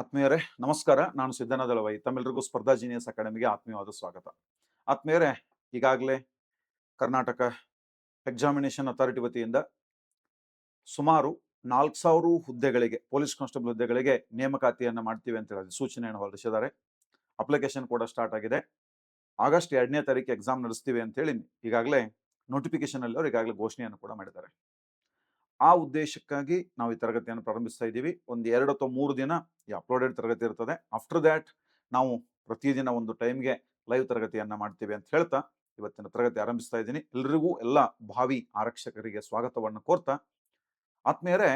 ಆತ್ಮೀಯರೇ ನಮಸ್ಕಾರ. ನಾನು ಸಿದ್ದಣ್ಣ ದಳವಾಯಿ. ತಮ್ಮೆಲ್ಲರಿಗೂ ಸ್ಪರ್ಧಾ ಜೀನಿಯಸ್ ಅಕಾಡೆಮಿಗೆ ಆತ್ಮೀಯವಾದ ಸ್ವಾಗತ. ಆತ್ಮೀಯರೇ, ಈಗಾಗಲೇ ಕರ್ನಾಟಕ ಎಕ್ಸಾಮಿನೇಷನ್ ಅಥಾರಿಟಿ ವತಿಯಿಂದ ಸುಮಾರು 4,000 ಹುದ್ದೆಗಳಿಗೆ, ಪೊಲೀಸ್ ಕಾನ್ಸ್ಟೇಬಲ್ ಹುದ್ದೆಗಳಿಗೆ ನೇಮಕಾತಿಯನ್ನ ಮಾಡ್ತೀವಿ ಅಂತ ಹೇಳಿ ಸೂಚನೆಯನ್ನು ಹೊರಡಿಸಿದ್ದಾರೆ. ಅಪ್ಲಿಕೇಶನ್ ಕೂಡ ಸ್ಟಾರ್ಟ್ ಆಗಿದೆ. ಆಗಸ್ಟ್ 2ನೇ ತಾರೀಕು ಎಕ್ಸಾಮ್ ನಡೆಸ್ತೀವಿ ಅಂತ ಹೇಳಿ ಈಗಾಗಲೇ ನೋಟಿಫಿಕೇಶನ್ ಅಲ್ಲಿ ಅವರು ಈಗಾಗಲೇ ಘೋಷಣೆಯನ್ನು ಕೂಡ ಮಾಡಿದ್ದಾರೆ. ಆ ಉದ್ದೇಶಕ್ಕಾಗಿ ನಾವು ಈ ತರಗತಿಯನ್ನು ಪ್ರಾರಂಭಿಸ್ತಾ ಇದ್ದೀವಿ. ಒಂದು 2 ಅಥವಾ 3 ದಿನ ಈ ಅಪ್ಲೋಡೆಡ್ ತರಗತಿ ಇರ್ತದೆ. ಆಫ್ಟರ್ ದ್ಯಾಟ್ ನಾವು ಪ್ರತಿದಿನ ಒಂದು ಟೈಮ್ಗೆ ಲೈವ್ ತರಗತಿಯನ್ನ ಮಾಡ್ತೀವಿ ಅಂತ ಹೇಳ್ತಾ ಇವತ್ತಿನ ತರಗತಿ ಆರಂಭಿಸ್ತಾ ಇದ್ದೀನಿ. ಎಲ್ರಿಗೂ ಎಲ್ಲ ಭಾವಿ ಆರಕ್ಷಕರಿಗೆ ಸ್ವಾಗತವನ್ನು ಕೋರ್ತಾ, ಆತ್ಮೀಯರೇ,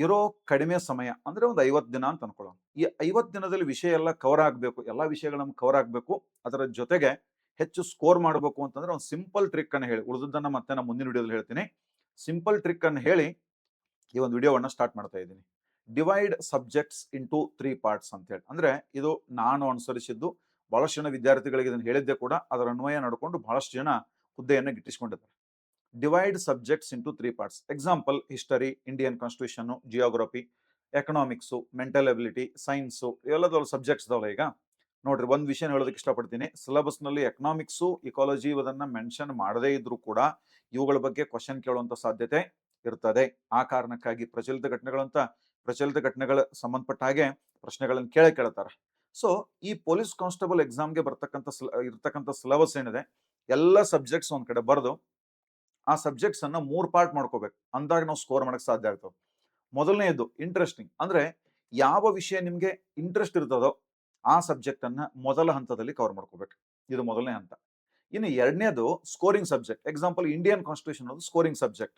ಇರೋ ಕಡಿಮೆ ಸಮಯ ಅಂದ್ರೆ ಒಂದು 50 ದಿನ ಅಂತ ಅನ್ಕೊಳ್ಳೋಣ. ಈ 50 ದಿನದಲ್ಲಿ ವಿಷಯ ಎಲ್ಲ ಕವರ್ ಆಗಬೇಕು, ಎಲ್ಲಾ ವಿಷಯಗಳು ನಮ್ಗೆ ಕವರ್ ಆಗಬೇಕು. ಅದರ ಜೊತೆಗೆ ಹೆಚ್ಚು ಸ್ಕೋರ್ ಮಾಡಬೇಕು ಅಂತಂದ್ರೆ ಒಂದು ಸಿಂಪಲ್ ಟ್ರಿಕ್ ಅನ್ನು ಹೇಳಿ, ಉಳಿದದ್ದನ್ನ ಮತ್ತೆ ನಾನು ಮುಂದಿನ ವಿಡಿಯೋದಲ್ಲಿ ಹೇಳ್ತೀನಿ. ಸಿಂಪಲ್ ಟ್ರಿಕ್ ಅನ್ನು ಹೇಳಿ ಈ ಒಂದು ವಿಡಿಯೋವನ್ನ ಸ್ಟಾರ್ಟ್ ಮಾಡ್ತಾ ಇದ್ದೀನಿ. ಡಿವೈಡ್ ಸಬ್ಜೆಕ್ಟ್ಸ್ ಇಂಟು 3 ಪಾರ್ಟ್ಸ್ ಅಂತ ಹೇಳಿ. ಅಂದ್ರೆ ಇದು ನಾನು ಅನುಸರಿಸಿದ್ದು. ಬಹಳಷ್ಟು ಜನ ವಿದ್ಯಾರ್ಥಿಗಳಿಗೆ ಇದನ್ನು ಹೇಳಿದ್ದೆ ಕೂಡ. ಅದರ ಅನ್ವಯ ನಡ್ಕೊಂಡು ಬಹಳಷ್ಟು ಜನ ಹುದ್ದೆಯನ್ನು ಗಿಟ್ಟಿಸಿಕೊಂಡಿದ್ದಾರೆ. Divide subjects into 3 parts. Example history, Indian constitution, geography, economics, mental ability, science, ಇವೆಲ್ಲದವ್ರ ಸಬ್ಜೆಕ್ಟ್ಸ್ ಇದಾವಲ್ಲ. ಈಗ ನೋಡ್ರಿ, ಒಂದು ವಿಷಯ ಹೇಳೋದಕ್ಕೆ ಇಷ್ಟಪಡ್ತೀನಿ. ಸಿಲೆಬಸ್ ನಲ್ಲಿ ಎಕನಾಮಿಕ್ಸು, ಇಕಾಲಜಿ ಇವದನ್ನ ಮೆನ್ಷನ್ ಮಾಡದೇ ಇದ್ರೂ ಕೂಡ ಇವುಗಳ ಬಗ್ಗೆ ಕ್ವಶನ್ ಕೇಳುವಂತ ಸಾಧ್ಯತೆ ಇರ್ತದೆ. ಆ ಕಾರಣಕ್ಕಾಗಿ ಪ್ರಚಲಿತ ಘಟನೆಗಳ ಸಂಬಂಧಪಟ್ಟ ಹಾಗೆ ಪ್ರಶ್ನೆಗಳನ್ನು ಕೇಳ್ತಾರೆ. ಸೊ ಈ ಪೊಲೀಸ್ ಕಾನ್ಸ್ಟೇಬಲ್ ಎಕ್ಸಾಮ್ಗೆ ಇರ್ತಕ್ಕಂಥ ಸಿಲೆಬಸ್ ಏನಿದೆ, ಎಲ್ಲ ಸಬ್ಜೆಕ್ಟ್ಸ್ ಒಂದ್ ಕಡೆ ಬರೆದು ಆ ಸಬ್ಜೆಕ್ಟ್ಸ್ ಅನ್ನ 3 ಪಾರ್ಟ್ ಮಾಡ್ಕೋಬೇಕು. ಅಂದಾಗ ನಾವು ಸ್ಕೋರ್ ಮಾಡಕ್ ಸಾಧ್ಯ ಆಗ್ತದೆ. ಮೊದಲನೆಯದು ಇಂಟ್ರೆಸ್ಟಿಂಗ್, ಅಂದ್ರೆ ಯಾವ ವಿಷಯ ನಿಮ್ಗೆ ಇಂಟ್ರೆಸ್ಟ್ ಇರ್ತದೋ ಆ ಸಬ್ಜೆಕ್ಟ್ ಅನ್ನ ಮೊದಲ ಹಂತದಲ್ಲಿ ಕವರ್ ಮಾಡ್ಕೋಬೇಕು. ಇದು ಮೊದಲನೇ ಹಂತ. ಇನ್ನು ಎರಡನೇದು scoring subject. Example Indian constitution ಅದು ಸ್ಕೋರಿಂಗ್ ಸಬ್ಜೆಕ್ಟ್.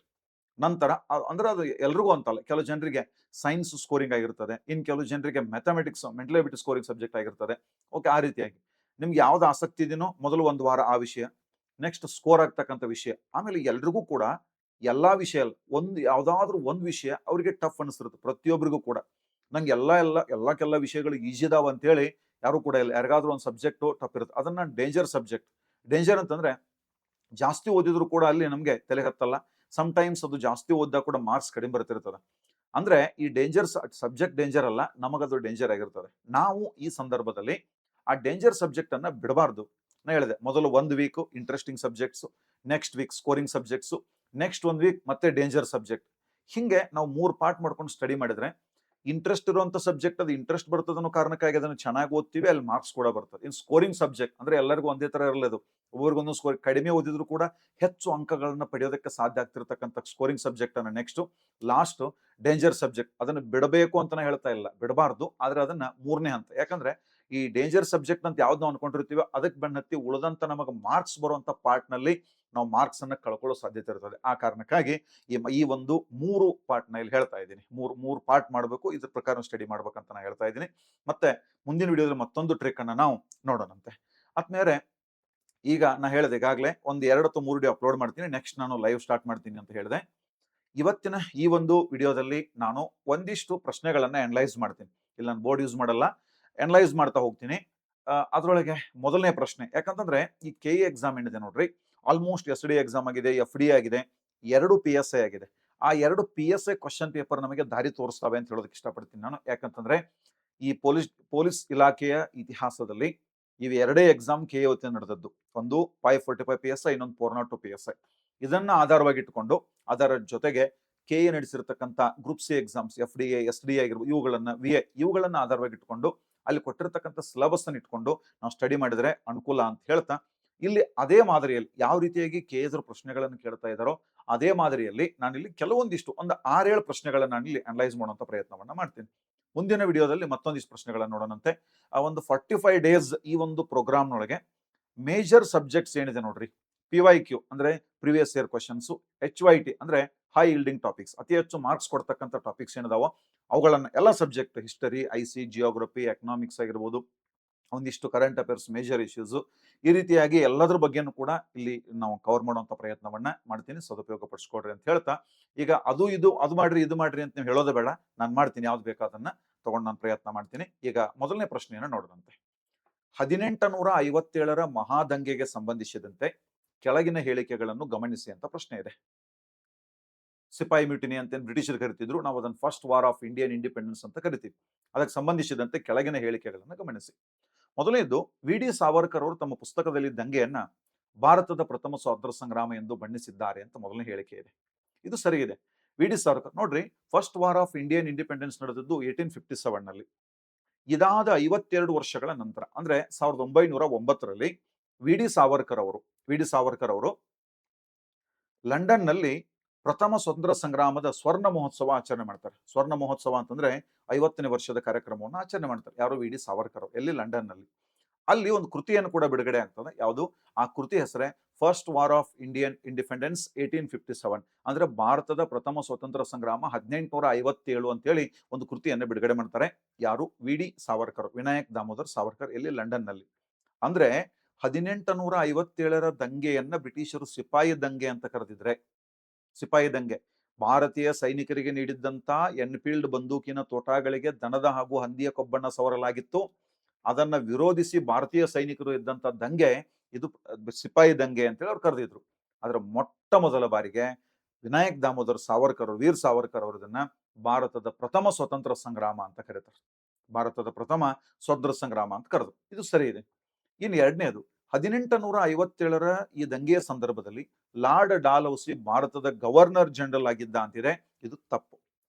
ನಂತರ ಅಂದ್ರೆ ಅದು ಎಲ್ರಿಗೂ ಅಂತಲ್ಲ, ಕೆಲವು ಜನರಿಗೆ ಸೈನ್ಸ್ ಸ್ಕೋರಿಂಗ್ ಆಗಿರ್ತದೆ, ಇನ್ ಕೆಲವು ಜನರಿಗೆ mathematics, mental ability scoring subject ಆಗಿರ್ತದೆ. ಓಕೆ, ಆ ರೀತಿಯಾಗಿ ನಿಮ್ಗೆ ಯಾವ್ದು ಆಸಕ್ತಿ ಇದೆಯೋ ಮೊದಲು ಒಂದು ವಾರ ಆ ವಿಷಯ, ನೆಕ್ಸ್ಟ್ ಸ್ಕೋರ್ ಆಗ್ತಕ್ಕಂಥ ವಿಷಯ, ಆಮೇಲೆ ಎಲ್ರಿಗೂ ಕೂಡ ಎಲ್ಲಾ ವಿಷಯ ಅಲ್ಲ, ಯಾವ್ದಾದ್ರು ಒಂದು ವಿಷಯ ಅವರಿಗೆ ಟಫ್ ಅನಿಸಿರುತ್ತೆ. ಪ್ರತಿಯೊಬ್ಬರಿಗೂ ಕೂಡ ನಂಗೆ ಎಲ್ಲಕ್ಕೆಲ್ಲ ವಿಷಯಗಳು ಈಜಿ ಇದಾವ ಅಂತ ಹೇಳಿ ಯಾರು ಕೂಡ ಇಲ್ಲ. ಯಾರಿಗಾದ್ರೂ ಒಂದು ಸಬ್ಜೆಕ್ಟ್ ಟಫ್ ಇರುತ್ತೆ. ಅದನ್ನ ಡೇಂಜರ್ ಸಬ್ಜೆಕ್ಟ್. ಡೇಂಜರ್ ಅಂತಂದ್ರೆ ಜಾಸ್ತಿ ಓದಿದ್ರು ಕೂಡ ಅಲ್ಲಿ ನಮ್ಗೆ ತಲೆ ಹತ್ತಲ್ಲ. ಟೈಮ್ಸ್ ಅದು ಜಾಸ್ತಿ ಓದಿದಾಗ ಕೂಡ ಮಾರ್ಕ್ಸ್ ಕಡಿಮೆ ಬರ್ತಿರ್ತದೆ. ಅಂದ್ರೆ ಈ ಡೇಂಜರ್ ಸಬ್ಜೆಕ್ಟ್ ಡೇಂಜರ್ ಅಲ್ಲ, ನಮಗದು ಡೇಂಜರ್ ಆಗಿರ್ತದೆ. ನಾವು ಈ ಸಂದರ್ಭದಲ್ಲಿ ಆ ಡೇಂಜರ್ ಸಬ್ಜೆಕ್ಟ್ ಅನ್ನ ಬಿಡಬಾರ್ದು. ನಾ ಹೇಳಿದೆ, ಮೊದಲು 1 week interesting subjects, next week scoring subjects, next 1 week ಮತ್ತೆ ಡೇಂಜರ್ ಸಬ್ಜೆಕ್ಟ್. ಹಿಂಗೆ ನಾವು 3 ಪಾರ್ಟ್ ಮಾಡ್ಕೊಂಡು ಸ್ಟಡಿ ಮಾಡಿದ್ರೆ ಇಂಟ್ರೆಸ್ಟ್ ಇರುವಂತ ಸಬ್ಜೆಕ್ಟ್ ಅದು ಇಂಟ್ರೆಸ್ಟ್ ಬರ್ತದೆ ಅನ್ನೋ ಕಾರಣಕ್ಕಾಗಿ ಅದನ್ನು ಚೆನ್ನಾಗಿ ಓದ್ತೀವಿ, ಅಲ್ಲಿ ಮಾರ್ಕ್ಸ್ ಕೂಡ ಬರ್ತದೆ. ಇನ್ ಸ್ಕೋರಿಂಗ್ ಸಬ್ಜೆಕ್ಟ್ ಅಂದ್ರೆ ಎಲ್ಲರಿಗೂ ಒಂದೇ ತರ ಇರಲ್ಲ. ಒಬ್ಬರಿಗೊಂದು ಸ್ಕೋರ್ ಕಡಿಮೆ ಓದಿದ್ರು ಕೂಡ ಹೆಚ್ಚು ಅಂಕಗಳನ್ನ ಪಡೆಯೋದಕ್ಕೆ ಸಾಧ್ಯ ಆಗ್ತಿರ್ತಕ್ಕಂಥ ಸ್ಕೋರಿಂಗ್ ಸಬ್ಜೆಕ್ಟ್ ಅನ್ನ ನೆಕ್ಸ್ಟ್ ಲಾಸ್ಟ್ ಡೇಂಜರ್ ಸಬ್ಜೆಕ್ಟ್. ಅದನ್ನ ಬಿಡಬೇಕು ಅಂತ ಹೇಳ್ತಾ ಇಲ್ಲ, ಬಿಡಬಾರ್ದು, ಆದ್ರೆ ಅದನ್ನ 3ನೇ ಹಂತ. ಯಾಕಂದ್ರೆ ಈ ಡೇಂಜರ್ ಸಬ್ಜೆಕ್ಟ್ ಅಂತ ಯಾವ್ದು ನಾವು ಅನ್ಕೊಂಡಿರ್ತೀವೋ ಅದಕ್ಕೆ ಬೆನ್ನತ್ತಿ ಉಳಿದಂತ ನಮಗೆ ಮಾರ್ಕ್ಸ್ ಬರುವಂತ ಪಾರ್ಟ್ ನಲ್ಲಿ ನಾವು ಮಾರ್ಕ್ಸ್ ಅನ್ನ ಕಳ್ಕೊಳ್ಳೋ ಸಾಧ್ಯತೆ ಇರ್ತದೆ. ಆ ಕಾರಣಕ್ಕಾಗಿ ಈ ಒಂದು 3 ಪಾರ್ಟ್ ನ ಇಲ್ಲಿ ಹೇಳ್ತಾ ಇದ್ದೀನಿ. ಮೂರು ಪಾರ್ಟ್ ಮಾಡಬೇಕು, ಇದ್ರ ಪ್ರಕಾರ ಸ್ಟಡಿ ಮಾಡ್ಬೇಕಂತ ನಾನು ಹೇಳ್ತಾ ಇದ್ದೀನಿ. ಮತ್ತೆ ಮುಂದಿನ ವಿಡಿಯೋದಲ್ಲಿ ಮತ್ತೊಂದು ಟ್ರಿಕ್ ಅನ್ನ ನಾವು ನೋಡೋಣಂತೆ. ಆದ್ಮೇಲೆ ಈಗ ನಾ ಹೇಳಿದೆ, ಈಗಾಗಲೇ ಒಂದು 2 ಅಥವಾ 3 ವಿಡಿಯೋ ಅಪ್ಲೋಡ್ ಮಾಡ್ತೀನಿ, ನೆಕ್ಸ್ಟ್ ನಾನು ಲೈವ್ ಸ್ಟಾರ್ಟ್ ಮಾಡ್ತೀನಿ ಅಂತ ಹೇಳಿದೆ. ಇವತ್ತಿನ ಈ ಒಂದು ವಿಡಿಯೋದಲ್ಲಿ ನಾನು ಒಂದಿಷ್ಟು ಪ್ರಶ್ನೆಗಳನ್ನ ಅನಲೈಸ್ ಮಾಡ್ತೀನಿ. ಇಲ್ಲಿ ನಾನು ಬೋರ್ಡ್ ಯೂಸ್ ಮಾಡಲ್ಲ, ಅನಲೈಸ್ ಮಾಡ್ತಾ ಹೋಗ್ತೀನಿ. ಅದರೊಳಗೆ ಮೊದಲನೇ ಪ್ರಶ್ನೆ, ಯಾಕಂತಂದ್ರೆ ಈ ಕೆ ಎಕ್ಸಾಮ್ ಏನಿದೆ ನೋಡ್ರಿ, ಆಲ್ಮೋಸ್ಟ್ ಎಸ್ ಡಿ ಎಕ್ಸಾಮ್ ಆಗಿದೆ, ಎಫ್ ಡಿ ಆಗಿದೆ, 2 ಪಿ ಎಸ್ ಐ ಆಗಿದೆ. ಆ 2 P S I question paper ನಮಗೆ ದಾರಿ ತೋರಿಸ್ತವೆ ಅಂತ ಹೇಳೋದಕ್ಕೆ ಇಷ್ಟಪಡ್ತೀನಿ ನಾನು. ಯಾಕಂತಂದ್ರೆ ಈ ಪೊಲೀಸ್ ಇಲಾಖೆಯ ಇತಿಹಾಸದಲ್ಲಿ ಇವು 2 ಎಕ್ಸಾಮ್ ಕೆ ವತಿಯಿಂದ ನಡೆದದ್ದು. ಒಂದು 545 ಪಿ ಎಸ್ ಐ, ಇನ್ನೊಂದು 402 ಪಿ ಎಸ್ ಐ. ಇದನ್ನ ಆಧಾರವಾಗಿಟ್ಟುಕೊಂಡು ಅದರ ಜೊತೆಗೆ ಕೆ ಎ ನಡೆಸಿರ್ತಕ್ಕಂಥ group C exams, F D A, S D ಆಗಿರ್ಬೋದು, ಇವುಗಳನ್ನ ಆಧಾರವಾಗಿಟ್ಟುಕೊಂಡು ಅಲ್ಲಿ ಕೊಟ್ಟಿರ್ತಕ್ಕಂಥ ಸಿಲೆಬಸ್ ಅನ್ನು ಇಟ್ಕೊಂಡು ನಾವು ಸ್ಟಡಿ ಮಾಡಿದ್ರೆ ಅನುಕೂಲ ಅಂತ ಹೇಳ್ತಾ, ಇಲ್ಲಿ ಅದೇ ಮಾದರಿಯಲ್ಲಿ ಯಾವ ರೀತಿಯಾಗಿ ಕೆ ಎದ್ರು ಪ್ರಶ್ನೆಗಳನ್ನು ಕೇಳ್ತಾ ಇದ್ದಾರೋ ಅದೇ ಮಾದರಿಯಲ್ಲಿ ನಾನಿಲ್ಲಿ ಕೆಲವೊಂದಿಷ್ಟು ಒಂದು 6-7 ಪ್ರಶ್ನೆಗಳನ್ನ ನಾನಿಲ್ಲಿ ಅನಲೈಸ್ ಮಾಡುವಂತ ಪ್ರಯತ್ನವನ್ನ ಮಾಡ್ತೀನಿ. ಮುಂದಿನ ವಿಡಿಯೋದಲ್ಲಿ ಮತ್ತೊಂದಿಷ್ಟು ಪ್ರಶ್ನೆಗಳನ್ನ ನೋಡೋಣಂತೆ. ಆ ಒಂದು 45 ಡೇಸ್ ಈ ಒಂದು ಪ್ರೋಗ್ರಾಮ್ನೊಳಗೆ ಮೇಜರ್ ಸಬ್ಜೆಕ್ಟ್ಸ್ ಏನಿದೆ ನೋಡ್ರಿ, ಪಿ ವೈ ಕ್ಯೂ ಅಂದ್ರೆ previous year questions, H Y T ಅಂದ್ರೆ ಹೈ ಇಲ್ಡಿಂಗ್ ಟಾಪಿಕ್ಸ್, ಅತಿ ಹೆಚ್ಚು ಮಾರ್ಕ್ಸ್ ಕೊಡ್ತಕ್ಕಂಥ ಟಾಪಿಕ್ಸ್ ಏನಿದಾವೋ ಅವುಗಳನ್ನ ಎಲ್ಲ subject, history, I C, geography, economics ಆಗಿರ್ಬೋದು, ಒಂದಿಷ್ಟು ಕರೆಂಟ್ ಅಫೇರ್ಸ್, ಮೇಜರ್ ಇಶ್ಯೂಸ್, ಈ ರೀತಿಯಾಗಿ ಎಲ್ಲದ್ರ ಬಗ್ಗೆನೂ ಕೂಡ ಇಲ್ಲಿ ನಾವು ಕವರ್ ಮಾಡುವಂತ ಪ್ರಯತ್ನವನ್ನ ಮಾಡ್ತೀನಿ. ಸದುಪಯೋಗ ಪಡಿಸ್ಕೊಡ್ರಿ ಅಂತ ಹೇಳ್ತಾ, ಈಗ ಅದು ಮಾಡ್ರಿ ಇದು ಮಾಡ್ರಿ ಅಂತ ನೀವು ಹೇಳೋದೇ ಬೇಡ, ನಾನು ಮಾಡ್ತೀನಿ, ಯಾವ್ದು ಬೇಕಾದನ್ನ ತಗೊಂಡು ನಾನು ಪ್ರಯತ್ನ ಮಾಡ್ತೀನಿ. ಈಗ ಮೊದಲನೇ ಪ್ರಶ್ನೆಯನ್ನ ನೋಡೋದಂತೆ. 1857ರ ಮಹಾದಂಗೆಗೆ ಸಂಬಂಧಿಸಿದಂತೆ ಕೆಳಗಿನ ಹೇಳಿಕೆಗಳನ್ನು ಗಮನಿಸಿ ಅಂತ ಪ್ರಶ್ನೆ ಇದೆ. ಸಿಪಾಯಿ ಮ್ಯೂಟಿನಿ ಅಂತ ಬ್ರಿಟಿಷರು ಕರಿತಿದ್ರು, ನಾವು ಅದನ್ನು first war of Indian independence ಅಂತ ಕರಿತೀವಿ. ಅದಕ್ಕೆ ಸಂಬಂಧಿಸಿದಂತೆ ಕೆಳಗಿನ ಹೇಳಿಕೆಗಳನ್ನು ಗಮನಿಸಿ. ಮೊದಲನೇದು, ವಿ ಡಿ ಸಾವರ್ಕರ್ ಅವರು ತಮ್ಮ ಪುಸ್ತಕದಲ್ಲಿ ದಂಗೆಯನ್ನ ಭಾರತದ ಪ್ರಥಮ ಸ್ವಾತಂತ್ರ್ಯ ಸಂಗ್ರಾಮ ಎಂದು ಬಣ್ಣಿಸಿದ್ದಾರೆ ಅಂತ ಮೊದಲನೇ ಹೇಳಿಕೆ ಇದೆ. ಇದು ಸರಿ ಇದೆ. ವಿ ಡಿ ಸಾವರ್ಕರ್ ನೋಡ್ರಿ, first war of Indian independence ನಡೆದದ್ದು 1857 ನಲ್ಲಿ. ಇದಾದ 52 ವರ್ಷಗಳ ನಂತರ ಅಂದ್ರೆ 1909ರಲ್ಲಿ ವಿ ಡಿ ಸಾವರ್ಕರ್ ಅವರು ಲಂಡನ್ ನಲ್ಲಿ ಪ್ರಥಮ ಸ್ವತಂತ್ರ ಸಂಗ್ರಾಮದ ಸ್ವರ್ಣ ಮಹೋತ್ಸವ ಆಚರಣೆ ಮಾಡ್ತಾರೆ. ಸ್ವರ್ಣ ಮಹೋತ್ಸವ ಅಂತಂದ್ರೆ 50ನೇ ವರ್ಷದ ಕಾರ್ಯಕ್ರಮವನ್ನು ಆಚರಣೆ ಮಾಡ್ತಾರೆ. ಯಾರು? ವಿ ಡಿ ಸಾವರ್ಕರ್ ಅವರು. ಎಲ್ಲಿ? ಲಂಡನ್ ನಲ್ಲಿ. ಅಲ್ಲಿ ಒಂದು ಕೃತಿಯನ್ನು ಕೂಡ ಬಿಡುಗಡೆ ಆಗ್ತದೆ. ಯಾವುದು? ಆ ಕೃತಿ ಹೆಸರೇ first war of Indian independence 1857. ಅಂದ್ರೆ ಭಾರತದ ಪ್ರಥಮ ಸ್ವತಂತ್ರ ಸಂಗ್ರಾಮ 1857 ಅಂತೇಳಿ ಒಂದು ಕೃತಿಯನ್ನು ಬಿಡುಗಡೆ ಮಾಡ್ತಾರೆ. ಯಾರು? V D Savarkar, Vinayak Damodar Savarkar. ಎಲ್ಲಿ? ಲಂಡನ್ ನಲ್ಲಿ. ಅಂದ್ರೆ 1857ರ ದಂಗೆಯನ್ನ ಬ್ರಿಟಿಷರು ಸಿಪಾಯಿ ದಂಗೆ ಅಂತ ಕರೆದಿದ್ರೆ, ಸಿಪಾಯಿ ದಂಗೆ ಭಾರತೀಯ ಸೈನಿಕರಿಗೆ ನೀಡಿದ್ದಂತ ಎನ್ಫೀಲ್ಡ್ ಬಂದೂಕಿನ ತೋಟಾಗಳಿಗೆ ದನದ ಹಾಗೂ ಹಂದಿಯ ಕೊಬ್ಬನ್ನ ಸವರಲಾಗಿತ್ತು. ಅದನ್ನ ವಿರೋಧಿಸಿ ಭಾರತೀಯ ಸೈನಿಕರು ಇದ್ದಂತ ದಂಗೆ ಇದು ಸಿಪಾಯಿ ದಂಗೆ ಅಂತೇಳಿ ಅವ್ರು ಕರೆದಿದ್ರು. ಆದ್ರೆ ಮೊಟ್ಟ ಮೊದಲ ಬಾರಿಗೆ ವಿನಾಯಕ್ ದಾಮೋದರ್ ಸಾವರ್ಕರ್, ವೀರ್ ಸಾವರ್ಕರ್ ಅವರದನ್ನ ಭಾರತದ ಪ್ರಥಮ ಸ್ವತಂತ್ರ ಸಂಗ್ರಾಮ ಅಂತ ಕರೀತಾರೆ. ಭಾರತದ ಪ್ರಥಮ ಸ್ವತಂತ್ರ ಸಂಗ್ರಾಮ ಅಂತ ಕರೆದ್ರು. ಇದು ಸರಿ ಇದೆ. ಇನ್ನು ಎರಡನೇದು, 1857ರ ಈ ದಂಗೆಯ ಸಂದರ್ಭದಲ್ಲಿ ಲಾರ್ಡ್ ಡಾಲ್ಹೌಸಿ ಭಾರತದ ಗವರ್ನರ್ ಜನರಲ್ ಆಗಿದ್ದ ಅಂತಿದೆ. ಇದು ತಪ್ಪು.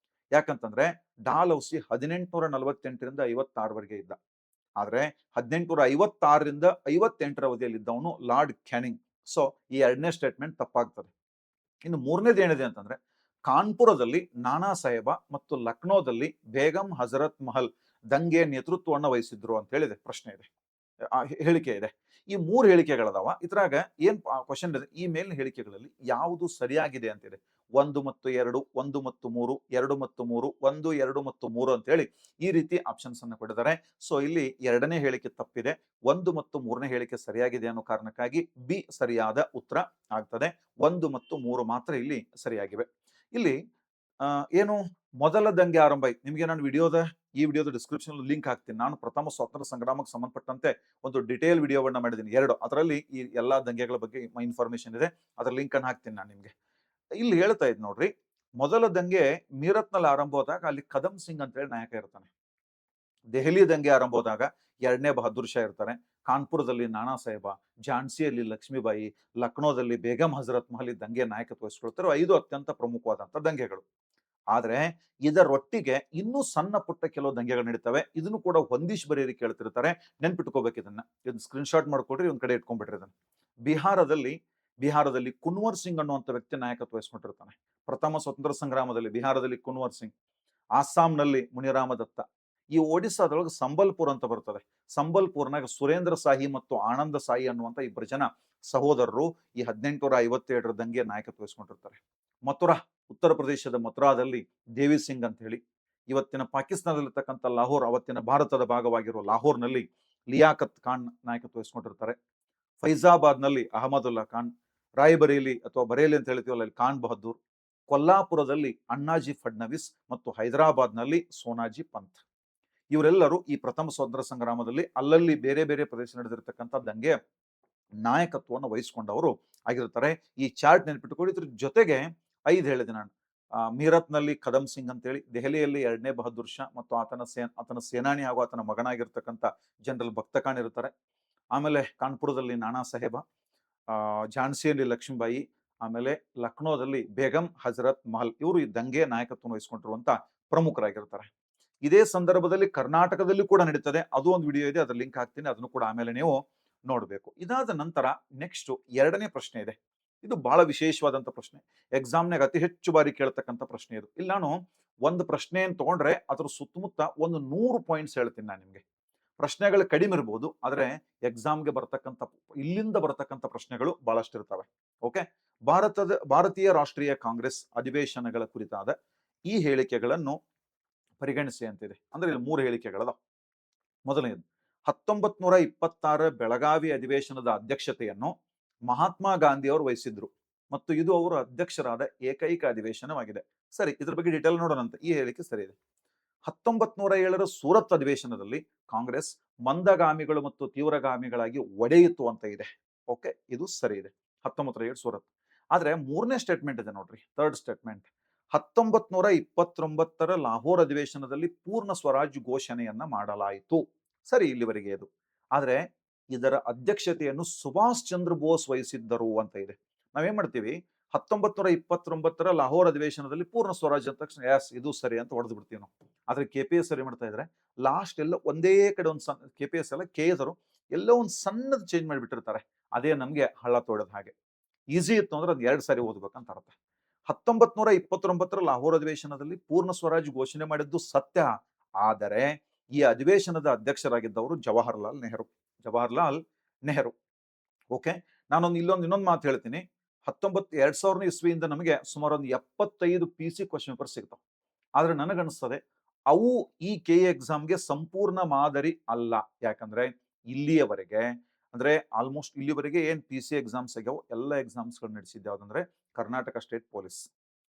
ಯಾಕಂತಂದ್ರೆ ಡಾಲ್ಹೌಸಿ 1848ರಿಂದ 56ವರೆಗೆ ಇದ್ದ. ಆದ್ರೆ 1856ರಿಂದ 58ರ ಅವಧಿಯಲ್ಲಿ ಇದ್ದವನು ಲಾರ್ಡ್ ಕ್ಯಾನಿಂಗ್. ಸೊ ಈ ಎರಡನೇ ಸ್ಟೇಟ್ಮೆಂಟ್ ತಪ್ಪಾಗ್ತದೆ. ಇನ್ನು ಮೂರನೇದು ಏನಿದೆ ಅಂತಂದ್ರೆ, ಕಾನ್ಪುರದಲ್ಲಿ ನಾನಾ ಸಾಹೇಬ ಮತ್ತು ಲಕ್ನೋದಲ್ಲಿ ಬೇಗಂ ಹಜರತ್ ಮಹಲ್ ದಂಗೆಯ ನೇತೃತ್ವವನ್ನು ವಹಿಸಿದ್ರು ಅಂತ ಹೇಳಿದೆ. ಪ್ರಶ್ನೆ ಇದೆ, ಹೇಳಿಕೆ ಇದೆ. ಈ ಮೂರು ಹೇಳಿಕೆಗಳದಾವ. ಇದ್ರಾಗ ಏನ್ ಕ್ವಶನ್ ಇದೆ, ಈ ಮೇಲಿನ ಹೇಳಿಕೆಗಳಲ್ಲಿ ಯಾವುದು ಸರಿಯಾಗಿದೆ ಅಂತಿದೆ. 1 ಮತ್ತು 2, 1 ಮತ್ತು 3, 2 ಮತ್ತು 3, 1, 2 ಮತ್ತು 3 ಅಂತ ಹೇಳಿ ಈ ರೀತಿ ಆಪ್ಷನ್ಸ್ ಅನ್ನು ಕೊಟ್ಟಿದ್ದಾರೆ. ಸೊ ಇಲ್ಲಿ ಎರಡನೇ ಹೇಳಿಕೆ ತಪ್ಪಿದೆ, 1 ಮತ್ತು 3ನೇ ಹೇಳಿಕೆ ಸರಿಯಾಗಿದೆ ಅನ್ನೋ ಕಾರಣಕ್ಕಾಗಿ ಬಿ ಸರಿಯಾದ ಉತ್ತರ ಆಗ್ತದೆ. 1 ಮತ್ತು 3 ಮಾತ್ರ ಇಲ್ಲಿ ಸರಿಯಾಗಿವೆ. ಇಲ್ಲಿ ಏನು ಮೊದಲ ದಂಗೆ ಆರಂಭ ಆಯ್ತು. ನಿಮಗೆ ನಾನು ಈ ವಿಡಿಯೋದ ಡಿಸ್ಕ್ರಿಪ್ಷನ್ ಲಿಂಕ್ ಹಾಕ್ತೀನಿ. ನಾನು ಪ್ರಥಮ ಸ್ವಾತಂತ್ರ್ಯ ಸಂಗ್ರಾಮಕ್ಕೆ ಸಂಬಂಧಪಟ್ಟಂತೆ ಒಂದು ಡಿಟೇಲ್ ವಿಡಿಯೋವನ್ನ ಮಾಡಿದ್ದೀನಿ, 2. ಅದರಲ್ಲಿ ಈ ಎಲ್ಲಾ ದಂಗೆಗಳ ಬಗ್ಗೆ ಇನ್ಫಾರ್ಮೇಶನ್ ಇದೆ. ಅದರ ಲಿಂಕ್ ಅನ್ನು ಹಾಕ್ತೀನಿ ನಾನು ನಿಮ್ಗೆ. ಇಲ್ಲಿ ಹೇಳ್ತಾ ಇದ್ ನೋಡ್ರಿ, ಮೊದಲ ದಂಗೆ ಮೀರತ್ನಲ್ಲಿ ಆರಂಭ ಹೋದಾಗ ಅಲ್ಲಿ ಕದಮ್ ಸಿಂಗ್ ಅಂತ ಹೇಳಿ ನಾಯಕ ಇರ್ತಾನೆ. ದೆಹಲಿ ದಂಗೆ ಆರಂಭ ಹೋದಾಗ 2ನೇ ಬಹದ್ದೂರ್ ಶಾ ಇರ್ತಾರೆ. ಕಾನ್ಪುರದಲ್ಲಿ ನಾನಾ ಸಾಹೇಬ, ಝಾನ್ಸಿಯಲ್ಲಿ ಲಕ್ಷ್ಮೀಬಾಯಿ, ಲಕ್ನೋದಲ್ಲಿ ಬೇಗಂ ಹಜರತ್ ಮಹಲ್ ದಂಗೆ ನಾಯಕತ್ವ ವಹಿಸಿಕೊಳ್ತಾರೆ. 5 ಅತ್ಯಂತ ಪ್ರಮುಖವಾದಂತಹ ದಂಗೆಗಳು. ಆದ್ರೆ ಇದರೊಟ್ಟಿಗೆ ಇನ್ನೂ ಸಣ್ಣ ಪುಟ್ಟ ಕೆಲವು ದಂಗೆಗಳು ನಡೀತವೆ. ಇದನ್ನು ಕೂಡ ಹೊಂದಿಸಿ ಬರೆಯರಿ ಕೇಳ್ತಿರ್ತಾರೆ. ನೆನ್ಪಿಟ್ಕೋಬೇಕು ಇದನ್ನ ಸ್ಕ್ರೀನ್ ಶಾಟ್ ಮಾಡ್ಕೊಡ್ರಿ, ಒಂದ್ ಕಡೆ ಇಟ್ಕೊಂಡ್ಬಿಟ್ರಿ ಇದನ್ನ. ಬಿಹಾರದಲ್ಲಿ ಕುನ್ವರ್ ಸಿಂಗ್ ಅನ್ನುವಂಥ ವ್ಯಕ್ತಿ ನಾಯಕತ್ವ ವಹಿಸ್ಕೊಂಡಿರ್ತಾನೆ ಪ್ರಥಮ ಸ್ವತಂತ್ರ ಸಂಗ್ರಾಮದಲ್ಲಿ. ಬಿಹಾರದಲ್ಲಿ ಕುನ್ವರ್ ಸಿಂಗ್. ಆಸ್ಸಾಂನಲ್ಲಿ ಮುನಿರಾಮ ದತ್ತ. ಈ ಒಡಿಸ್ಸಾದೊಳಗೆ ಸಂಬಲ್ಪುರ್ ಅಂತ ಬರ್ತದೆ. ಸಂಬಲ್ಪುರ್ನಾಗ ಸುರೇಂದ್ರ ಸಾಹಿ ಮತ್ತು ಆನಂದ ಸಾಯಿ ಅನ್ನುವಂಥ ಇಬ್ಬರು ಜನ ಸಹೋದರರು ಈ 1857ರ ದಂಗೆ ನಾಯಕತ್ವ ವಹಿಸ್ಕೊಂಡಿರ್ತಾರೆ. ಮಥುರಾ, ಉತ್ತರ ಪ್ರದೇಶದ ಮಥುರಾದಲ್ಲಿ ದೇವಿ ಸಿಂಗ್ ಅಂತ ಹೇಳಿ, ಇವತ್ತಿನ ಪಾಕಿಸ್ತಾನದಲ್ಲಿರ್ತಕ್ಕಂಥ ಲಾಹೋರ್, ಅವತ್ತಿನ ಭಾರತದ ಭಾಗವಾಗಿರುವ ಲಾಹೋರ್ನಲ್ಲಿ ಲಿಯಾಕತ್ ಖಾನ್ ನಾಯಕತ್ವ ವಹಿಸ್ಕೊಂಡಿರ್ತಾರೆ. ಫೈಜಾಬಾದ್ನಲ್ಲಿ ಅಹಮದುಲ್ಲಾ ಖಾನ್, ರಾಯ್ಬರೇಲಿ ಅಥವಾ ಬರೇಲಿ ಅಂತ ಹೇಳ್ತೀವಲ್ಲ ಅಲ್ಲಿ ಖಾನ್ ಬಹದ್ದೂರ್, ಕೊಲ್ಲಾಪುರದಲ್ಲಿ ಅಣ್ಣಾಜಿ ಫಡ್ನವೀಸ್ ಮತ್ತು ಹೈದರಾಬಾದ್ನಲ್ಲಿ ಸೋನಾಜಿ ಪಂತ್. ಇವರೆಲ್ಲರೂ ಈ ಪ್ರಥಮ ಸ್ವಾತಂತ್ರ್ಯ ಸಂಗ್ರಾಮದಲ್ಲಿ ಅಲ್ಲಲ್ಲಿ ಬೇರೆ ಬೇರೆ ಪ್ರದೇಶ ನಡೆದಿರ್ತಕ್ಕಂಥ ದಂಗೆ ನಾಯಕತ್ವವನ್ನು ವಹಿಸಿಕೊಂಡವರು ಆಗಿರ್ತಾರೆ. ಈ ಚಾರ್ಟ್ ನೆನಪಿಟ್ಟುಕೊಳ್ಳಿ. ಇದ್ರ ಜೊತೆಗೆ 5 ಹೇಳಿದೆ ನಾನು. ಮೀರತ್ನಲ್ಲಿ ಕದಮ್ ಸಿಂಗ್ ಅಂತೇಳಿ, ದೆಹಲಿಯಲ್ಲಿ 2ನೇ ಬಹದ್ದೂರ್ ಶಾ ಮತ್ತು ಆತನ ಸೇನಾನಿ ಹಾಗೂ ಆತನ ಮಗನಾಗಿರ್ತಕ್ಕಂಥ ಜನರಲ್ ಭಕ್ತ ಖಾನ್ ಇರ್ತಾರೆ. ಆಮೇಲೆ ಕಾನ್ಪುರದಲ್ಲಿ ನಾನಾ ಸಾಹೇಬ, ಝಾನ್ಸಿಯಲ್ಲಿ ಲಕ್ಷ್ಮೀಬಾಯಿ, ಆಮೇಲೆ ಲಕ್ನೋದಲ್ಲಿ ಬೇಗಂ ಹಜರತ್ ಮಹಲ್. ಇವರು ಈ ದಂಗೆ ನಾಯಕತ್ವವನ್ನು ವಹಿಸಿಕೊಂಡಿರುವಂತ ಪ್ರಮುಖರಾಗಿರ್ತಾರೆ. ಇದೇ ಸಂದರ್ಭದಲ್ಲಿ ಕರ್ನಾಟಕದಲ್ಲಿ ಕೂಡ ನಡೀತದೆ. ಅದು ಒಂದು ವಿಡಿಯೋ ಇದೆ, ಅದರ ಲಿಂಕ್ ಹಾಕ್ತೀನಿ, ಅದನ್ನು ಕೂಡ ಆಮೇಲೆ ನೀವು ನೋಡಬೇಕು. ಇದಾದ ನಂತರ ನೆಕ್ಸ್ಟ್ 2ನೇ ಪ್ರಶ್ನೆ ಇದೆ. ಇದು ಬಹಳ ವಿಶೇಷವಾದಂತ ಪ್ರಶ್ನೆ. ಎಕ್ಸಾಮ್ನಾಗ ಅತಿ ಹೆಚ್ಚು ಬಾರಿ ಕೇಳ್ತಕ್ಕಂಥ ಪ್ರಶ್ನೆ ಇದು. ಇಲ್ಲಿ ನಾನು ಒಂದು ಪ್ರಶ್ನೆಯನ್ನು ತಗೊಂಡ್ರೆ ಅದ್ರ ಸುತ್ತಮುತ್ತ ಒಂದು 100 ಪಾಯಿಂಟ್ಸ್ ಹೇಳ್ತೀನಿ ನಾನು ನಿಮ್ಗೆ. ಪ್ರಶ್ನೆಗಳು ಕಡಿಮೆ ಇರ್ಬೋದು, ಆದ್ರೆ ಎಕ್ಸಾಮ್ಗೆ ಇಲ್ಲಿಂದ ಬರ್ತಕ್ಕಂಥ ಪ್ರಶ್ನೆಗಳು ಬಹಳಷ್ಟು ಇರ್ತವೆ. ಓಕೆ, ಭಾರತೀಯ ರಾಷ್ಟ್ರೀಯ ಕಾಂಗ್ರೆಸ್ ಅಧಿವೇಶನಗಳ ಕುರಿತಾದ ಈ ಹೇಳಿಕೆಗಳನ್ನು ಪರಿಗಣಿಸಿ ಅಂತಿದೆ. ಅಂದ್ರೆ ಇಲ್ಲಿ 3 ಹೇಳಿಕೆಗಳದ. ಮೊದಲನೇದು, 1926 ಬೆಳಗಾವಿ ಅಧಿವೇಶನದ ಅಧ್ಯಕ್ಷತೆಯನ್ನು ಮಹಾತ್ಮ ಗಾಂಧಿ ಅವರು ವಹಿಸಿದ್ರು ಮತ್ತು ಇದು ಅವರು ಅಧ್ಯಕ್ಷರಾದ ಏಕೈಕ ಅಧಿವೇಶನವಾಗಿದೆ. ಸರಿ, ಇದ್ರ ಬಗ್ಗೆ ಡೀಟೇಲ್ ನೋಡೋಣಂತ. ಈ ಹೇಳಿಕೆ ಸರಿ ಇದೆ. 1907ರ ಸೂರತ್ ಅಧಿವೇಶನದಲ್ಲಿ ಕಾಂಗ್ರೆಸ್ ಮಂದಗಾಮಿಗಳು ಮತ್ತು ತೀವ್ರಗಾಮಿಗಳಾಗಿ ಒಡೆಯಿತು ಅಂತ ಇದೆ. ಓಕೆ, ಇದು ಸರಿ ಇದೆ. 1907 ಸೂರತ್. ಆದ್ರೆ 3ನೇ ಸ್ಟೇಟ್ಮೆಂಟ್ ಇದೆ ನೋಡ್ರಿ, ಥರ್ಡ್ ಸ್ಟೇಟ್ಮೆಂಟ್. 1929 ಲಾಹೋರ್ ಅಧಿವೇಶನದಲ್ಲಿ ಪೂರ್ಣ ಸ್ವರಾಜ್ ಘೋಷಣೆಯನ್ನ ಮಾಡಲಾಯಿತು. ಸರಿ, ಇಲ್ಲಿವರೆಗೆ ಇದು. ಆದ್ರೆ ಇದರ ಅಧ್ಯಕ್ಷತೆಯನ್ನು ಸುಭಾಷ್ ಚಂದ್ರ ಬೋಸ್ ವಹಿಸಿದ್ದರು ಅಂತ ಇದೆ. ನಾವೇನ್ ಮಾಡ್ತೀವಿ, 1929 ಲಾಹೋರ್ ಅಧಿವೇಶನದಲ್ಲಿ ಪೂರ್ಣ ಸ್ವರಾಜ್ ಅಂದ ತಕ್ಷಣ ಎಸ್ ಇದು ಸರಿ ಅಂತ ಹೊಡೆದು ಬಿಡ್ತೀವಿ ನಾವು. ಆದ್ರೆ KPS ಸರಿ ಮಾಡ್ತಾ ಇದ್ರೆ ಲಾಸ್ಟ್ ಎಲ್ಲ ಒಂದೇ ಕಡೆ ಒಂದು ಸಣ್ಣ KPS ಎಲ್ಲ KS ಎಲ್ಲೋ ಒಂದು ಸಣ್ಣದು ಚೇಂಜ್ ಮಾಡಿಬಿಟ್ಟಿರ್ತಾರೆ. ಅದೇ ನಮ್ಗೆ ಹಳ್ಳ ತೋಡದ ಹಾಗೆ. ಈಸಿ ಇತ್ತು ಅಂದ್ರೆ ಅದು 2 ಸಾರಿ ಓದ್ಬೇಕಂತ ಅರ್ಥ. 1929 ಲಾಹೋರ್ ಅಧಿವೇಶನದಲ್ಲಿ ಪೂರ್ಣ ಸ್ವರಾಜ್ ಘೋಷಣೆ ಮಾಡಿದ್ದು ಸತ್ಯ. ಆದರೆ ಈ ಅಧಿವೇಶನದ ಅಧ್ಯಕ್ಷರಾಗಿದ್ದವರು ಜವಾಹರ್ಲಾಲ್ ನೆಹರು. ಓಕೆ, ನಾನೊಂದು ಇನ್ನೊಂದು ಮಾತು ಹೇಳ್ತೀನಿ. 2000 ಇಸ್ವಿಯಿಂದ ನಮಗೆ ಸುಮಾರು ಒಂದು 75 PC ಕ್ವಶನ್ ಪೇಪರ್ ಸಿಗ್ತಾವ. ಆದ್ರೆ ನನಗನ್ನಿಸ್ತದೆ ಅವು ಈ KA ಎಕ್ಸಾಮ್ಗೆ ಸಂಪೂರ್ಣ ಮಾದರಿ ಅಲ್ಲ. ಯಾಕಂದ್ರೆ ಇಲ್ಲಿಯವರೆಗೆ ಅಂದ್ರೆ ಆಲ್ಮೋಸ್ಟ್ ಇಲ್ಲಿವರೆಗೆ ಏನ್ PC ಎಕ್ಸಾಮ್ಸ್ ಆಗ್ಯಾವ ಎಲ್ಲ ಎಕ್ಸಾಮ್ಸ್ಗಳು ನಡೆಸಿದ್ದೆ ಯಾವ್ದಂದ್ರೆ ಕರ್ನಾಟಕ ಸ್ಟೇಟ್ ಪೊಲೀಸ್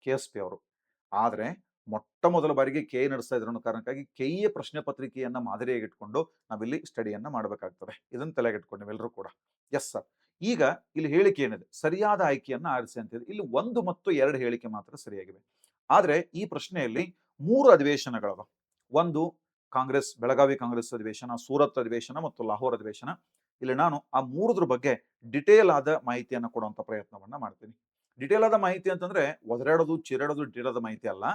KSP ಅವರು. ಆದ್ರೆ ಮೊಟ್ಟ ಮೊದಲ ಬಾರಿಗೆ KA ನಡೆಸ್ತಾ ಇದ್ರು ಅನ್ನೋ ಕಾರಣಕ್ಕಾಗಿ KA ಪ್ರಶ್ನೆ ಪತ್ರಿಕೆಯನ್ನ ಮಾದರಿಯಾಗಿ ಇಟ್ಕೊಂಡು ನಾವಿಲ್ಲಿ ಸ್ಟಡಿಯನ್ನ ಮಾಡಬೇಕಾಗ್ತದೆ. ಇದನ್ನ ತಲೆಗಿಟ್ಕೊಂಡು ನೀವೆಲ್ಲರೂ ಕೂಡ. Yes sir. ಈಗ ಇಲ್ಲಿ ಹೇಳಿಕೆ ಏನಿದೆ, ಸರಿಯಾದ ಆಯ್ಕೆಯನ್ನ ಆರಿಸಿ ಅಂತಿದೆ. ಇಲ್ಲಿ 1 ಮತ್ತು 2 ಹೇಳಿಕೆ ಮಾತ್ರ ಸರಿಯಾಗಿವೆ. ಆದ್ರೆ ಈ ಪ್ರಶ್ನೆಯಲ್ಲಿ 3 ಅಧಿವೇಶನಗಳವ. ಒಂದು ಬೆಳಗಾವಿ ಕಾಂಗ್ರೆಸ್ ಅಧಿವೇಶನ, ಸೂರತ್ ಅಧಿವೇಶನ ಮತ್ತು ಲಾಹೋರ್ ಅಧಿವೇಶನ. ಇಲ್ಲಿ ನಾನು ಆ 3ದ್ರ ಬಗ್ಗೆ ಡಿಟೇಲ್ ಆದ ಮಾಹಿತಿಯನ್ನು ಕೊಡುವಂತ ಪ್ರಯತ್ನವನ್ನ ಮಾಡ್ತೀನಿ. ಡಿಟೇಲ್ ಆದ ಮಾಹಿತಿ ಅಂತಂದ್ರೆ ಒದರಾಡೋದು ಚಿರಾಡೋದು ಡಿಟೇಲ್ ಆದ ಮಾಹಿತಿ ಅಲ್ಲ.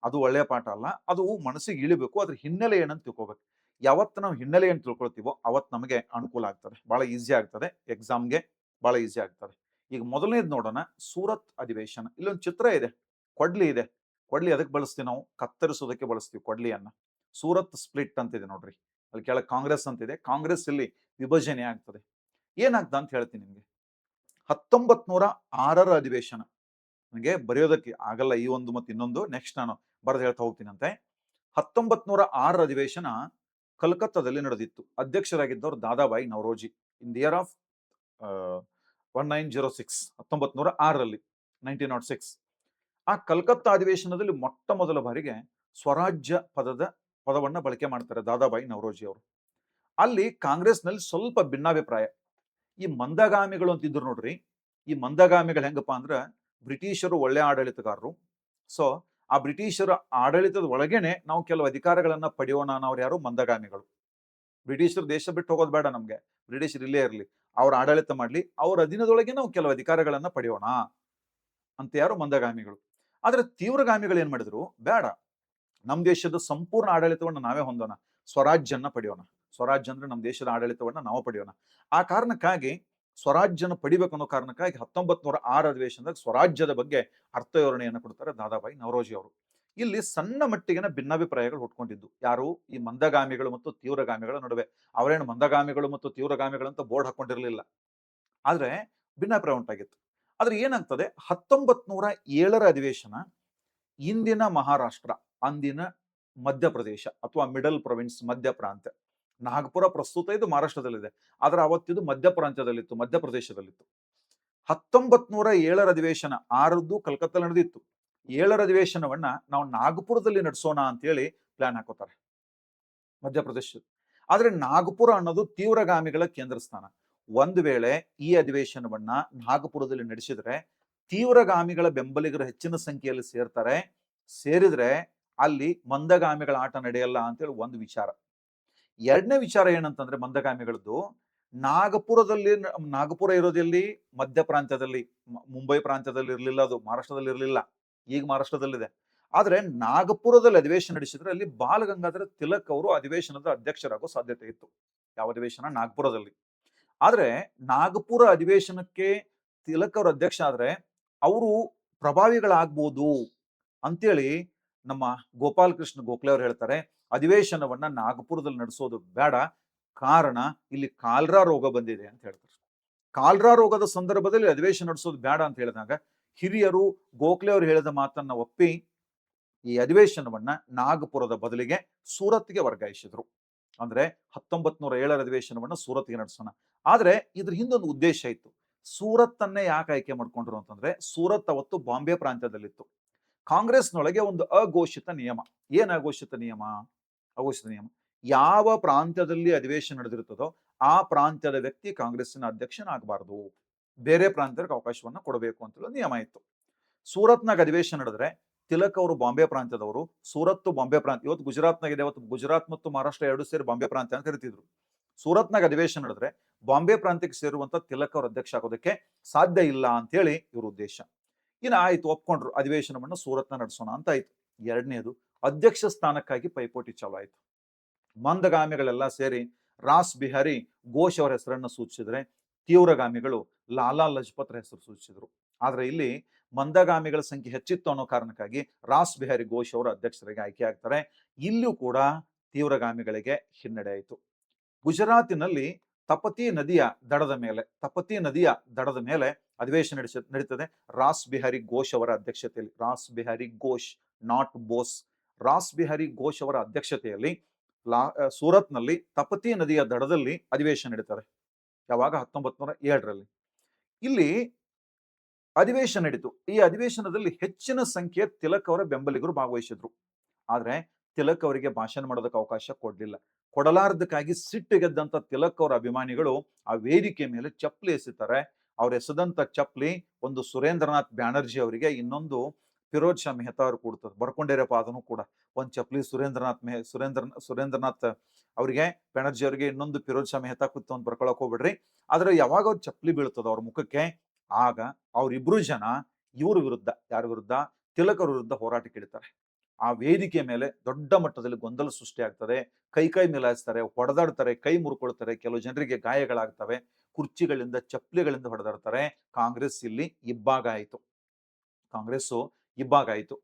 ಅದು ಒಳ್ಳೆಯ ಪಾಠ ಅಲ್ಲ. ಅದು ಮನಸ್ಸಿಗೆ ಇಳಿಬೇಕು. ಅದ್ರ ಹಿನ್ನೆಲೆ ಏನಂತ ತಿಳ್ಕೊಬೇಕು. ಯಾವತ್ತು ನಾವು ಹಿನ್ನೆಲೆ ಏನು ತಿಳ್ಕೊಳ್ತೀವೋ ಅವತ್ತು ನಮಗೆ ಅನುಕೂಲ ಆಗ್ತದೆ, ಬಹಳ ಈಸಿ ಆಗ್ತದೆ, ಎಕ್ಸಾಮ್ಗೆ ಬಹಳ ಈಸಿ ಆಗ್ತದೆ. ಈಗ ಮೊದಲನೇದು ನೋಡೋಣ, ಸೂರತ್ ಅಧಿವೇಶನ. ಇಲ್ಲೊಂದು ಚಿತ್ರ ಇದೆ, ಕೊಡ್ಲಿ ಇದೆ. ಕೊಡ್ಲಿ ಅದಕ್ಕೆ ಬಳಸ್ತೀವಿ ನಾವು, ಕತ್ತರಿಸೋದಕ್ಕೆ ಬಳಸ್ತೀವಿ ಕೊಡ್ಲಿಯನ್ನ. ಸೂರತ್ ಸ್ಪ್ಲಿಟ್ ಅಂತಿದೆ ನೋಡ್ರಿ, ಅಲ್ಲಿ ಕೆಳಗೆ ಕಾಂಗ್ರೆಸ್ ಅಂತಿದೆ. ಕಾಂಗ್ರೆಸ್ ಇಲ್ಲಿ ವಿಭಜನೆ ಆಗ್ತದೆ. ಏನಾಗ್ತದೆ ಅಂತ ಹೇಳ್ತೀನಿ ನಿಮ್ಗೆ. 1906 ಅಧಿವೇಶನ, ನನಗೆ ಬರೆಯೋದಕ್ಕೆ ಆಗಲ್ಲ ಈ ಒಂದು ಮತ್ತು ಇನ್ನೊಂದು, ನೆಕ್ಸ್ಟ್ ನಾನು ಬರೆದು ಹೇಳ್ತಾ ಹೋಗ್ತೀನಂತೆ. 1906 ಅಧಿವೇಶನ ಕಲ್ಕತ್ತಾದಲ್ಲಿ ನಡೆದಿತ್ತು. ಅಧ್ಯಕ್ಷರಾಗಿದ್ದವರು Dadabhai Naoroji in the year of 1906, 1906ರಲ್ಲಿ 1906. ಆ ಕಲ್ಕತ್ತಾ ಅಧಿವೇಶನದಲ್ಲಿ ಮೊಟ್ಟ ಮೊದಲ ಬಾರಿಗೆ ಸ್ವರಾಜ್ಯ ಪದವನ್ನ ಬಳಕೆ ಮಾಡ್ತಾರೆ ದಾದಾಬಾಯಿ ನವರೋಜಿ ಅವರು. ಅಲ್ಲಿ ಕಾಂಗ್ರೆಸ್ನಲ್ಲಿ ಸ್ವಲ್ಪ ಭಿನ್ನಾಭಿಪ್ರಾಯ. ಈ ಮಂದಗಾಮಿಗಳು ಅಂತಿದ್ರು ನೋಡ್ರಿ. ಈ ಮಂದಗಾಮಿಗಳು ಹೆಂಗಪ್ಪ ಅಂದ್ರ, ಬ್ರಿಟಿಷರು ಒಳ್ಳೆ ಆಡಳಿತಗಾರರು. ಸೊ ಆ ಬ್ರಿಟಿಷರ ಆಡಳಿತದ ಒಳಗೇನೆ ನಾವು ಕೆಲವು ಅಧಿಕಾರಗಳನ್ನ ಪಡೆಯೋಣ ಅನ್ನೋರು ಯಾರು? ಮಂದಗಾಮಿಗಳು. ಬ್ರಿಟಿಷರು ದೇಶ ಬಿಟ್ಟು ಹೋಗೋದು ಬೇಡ ನಮ್ಗೆ, ಬ್ರಿಟಿಷರು ಇಲ್ಲೇ ಇರಲಿ, ಅವ್ರ ಆಡಳಿತ ಮಾಡ್ಲಿ, ಅವ್ರ ಅಧೀನದೊಳಗೆ ನಾವು ಕೆಲವು ಅಧಿಕಾರಗಳನ್ನ ಪಡೆಯೋಣ ಅಂತ ಯಾರು? ಮಂದಗಾಮಿಗಳು. ಆದ್ರೆ ತೀವ್ರಗಾಮಿಗಳು ಏನ್ ಮಾಡಿದ್ರು, ಬೇಡ, ನಮ್ಮ ದೇಶದ ಸಂಪೂರ್ಣ ಆಡಳಿತವನ್ನ ನಾವೇ ಹೊಂದೋಣ, ಸ್ವರಾಜ್ಯನ್ನ ಪಡೆಯೋಣ. ಸ್ವರಾಜ್ಯ ಅಂದ್ರೆ ನಮ್ಮ ದೇಶದ ಆಡಳಿತವನ್ನ ನಾವು ಪಡೆಯೋಣ. ಆ ಕಾರಣಕ್ಕಾಗಿ ಸ್ವರಾಜ್ಯನ ಪಡಿಬೇಕು ಅನ್ನೋ ಕಾರಣಕ್ಕಾಗಿ 1906 ಅಧಿವೇಶನದಾಗ ಸ್ವರಾಜ್ಯದ ಬಗ್ಗೆ ಅರ್ಥವಿವರಣೆಯನ್ನು ಕೊಡ್ತಾರೆ ದಾದಾಬಾಯಿ ನವರೋಜಿ ಅವರು. ಇಲ್ಲಿ ಸಣ್ಣ ಮಟ್ಟಿಗಿನ ಭಿನ್ನಾಭಿಪ್ರಾಯಗಳು ಹುಟ್ಕೊಂಡಿದ್ದು ಯಾರು? ಈ ಮಂದಗಾಮಿಗಳು ಮತ್ತು ತೀವ್ರಗಾಮಿಗಳ ನಡುವೆ. ಅವರೇನು ಮಂದಗಾಮಿಗಳು ಮತ್ತು ತೀವ್ರಗಾಮಿಗಳು ಅಂತ ಬೋರ್ಡ್ ಹಾಕೊಂಡಿರ್ಲಿಲ್ಲ, ಆದ್ರೆ ಭಿನ್ನಾಭಿಪ್ರಾಯ ಉಂಟಾಗಿತ್ತು. ಆದ್ರೆ ಏನಾಗ್ತದೆ, 1907 ಅಧಿವೇಶನ ಇಂದಿನ ಮಹಾರಾಷ್ಟ್ರ, ಅಂದಿನ ಮಧ್ಯಪ್ರದೇಶ ಅಥವಾ ಮಿಡಲ್ ಪ್ರೊವಿನ್ಸ್, ಮಧ್ಯ ಪ್ರಾಂತ್ಯ. ನಾಗಪುರ ಪ್ರಸ್ತುತ ಇದು ಮಹಾರಾಷ್ಟ್ರದಲ್ಲಿದೆ, ಆದ್ರೆ ಅವತ್ತಿದು ಮಧ್ಯಪ್ರಾಂತ್ಯದಲ್ಲಿತ್ತು, ಮಧ್ಯಪ್ರದೇಶದಲ್ಲಿತ್ತು. 1907 ಅಧಿವೇಶನ 6ದ್ದು ಕಲ್ಕತ್ತಾ ನಡೆದಿತ್ತು. 7 ಅಧಿವೇಶನವನ್ನ ನಾವು ನಾಗಪುರದಲ್ಲಿ ನಡೆಸೋಣ ಅಂತೇಳಿ ಪ್ಲಾನ್ ಹಾಕೋತಾರೆ ಮಧ್ಯಪ್ರದೇಶ. ಆದ್ರೆ ನಾಗಪುರ ಅನ್ನೋದು ತೀವ್ರಗಾಮಿಗಳ ಕೇಂದ್ರ ಸ್ಥಾನ. ಒಂದು ವೇಳೆ ಈ ಅಧಿವೇಶನವನ್ನ ನಾಗಪುರದಲ್ಲಿ ನಡೆಸಿದ್ರೆ ತೀವ್ರಗಾಮಿಗಳ ಬೆಂಬಲಿಗರು ಹೆಚ್ಚಿನ ಸಂಖ್ಯೆಯಲ್ಲಿ ಸೇರ್ತಾರೆ. ಸೇರಿದ್ರೆ ಅಲ್ಲಿ ಮಂದಗಾಮಿಗಳ ಆಟ ನಡೆಯಲ್ಲ ಅಂತೇಳಿ ಒಂದು ವಿಚಾರ. ಎರಡನೇ ವಿಚಾರ ಏನಂತಂದ್ರೆ, ಮಂದಗಾಮಿಗಳದ್ದು ನಾಗಪುರ ಇರೋದಲ್ಲಿ ಮಧ್ಯ ಪ್ರಾಂತ್ಯದಲ್ಲಿ, ಮುಂಬೈ ಪ್ರಾಂತ್ಯದಲ್ಲಿ ಇರಲಿಲ್ಲ, ಅದು ಮಹಾರಾಷ್ಟ್ರದಲ್ಲಿ ಇರಲಿಲ್ಲ, ಈಗ ಮಹಾರಾಷ್ಟ್ರದಲ್ಲಿದೆ. ಆದ್ರೆ ನಾಗಪುರದಲ್ಲಿ ಅಧಿವೇಶನ ನಡೆಸಿದ್ರೆ ಅಲ್ಲಿ ಬಾಲ ಗಂಗಾಧರ ತಿಲಕ್ ಅವರು ಅಧಿವೇಶನದ ಅಧ್ಯಕ್ಷರಾಗೋ ಸಾಧ್ಯತೆ ಇತ್ತು. ಯಾವ ಅಧಿವೇಶನ? ನಾಗಪುರದಲ್ಲಿ. ಆದ್ರೆ ನಾಗಪುರ ಅಧಿವೇಶನಕ್ಕೆ ತಿಲಕ್ ಅವರು ಅಧ್ಯಕ್ಷ ಆದ್ರೆ ಅವರು ಪ್ರಭಾವಿಗಳಾಗ್ಬೋದು ಅಂತೇಳಿ ನಮ್ಮ ಗೋಪಾಲ್ ಕೃಷ್ಣ ಗೋಖಲೆ ಅವರು ಹೇಳ್ತಾರೆ, ಅಧಿವೇಶನವನ್ನ ನಾಗಪುರದಲ್ಲಿ ನಡೆಸೋದು ಬೇಡ, ಕಾರಣ ಇಲ್ಲಿ ಕಾಲ್ರಾ ರೋಗ ಬಂದಿದೆ ಅಂತ ಹೇಳ್ತಾರೆ. ಕಾಲ್ರಾ ರೋಗದ ಸಂದರ್ಭದಲ್ಲಿ ಅಧಿವೇಶನ ನಡೆಸೋದು ಬೇಡ ಅಂತ ಹೇಳಿದಾಗ ಹಿರಿಯರು ಗೋಖಲೆ ಅವರು ಹೇಳಿದ ಮಾತನ್ನ ಒಪ್ಪಿ ಈ ಅಧಿವೇಶನವನ್ನ ನಾಗಪುರದ ಬದಲಿಗೆ ಸೂರತ್ಗೆ ವರ್ಗಾಯಿಸಿದ್ರು. ಅಂದ್ರೆ 1907 ಅಧಿವೇಶನವನ್ನ ಸೂರತ್ಗೆ ನಡೆಸೋಣ. ಆದ್ರೆ ಇದ್ರ ಹಿಂದೊಂದು ಉದ್ದೇಶ ಇತ್ತು. ಸೂರತ್ ಅನ್ನೇ ಯಾಕೆ ಆಯ್ಕೆ ಮಾಡ್ಕೊಂಡ್ರು ಅಂತಂದ್ರೆ, ಸೂರತ್ ಅವತ್ತು ಬಾಂಬೆ ಪ್ರಾಂತ್ಯದಲ್ಲಿತ್ತು. ಕಾಂಗ್ರೆಸ್ನೊಳಗೆ ಒಂದು ಅಘೋಷಿತ ನಿಯಮ. ಏನ್ ಅಘೋಷಿತ ನಿಯಮ? ಯಾವ ಪ್ರಾಂತ್ಯದಲ್ಲಿ ಅಧಿವೇಶನ ನಡೆದಿರುತ್ತದೋ ಆ ಪ್ರಾಂತ್ಯದ ವ್ಯಕ್ತಿ ಕಾಂಗ್ರೆಸ್ಸಿನ ಅಧ್ಯಕ್ಷನಾಗಬಾರದು, ಬೇರೆ ಪ್ರಾಂತ್ಯಕ್ಕೆ ಅವಕಾಶವನ್ನ ಕೊಡಬೇಕು ಅಂತ ನಿಯಮ ಇತ್ತು. ಸೂರತ್ನಾಗ ಅಧಿವೇಶನ ನಡೆದ್ರೆ ತಿಲಕ್ ಅವರು ಬಾಂಬೆ ಪ್ರಾಂತ್ಯದವರು, ಸೂರತ್ ಬಾಂಬೆ ಪ್ರಾಂತ್ಯ, ಇವತ್ತು ಗುಜರಾತ್ನಾಗಿದೆ, ಇವತ್ತು ಗುಜರಾತ್ ಮತ್ತು ಮಹಾರಾಷ್ಟ್ರ ಎರಡು ಸೇರಿ ಬಾಂಬೆ ಪ್ರಾಂತ್ಯ ಅಂತ ಕರಿತಿದ್ರು. ಸೂರತ್ನಾಗ ಅಧಿವೇಶನ ನಡೆದ್ರೆ ಬಾಂಬೆ ಪ್ರಾಂತ್ಯಕ್ಕೆ ಸೇರುವಂತ ತಿಲಕ್ ಅವರು ಅಧ್ಯಕ್ಷ ಆಗೋದಕ್ಕೆ ಸಾಧ್ಯ ಇಲ್ಲ ಅಂತ ಹೇಳಿ ಇವ್ರ ಉದ್ದೇಶ. ಇನ್ನು ಆಯ್ತು, ಒಪ್ಕೊಂಡ್ರು, ಅಧಿವೇಶನವನ್ನು ಸೂರತ್ನ ನಡೆಸೋಣ ಅಂತ ಆಯ್ತು. ಎರಡನೇದು, ಅಧ್ಯಕ್ಷ ಸ್ಥಾನಕ್ಕಾಗಿ ಪೈಪೋಟಿ ಚಾಲು ಆಯ್ತು. ಮಂದಗಾಮಿಗಳೆಲ್ಲ ಸೇರಿ ರಾಸ್ ಬಿಹಾರಿ ಘೋಷ್ ಅವರ ಹೆಸರನ್ನು ಸೂಚಿಸಿದ್ರೆ, ತೀವ್ರಗಾಮಿಗಳು ಲಾಲಾ ಲಜಪತ್ ಹೆಸರು ಸೂಚಿಸಿದ್ರು. ಆದ್ರೆ ಇಲ್ಲಿ ಮಂದಗಾಮಿಗಳ ಸಂಖ್ಯೆ ಹೆಚ್ಚಿತ್ತು ಅನ್ನೋ ಕಾರಣಕ್ಕಾಗಿ ರಾಸ್ ಬಿಹಾರಿ ಘೋಷ್ ಅವರು ಅಧ್ಯಕ್ಷರಿಗೆ ಆಯ್ಕೆ ಆಗ್ತಾರೆ. ಇಲ್ಲಿಯೂ ಕೂಡ ತೀವ್ರಗಾಮಿಗಳಿಗೆ ಹಿನ್ನಡೆ ಆಯಿತು. ಗುಜರಾತಿನಲ್ಲಿ ತಪತಿ ನದಿಯ ದಡದ ಮೇಲೆ ಅಧಿವೇಶನ ನಡೀತದೆ ರಾಸ್ ಬಿಹಾರಿ ಘೋಷ್ ಅವರ ಅಧ್ಯಕ್ಷತೆಯಲ್ಲಿ. ರಾಸ್ ಬಿಹಾರಿ ಘೋಷ್, ನಾಟ್ ಬೋಸ್. ರಾಸ್ ಬಿಹಾರಿ ಘೋಷ್ ಅವರ ಅಧ್ಯಕ್ಷತೆಯಲ್ಲಿ ಸೂರತ್ನಲ್ಲಿ ತಪತಿ ನದಿಯ ದಡದಲ್ಲಿ ಅಧಿವೇಶನ ನಡೀತಾರೆ. ಯಾವಾಗ? 1907ರಲ್ಲಿ. ಇಲ್ಲಿ ಅಧಿವೇಶನ ನಡೀತು. ಈ ಅಧಿವೇಶನದಲ್ಲಿ ಹೆಚ್ಚಿನ ಸಂಖ್ಯೆಯ ತಿಲಕ್ ಅವರ ಬೆಂಬಲಿಗರು ಭಾಗವಹಿಸಿದ್ರು. ಆದ್ರೆ ತಿಲಕ್ ಅವರಿಗೆ ಭಾಷಣ ಮಾಡೋದಕ್ಕೆ ಅವಕಾಶ ಕೊಡ್ಲಿಲ್ಲ. ಕೊಡಲಾರದಕ್ಕಾಗಿ ಸಿಟ್ಟಿಗೆದ್ದಂತ ತಿಲಕ್ ಅವರ ಅಭಿಮಾನಿಗಳು ಆ ವೇದಿಕೆ ಮೇಲೆ ಚಪ್ಪಲಿ ಎಸಿತಾರೆ. ಅವ್ರು ಎಸೆದಂತ ಚಪ್ಪಲಿ ಒಂದು ಸುರೇಂದ್ರನಾಥ್ ಬ್ಯಾನರ್ಜಿ ಅವರಿಗೆ, ಇನ್ನೊಂದು ಫಿರೋಜ್ ಶಾ ಮೆಹ್ತಾ ಅವ್ರು ಕೊಡ್ತದೆ. ಬರ್ಕೊಂಡಿರಪ್ಪ ಅದನ್ನು ಕೂಡ. ಒಂದ್ ಚಪ್ಪಲಿ ಸುರೇಂದ್ರನಾಥ್ ಅವರಿಗೆ, ಬ್ಯಾನರ್ಜಿ ಅವರಿಗೆ, ಇನ್ನೊಂದು ಫಿರೋಜ್ ಶಾ ಮೆಹ್ತಾ ಕೂತು ಅಂತ ಬರ್ಕೊಳಕ್ ಹೋಗ್ಬಿಡ್ರಿ. ಆದ್ರೆ ಯಾವಾಗ ಅವ್ರ ಚಪ್ಪಲಿ ಬೀಳ್ತದ ಅವ್ರ ಮುಖಕ್ಕೆ, ಆಗ ಅವ್ರಿಬ್ರು ಜನ ಇವ್ರ ವಿರುದ್ಧ, ಯಾರ ವಿರುದ್ಧ? ತಿಲಕ್ ಅವ್ರ ವಿರುದ್ಧ ಹೋರಾಟಕ್ಕೆ ಇಳಿತಾರೆ. ಆ ವೇದಿಕೆ ಮೇಲೆ ದೊಡ್ಡ ಮಟ್ಟದಲ್ಲಿ ಗೊಂದಲ ಸೃಷ್ಟಿ ಆಗ್ತದೆ. ಕೈ ಮಿಲಾಯಿಸ್ತಾರೆ, ಹೊಡೆದಾಡ್ತಾರೆ, ಕೈ ಮುರ್ಕೊಳ್ತಾರೆ, ಕೆಲವು ಜನರಿಗೆ ಗಾಯಗಳಾಗ್ತವೆ, ಕುರ್ಚಿಗಳಿಂದ ಚಪ್ಪಲಿಗಳಿಂದ ಹೊಡೆದಾಡ್ತಾರೆ. ಕಾಂಗ್ರೆಸ್ ಇಲ್ಲಿ ಇಬ್ಬಾಗ ಆಯ್ತು.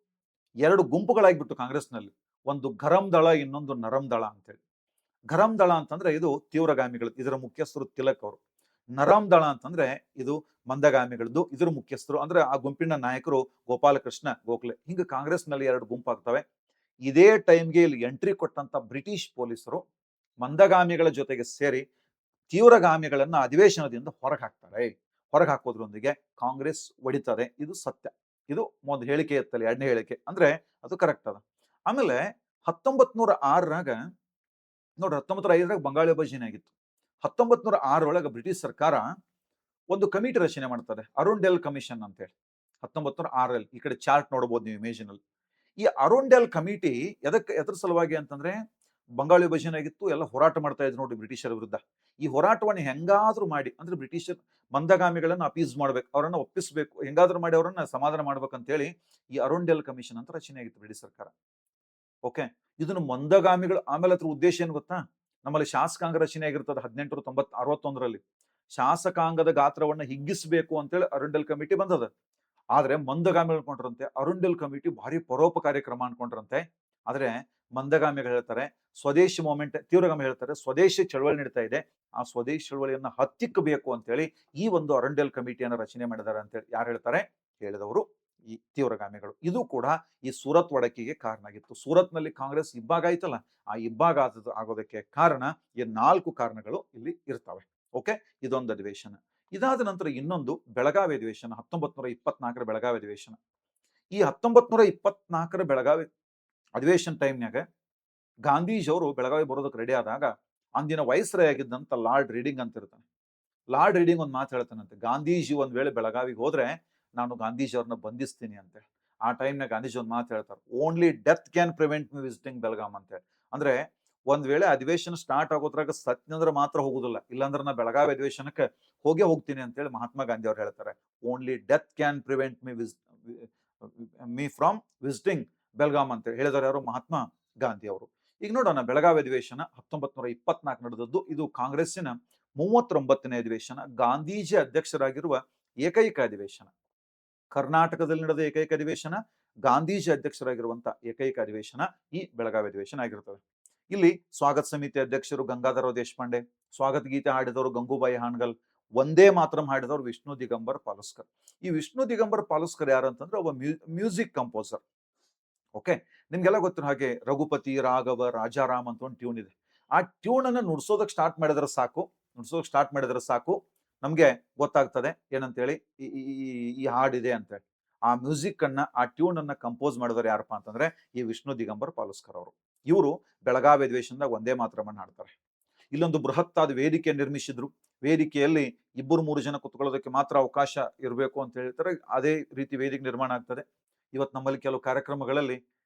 ಎರಡು ಗುಂಪುಗಳಾಗ್ಬಿಟ್ಟು ಕಾಂಗ್ರೆಸ್ನಲ್ಲಿ. ಒಂದು ಗರಂ ದಳ, ಇನ್ನೊಂದು ನರಂ ದಳ ಅಂತೇಳಿ. ಗರಂ ದಳ ಅಂತಂದ್ರೆ ಇದು ತೀವ್ರಗಾಮಿಗಳು, ಇದರ ಮುಖ್ಯಸ್ಥರು ತಿಲಕ್ ಅವರು. ನರಂ ದಳ ಅಂತಂದ್ರೆ ಇದು ಮಂದಗಾಮಿಗಳದ್ದು, ಇದ್ರ ಮುಖ್ಯಸ್ಥರು ಅಂದ್ರೆ ಆ ಗುಂಪಿನ ನಾಯಕರು ಗೋಪಾಲಕೃಷ್ಣ ಗೋಖಲೆ. ಹಿಂಗ ಕಾಂಗ್ರೆಸ್ನಲ್ಲಿ ಎರಡು ಗುಂಪಾಗ್ತವೆ. ಇದೇ ಟೈಮ್ಗೆ ಇಲ್ಲಿ ಎಂಟ್ರಿ ಕೊಟ್ಟಂತ ಬ್ರಿಟಿಷ್ ಪೊಲೀಸರು ಮಂದಗಾಮಿಗಳ ಜೊತೆಗೆ ಸೇರಿ ತೀವ್ರಗಾಮಿಗಳನ್ನ ಅಧಿವೇಶನದಿಂದ ಹೊರಗೆ ಹಾಕೋದ್ರೊಂದಿಗೆ ಕಾಂಗ್ರೆಸ್ ಒಡಿತದೆ. ಇದು ಸತ್ಯ. ಇದು ಒಂದು ಹೇಳಿಕೆ ಎತ್ತಲಿ, ಎರಡನೇ ಹೇಳಿಕೆ ಅಂದ್ರೆ ಅದು ಕರೆಕ್ಟ್ ಅದ. ಆಮೇಲೆ 1906ರಾಗ ನೋಡ್ರಿ, 1905ರಾಗ ಬಂಗಾಳಿ ವಿಭಜನೆ ಆಗಿತ್ತು. 1906 ಬ್ರಿಟಿಷ್ ಸರ್ಕಾರ ಒಂದು ಕಮಿಟಿ ರಚನೆ ಮಾಡ್ತಾರೆ, ಅರುಂಡೆಲ್ ಕಮಿಷನ್ ಅಂತ ಹೇಳಿ. 1906ರಲ್ಲಿ ಈ ಕಡೆ ಚಾರ್ಟ್ ನೋಡಬಹುದು ನೀವು ಇಮೇಜಿನಲ್ಲಿ. ಈ ಅರುಂಡೆಲ್ ಕಮಿಟಿ ಎದ್ರ ಸಲುವಾಗಿ ಅಂತಂದ್ರೆ, ಬಂಗಾಳಿ ವಿಭಜನೆ ಆಗಿತ್ತು, ಎಲ್ಲ ಹೋರಾಟ ಮಾಡ್ತಾ ಇದ್ರು ನೋಡಿ ಬ್ರಿಟಿಷರ ವಿರುದ್ಧ. ಈ ಹೋರಾಟವನ್ನು ಹೆಂಗಾದ್ರೂ ಮಾಡಿ, ಅಂದ್ರೆ ಬ್ರಿಟಿಷರ್ ಮಂದಗಾಮಿಗಳನ್ನ ಅಪೀಸ್ ಮಾಡ್ಬೇಕು, ಅವರನ್ನ ಒಪ್ಪಿಸ್ಬೇಕು, ಹೆಂಗಾದ್ರೂ ಮಾಡಿ ಅವರನ್ನ ಸಮಾಧಾನ ಮಾಡ್ಬೇಕಂತ ಹೇಳಿ ಈ ಅರುಂಡೆಲ್ ಕಮಿಷನ್ ಅಂತ ರಚನೆ ಆಗಿತ್ತು ಬ್ರಿಟಿಷ್ ಸರ್ಕಾರ. ಓಕೆ, ಇದನ್ನು ಮಂದಗಾಮಿಗಳು, ಆಮೇಲೆ ಅದ್ರ ಉದ್ದೇಶ ಏನ್ ಗೊತ್ತಾ? ನಮ್ಮಲ್ಲಿ ಶಾಸಕಾಂಗ ರಚನೆ ಆಗಿರ್ತದೆ 1861ರಲ್ಲಿ. ಶಾಸಕಾಂಗದ ಗಾತ್ರವನ್ನ ಹಿಗ್ಗಿಸಬೇಕು ಅಂತೇಳಿ ಅರುಂಡೆಲ್ ಕಮಿಟಿ ಬಂದದ. ಆದ್ರೆ ಮಂದಗಾಮಿಗಳು ಅನ್ಕೊಂಡ್ರಂತೆ ಅರುಂಡೆಲ್ ಕಮಿಟಿ ಭಾರಿ ಪರೋಪಕಾರಿ ಕ್ರಮ ಅನ್ಕೊಂಡ್ರಂತೆ. ಆದ್ರೆ ಮಂದಗಾಮಿಗಳು ಹೇಳ್ತಾರೆ ಸ್ವದೇಶಿ ಮೂವ್ಮೆಂಟ್, ತೀವ್ರಗಾಮಿ ಹೇಳ್ತಾರೆ ಸ್ವದೇಶಿ ಚಳವಳಿ ನಡೀತಾ ಇದೆ, ಆ ಸ್ವದೇಶಿ ಚಳವಳಿಯನ್ನ ಹತ್ತಿಕ್ಕಬೇಕು ಅಂತೇಳಿ ಈ ಒಂದು ಅರುಂಡೆಲ್ ಕಮಿಟಿಯನ್ನ ರಚನೆ ಮಾಡಿದ್ದಾರೆ ಅಂತೇಳಿ ಯಾರು ಹೇಳ್ತಾರೆ? ಹೇಳಿದವರು ಈ ತೀವ್ರಗಾಮಿಗಳು. ಇದು ಕೂಡ ಈ ಸೂರತ್ ಒಡಕಿಗೆ ಕಾರಣ ಆಗಿತ್ತು. ಸೂರತ್ನಲ್ಲಿ ಕಾಂಗ್ರೆಸ್ ಇಬ್ಬಾಗ ಆಯ್ತಲ್ಲ, ಆ ಇಬ್ಬಾಗ ಆಗೋದಕ್ಕೆ ಕಾರಣ ಈ 4 ಕಾರಣಗಳು ಇಲ್ಲಿ ಇರ್ತವೆ. ಓಕೆ, ಇದೊಂದು ಅಧಿವೇಶನ. ಇದಾದ ನಂತರ ಇನ್ನೊಂದು ಬೆಳಗಾವಿ ಅಧಿವೇಶನ, 1924ರ ಬೆಳಗಾವಿ ಅಧಿವೇಶನ. ಈ 1924ರ ಬೆಳಗಾವಿ ಅಧಿವೇಶನ ಟೈಮ್ನಾಗ ಗಾಂಧೀಜಿ ಅವರು ಬೆಳಗಾವಿ ಬರೋದಕ್ಕೆ ರೆಡಿ ಆದಾಗ ಅಂದಿನ ವೈಸ್ರಾಯ್ ಆಗಿದ್ದಂತ ಲಾರ್ಡ್ ರೀಡಿಂಗ್ ಅಂತ ಇರ್ತಾನೆ. ಲಾರ್ಡ್ ರೀಡಿಂಗ್ ಒಂದು ಮಾತು ಹೇಳ್ತಾನಂತೆ, ಗಾಂಧೀಜಿ ಒಂದ್ ವೇಳೆ ಬೆಳಗಾವಿಗೆ ಹೋದ್ರೆ ನಾನು ಗಾಂಧೀಜಿ ಅವ್ರನ್ನ ಬಂಧಿಸ್ತೀನಿ ಅಂತೇಳಿ. ಆ ಟೈಮ್ನಾಗ ಗಾಂಧೀಜಿ ಒಂದು ಮಾತು ಹೇಳ್ತಾರೆ, only death can prevent me visiting Belgaum ಅಂತೇಳಿ. ಅಂದ್ರೆ ಒಂದ್ ವೇಳೆ ಅಧಿವೇಶನ ಸ್ಟಾರ್ಟ್ ಆಗೋದ್ರಾಗ ಸತ್ಯಂದ್ರ ಮಾತ್ರ ಹೋಗುದಿಲ್ಲ, ಇಲ್ಲಾಂದ್ರೆ ನಾ ಬೆಳಗಾವಿ ಅಧಿವೇಶನಕ್ಕೆ ಹೋಗ್ತೀನಿ ಅಂತೇಳಿ ಮಹಾತ್ಮ ಗಾಂಧಿ ಅವ್ರು ಹೇಳ್ತಾರೆ. Only death can prevent me from visiting Belgaum ಅಂತ ಹೇಳಿದವರು ಯಾರು? ಮಹಾತ್ಮ ಗಾಂಧಿ ಅವರು. ಈಗ ನೋಡೋಣ, ಬೆಳಗಾವಿ ಅಧಿವೇಶನ 1924 ನಡೆದದ್ದು. ಇದು ಕಾಂಗ್ರೆಸ್ಸಿನ 39ನೇ ಅಧಿವೇಶನ, ಗಾಂಧೀಜಿ ಅಧ್ಯಕ್ಷರಾಗಿರುವ ಏಕೈಕ ಅಧಿವೇಶನ. ಕರ್ನಾಟಕದಲ್ಲಿ ನಡೆದ ಏಕೈಕ ಅಧಿವೇಶನ, ಗಾಂಧೀಜಿ ಅಧ್ಯಕ್ಷರಾಗಿರುವಂತಹ ಏಕೈಕ ಅಧಿವೇಶನ ಈ ಬೆಳಗಾವಿ ಅಧಿವೇಶನ ಆಗಿರ್ತದೆ. ಇಲ್ಲಿ ಸ್ವಾಗತ ಸಮಿತಿ ಅಧ್ಯಕ್ಷರು ಗಂಗಾಧರ ದೇಶಪಾಂಡೆ, ಸ್ವಾಗತ ಗೀತೆ ಹಾಡಿದವರು ಗಂಗೂಬಾಯಿ ಹಾನಗಲ್, ಒಂದೇ ಮಾತರಂ ಹಾಡಿದವರು ವಿಷ್ಣು ದಿಗಂಬರ್ ಪಾಲುಸ್ಕರ್. ಈ ವಿಷ್ಣು ದಿಗಂಬರ್ ಪಾಲುಸ್ಕರ್ ಯಾರು ಅಂತಂದ್ರೆ ಒಬ್ಬ ಮ್ಯೂಸಿಕ್ ಕಂಪೋಸರ್. ಓಕೆ, ನಿಮ್ಗೆಲ್ಲ ಗೊತ್ತಿರೋ ಹಾಗೆ ರಘುಪತಿ ರಾಘವ ರಾಜಾರಾಮ್ ಅಂತ ಒಂದು ಟ್ಯೂನ್ ಇದೆ. ಆ ಟ್ಯೂನ್ ಅನ್ನ ನುಡ್ಸೋದಕ್ಕೆ ಸ್ಟಾರ್ಟ್ ಮಾಡಿದ್ರೆ ಸಾಕು ನಮ್ಗೆ ಗೊತ್ತಾಗ್ತದೆ ಏನಂತೇಳಿ ಈ ಹಾಡಿದೆ ಅಂತೇಳಿ. ಆ ಮ್ಯೂಸಿಕ್ ಅನ್ನ, ಆ ಟ್ಯೂನ್ ಅನ್ನ ಕಂಪೋಸ್ ಮಾಡಿದವರು ಯಾರಪ್ಪ ಅಂತಂದ್ರೆ ಈ ವಿಷ್ಣು ದಿಗಂಬರ್ ಪಾಲುಸ್ಕರ್ ಅವರು. ಇವರು ಬೆಳಗಾವಿ ಅಧಿವೇಶನದಾಗ ಒಂದೇ ಮಾತರಮನ್ನ ಹಾಡ್ತಾರೆ. ಇಲ್ಲೊಂದು ಬೃಹತ್ತಾದ ವೇದಿಕೆ ನಿರ್ಮಿಸಿದ್ರು. ವೇದಿಕೆಯಲ್ಲಿ 2-3 ಜನ ಕುತ್ಕೊಳ್ಳೋದಕ್ಕೆ ಮಾತ್ರ ಅವಕಾಶ ಇರಬೇಕು ಅಂತ ಹೇಳ್ತಾರೆ. ಅದೇ ರೀತಿ ವೇದಿಕೆ ನಿರ್ಮಾಣ ಆಗ್ತದೆ. ಇವತ್ತು ನಮ್ಮಲ್ಲಿ ಕೆಲವು ಕಾರ್ಯಕ್ರಮಗಳಲ್ಲಿ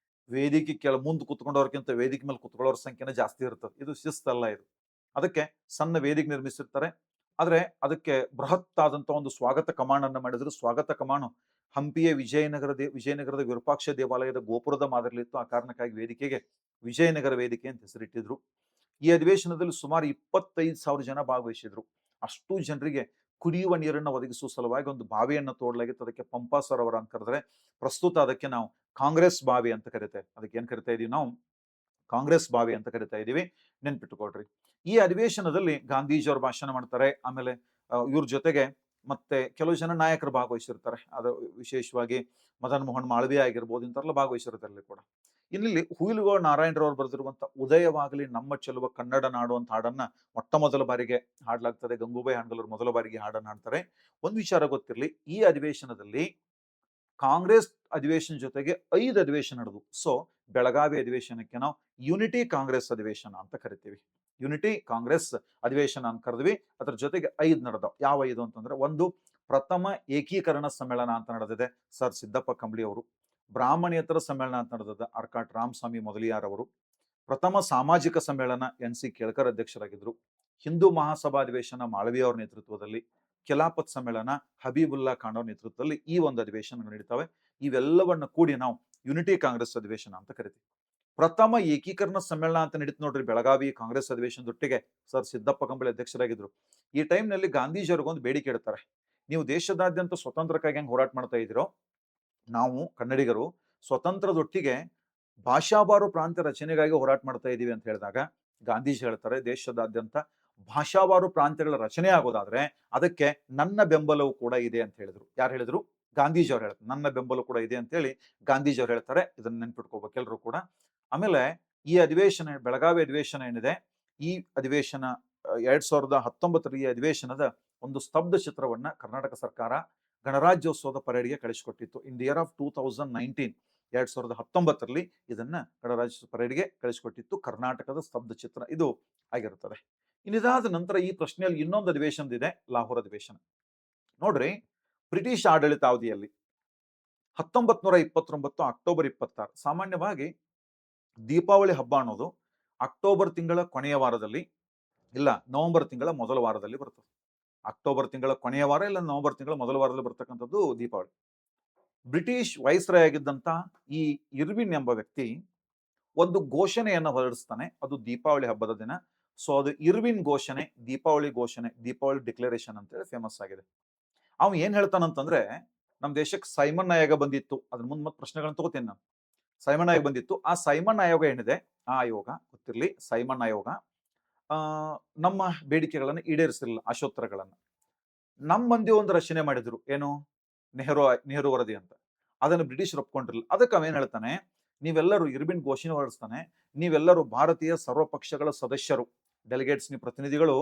ವೇದಿಕೆ ಮುಂದೆ ಕುತ್ಕೊಂಡವ್ರಕ್ಕಿಂತ ವೇದಿಕೆ ಮೇಲೆ ಕುತ್ಕೊಳ್ಳೋರ ಸಂಖ್ಯೆನೇ ಜಾಸ್ತಿ ಇರ್ತದೆ. ಇದು ಶಿಸ್ತಲ್ಲ ಇದು. ಅದಕ್ಕೆ ಸಣ್ಣ ವೇದಿಕೆ ನಿರ್ಮಿಸಿರ್ತಾರೆ. ಆದ್ರೆ ಅದಕ್ಕೆ ಬೃಹತ್ ಆದಂತ ಒಂದು ಸ್ವಾಗತ ಕಮಾನ್ ಅನ್ನ ಮಾಡಿದ್ರು. ಸ್ವಾಗತ ಕಮಾನು ಹಂಪಿಯ ವಿಜಯನಗರದ ವಿರೂಪಾಕ್ಷ ದೇವಾಲಯದ ಗೋಪುರದ ಮಾದರಿಲಿತ್ತು. ಆ ಕಾರಣಕ್ಕಾಗಿ ವೇದಿಕೆಗೆ ವಿಜಯನಗರ ವೇದಿಕೆ ಅಂತ ಹೆಸರಿಟ್ಟಿದ್ರು. ಈ ಅಧಿವೇಶನದಲ್ಲಿ ಸುಮಾರು 25,000 ಜನ ಭಾಗವಹಿಸಿದ್ರು. ಅಷ್ಟು ಜನರಿಗೆ ಕುಡಿಯುವ ನೀರನ್ನು ಒದಗಿಸುವ ಸಲುವಾಗಿ ಒಂದು ಬಾವಿಯನ್ನು ತೋಡಲಾಗಿತ್ತು. ಅದಕ್ಕೆ ಪಂಪಾ ಸರೋವರ ಅಂತ ಕರೆದ್ರೆ, ಪ್ರಸ್ತುತ ಅದಕ್ಕೆ ನಾವು ಕಾಂಗ್ರೆಸ್ ಬಾವಿ ಅಂತ ಕರಿತೇವೆ. ಅದಕ್ಕೆ ಏನ್ ಕರಿತಾ ಇದೀವಿ ನಾವು? ಕಾಂಗ್ರೆಸ್ ಬಾವಿ ಅಂತ ಕರಿತಾ ಇದೀವಿ. ನೆನ್ಪಿಟ್ಟುಕೊಳ್ರಿ. ಈ ಅಧಿವೇಶನದಲ್ಲಿ ಗಾಂಧೀಜಿಯವರು ಭಾಷಣ ಮಾಡ್ತಾರೆ. ಆಮೇಲೆ ಇವ್ರ ಜೊತೆಗೆ ಮತ್ತೆ ಕೆಲವು ಜನ ನಾಯಕರು ಭಾಗವಹಿಸಿರ್ತಾರೆ. ಅದು ವಿಶೇಷವಾಗಿ ಮದನ್ ಮೋಹನ್ ಮಾಳವೀಯ ಆಗಿರ್ಬೋದು, ಇಂಥವ್ರೆಲ್ಲ ಭಾಗವಹಿಸಿರ್ತಾರೆ ಕೂಡ. ಇಲ್ಲಿ ಹುಯಿಲುಗೋ ನಾರಾಯಣರವರು ಬರೆದಿರುವಂತ ಉದಯವಾಗಲಿ ನಮ್ಮ ಚೆಲುವ ಕನ್ನಡ ನಾಡು ಅಂತ ಹಾಡನ್ನ ಮೊಟ್ಟ ಮೊದಲ ಬಾರಿಗೆ ಹಾಡ್ಲಾಗ್ತದೆ. ಗಂಗೂಬಾಯಿ ಹಾಂಡಲರು ಮೊದಲ ಬಾರಿಗೆ ಹಾಡನ್ನ ಹಾಡ್ತಾರೆ. ಒಂದು ವಿಚಾರ ಗೊತ್ತಿರಲಿ, ಈ ಅಧಿವೇಶನದಲ್ಲಿ ಕಾಂಗ್ರೆಸ್ ಅಧಿವೇಶನ ಜೊತೆಗೆ 5 ಅಧಿವೇಶನ ನಡೆದು. ಸೊ ಬೆಳಗಾವಿ ಅಧಿವೇಶನಕ್ಕೆ ನಾವು ಯುನಿಟಿ ಕಾಂಗ್ರೆಸ್ ಅಧಿವೇಶನ ಅಂತ ಕರಿತೀವಿ. ಯುನಿಟಿ ಕಾಂಗ್ರೆಸ್ ಅಧಿವೇಶನ ಅಂತ ಕರೆದ್ವಿ. ಅದ್ರ ಜೊತೆಗೆ 5 ನಡೆದವು. ಯಾವ 5 ಅಂತಂದ್ರೆ, ಒಂದು ಪ್ರಥಮ ಏಕೀಕರಣ ಸಮ್ಮೇಳನ ಅಂತ ನಡೆದಿದೆ, ಸರ್ ಸಿದ್ದಪ್ಪ ಕಂಬಳಿ ಅವರು. ಬ್ರಾಹ್ಮಣೇತರ ಸಮ್ಮೇಳನ ಅಂತ ನಡೆದಿದೆ, ಆರ್ಕಾಟ್ ರಾಮಸ್ವಾಮಿ ಮೊದಲಿಯಾರ್ ಅವರು. ಪ್ರಥಮ ಸಾಮಾಜಿಕ ಸಮ್ಮೇಳನ NC ಕೇಳ್ಕರ್ ಅಧ್ಯಕ್ಷರಾಗಿದ್ರು. ಹಿಂದೂ ಮಹಾಸಭಾ ಅಧಿವೇಶನ ಮಾಳವೀಯ ಅವರ ನೇತೃತ್ವದಲ್ಲಿ. ಖಿಲಾಫತ್ ಸಮ್ಮೇಳನ ಹಬೀಬುಲ್ಲಾ ಖಾನ್ ಅವರ ನೇತೃತ್ವದಲ್ಲಿ ಈ ಒಂದು ಅಧಿವೇಶನ ನಡೀತವೆ. ಇವೆಲ್ಲವನ್ನ ಕೂಡಿ ನಾವು ಯುನಿಟಿ ಕಾಂಗ್ರೆಸ್ ಅಧಿವೇಶನ ಅಂತ ಕರಿತೀವಿ. ಪ್ರಥಮ ಏಕೀಕರಣ ಸಮ್ಮೇಳನ ಅಂತ ನಡೀತು ನೋಡ್ರಿ ಬೆಳಗಾವಿ ಕಾಂಗ್ರೆಸ್ ಅಧಿವೇಶನದೊಟ್ಟಿಗೆ. ಸರ್ ಸಿದ್ದಪ್ಪ ಕಂಬಳಿ ಅಧ್ಯಕ್ಷರಾಗಿದ್ರು. ಈ ಟೈಮ್ನಲ್ಲಿ ಗಾಂಧೀಜಿ ಅವ್ರಿಗೊಂದು ಬೇಡಿಕೆ ಇಡ್ತಾರೆ. ನೀವು ದೇಶದಾದ್ಯಂತ ಸ್ವತಂತ್ರಕ್ಕಾಗಿ ಹೆಂಗ್ ಹೋರಾಟ ಮಾಡ್ತಾ ಇದ್ದೀರೋ, ನಾವು ಕನ್ನಡಿಗರು ಸ್ವತಂತ್ರದೊಟ್ಟಿಗೆ ಭಾಷಾವಾರು ಪ್ರಾಂತ ರಚನೆಗಾಗಿ ಹೋರಾಟ ಮಾಡ್ತಾ ಇದ್ದೀವಿ ಅಂತ ಹೇಳಿದಾಗ ಗಾಂಧೀಜಿ ಹೇಳ್ತಾರೆ, ದೇಶದಾದ್ಯಂತ ಭಾಷಾವಾರು ಪ್ರಾಂತ್ಯಗಳ ರಚನೆ ಆಗೋದಾದ್ರೆ ಅದಕ್ಕೆ ನನ್ನ ಬೆಂಬಲವೂ ಕೂಡ ಇದೆ ಅಂತ ಹೇಳಿದ್ರು. ಯಾರು ಹೇಳಿದ್ರು? ಗಾಂಧೀಜಿ ಅವ್ರು ಹೇಳ್ತಾರೆ. ನನ್ನ ಬೆಂಬಲ ಕೂಡ ಇದೆ ಅಂತ ಹೇಳಿ ಗಾಂಧೀಜಿ ಅವ್ರು ಹೇಳ್ತಾರೆ. ಇದನ್ನ ನೆನ್ಪಿಟ್ಕೋಬೇಕು ಎಲ್ಲರೂ ಕೂಡ. ಆಮೇಲೆ ಈ ಅಧಿವೇಶನ, ಬೆಳಗಾವಿ ಅಧಿವೇಶನ ಏನಿದೆ, ಈ ಅಧಿವೇಶನ 2019 ಈ ಅಧಿವೇಶನದ ಒಂದು ಸ್ತಬ್ಧ ಚಿತ್ರವನ್ನ ಕರ್ನಾಟಕ ಸರ್ಕಾರ ಗಣರಾಜ್ಯೋತ್ಸವದ ಪರೇಡ್ಗೆ ಕಳಿಸಿಕೊಟ್ಟಿತ್ತು. ಇನ್ ದಿ ಇಯರ್ ಆಫ್ 2019, 2019 ಇದನ್ನ ಗಣರಾಜ್ಯೋತ್ಸವ ಪರೇಡ್ಗೆ ಕಳಿಸಿಕೊಟ್ಟಿತ್ತು. ಕರ್ನಾಟಕದ ಸ್ತಬ್ಧ ಚಿತ್ರ ಇದು ಆಗಿರುತ್ತದೆ. ಇನ್ನಿದಾದ ನಂತರ ಈ ಪ್ರಶ್ನೆಯಲ್ಲಿ ಇನ್ನೊಂದು ಅಧಿವೇಶನದಿದೆ, ಲಾಹೋರ್ ಅಧಿವೇಶನ. ನೋಡ್ರಿ, ಬ್ರಿಟಿಷ್ ಆಡಳಿತಾವಧಿಯಲ್ಲಿ 1929 ಅಕ್ಟೋಬರ್ 26, ಸಾಮಾನ್ಯವಾಗಿ ದೀಪಾವಳಿ ಹಬ್ಬ ಅನ್ನೋದು ಅಕ್ಟೋಬರ್ ತಿಂಗಳ ಕೊನೆಯ ವಾರದಲ್ಲಿ ಇಲ್ಲ ನವೆಂಬರ್ ತಿಂಗಳ ಮೊದಲ ವಾರದಲ್ಲಿ ಬರ್ತದೆ. ಅಕ್ಟೋಬರ್ ತಿಂಗಳ ಕೊನೆಯ ವಾರ ಇಲ್ಲ ನವೆಂಬರ್ ತಿಂಗಳ ಮೊದಲ ವಾರದಲ್ಲಿ ಬರ್ತಕ್ಕಂಥದ್ದು ದೀಪಾವಳಿ. ಬ್ರಿಟಿಷ್ ವೈಸ್ರಾಯ್ ಆಗಿದ್ದಂತ ಈ ಇರ್ವಿನ್ ಎಂಬ ವ್ಯಕ್ತಿ ಒಂದು ಘೋಷಣೆಯನ್ನು ಹೊರಡಿಸ್ತಾನೆ. ಅದು ದೀಪಾವಳಿ ಹಬ್ಬದ ದಿನ. ಸೊ ಅದು ಇರ್ವಿನ್ ಘೋಷಣೆ, ದೀಪಾವಳಿ ಘೋಷಣೆ, ದೀಪಾವಳಿ ಡಿಕ್ಲರೇಷನ್ ಅಂತೇಳಿ ಫೇಮಸ್ ಆಗಿದೆ. ಅವ್ ಏನ್ ಹೇಳ್ತಾನಂತಂದ್ರೆ, ನಮ್ ದೇಶಕ್ಕೆ ಸೈಮನ್ ಆಯೋಗ ಬಂದಿತ್ತು. ಅದ್ರ ಮುಂದೆ ಮತ್ತೆ ಪ್ರಶ್ನೆಗಳನ್ನ ತಗೋತೀನಿ ನಾನು. ಸೈಮನ್ ಆಯೋಗ ಬಂದಿತ್ತು. ಆ ಸೈಮನ್ ಆಯೋಗ ಏನಿದೆ, ಆ ಆಯೋಗ ಗೊತ್ತಿರ್ಲಿ, ಸೈಮನ್ ಆಯೋಗ ನಮ್ಮ ಬೇಡಿಕೆಗಳನ್ನು ಈಡೇರಿಸಿರಲಿಲ್ಲ, ಆಶೋತ್ತರಗಳನ್ನ. ನಮ್ಮ ಮಂದಿ ಒಂದು ರಚನೆ ಮಾಡಿದ್ರು, ಏನು, ನೆಹರು ವರದಿ ಅಂತ. ಅದನ್ನು ಬ್ರಿಟಿಷರು ಒಪ್ಕೊಂಡಿರಲಿಲ್ಲ. ಅದಕ್ಕೆ ಅವೇನ್ ಹೇಳ್ತಾನೆ, ನೀವೆಲ್ಲರೂ ಇರ್ವಿನ್ ಘೋಷಣೆ ಹೊರಡಿಸ್ತಾನೆ, ನೀವೆಲ್ಲರೂ ಭಾರತೀಯ ಸರ್ವಪಕ್ಷಗಳ ಸದಸ್ಯರು, ಡೆಲಿಗೇಟ್ಸ್, ನೀವು ಪ್ರತಿನಿಧಿಗಳು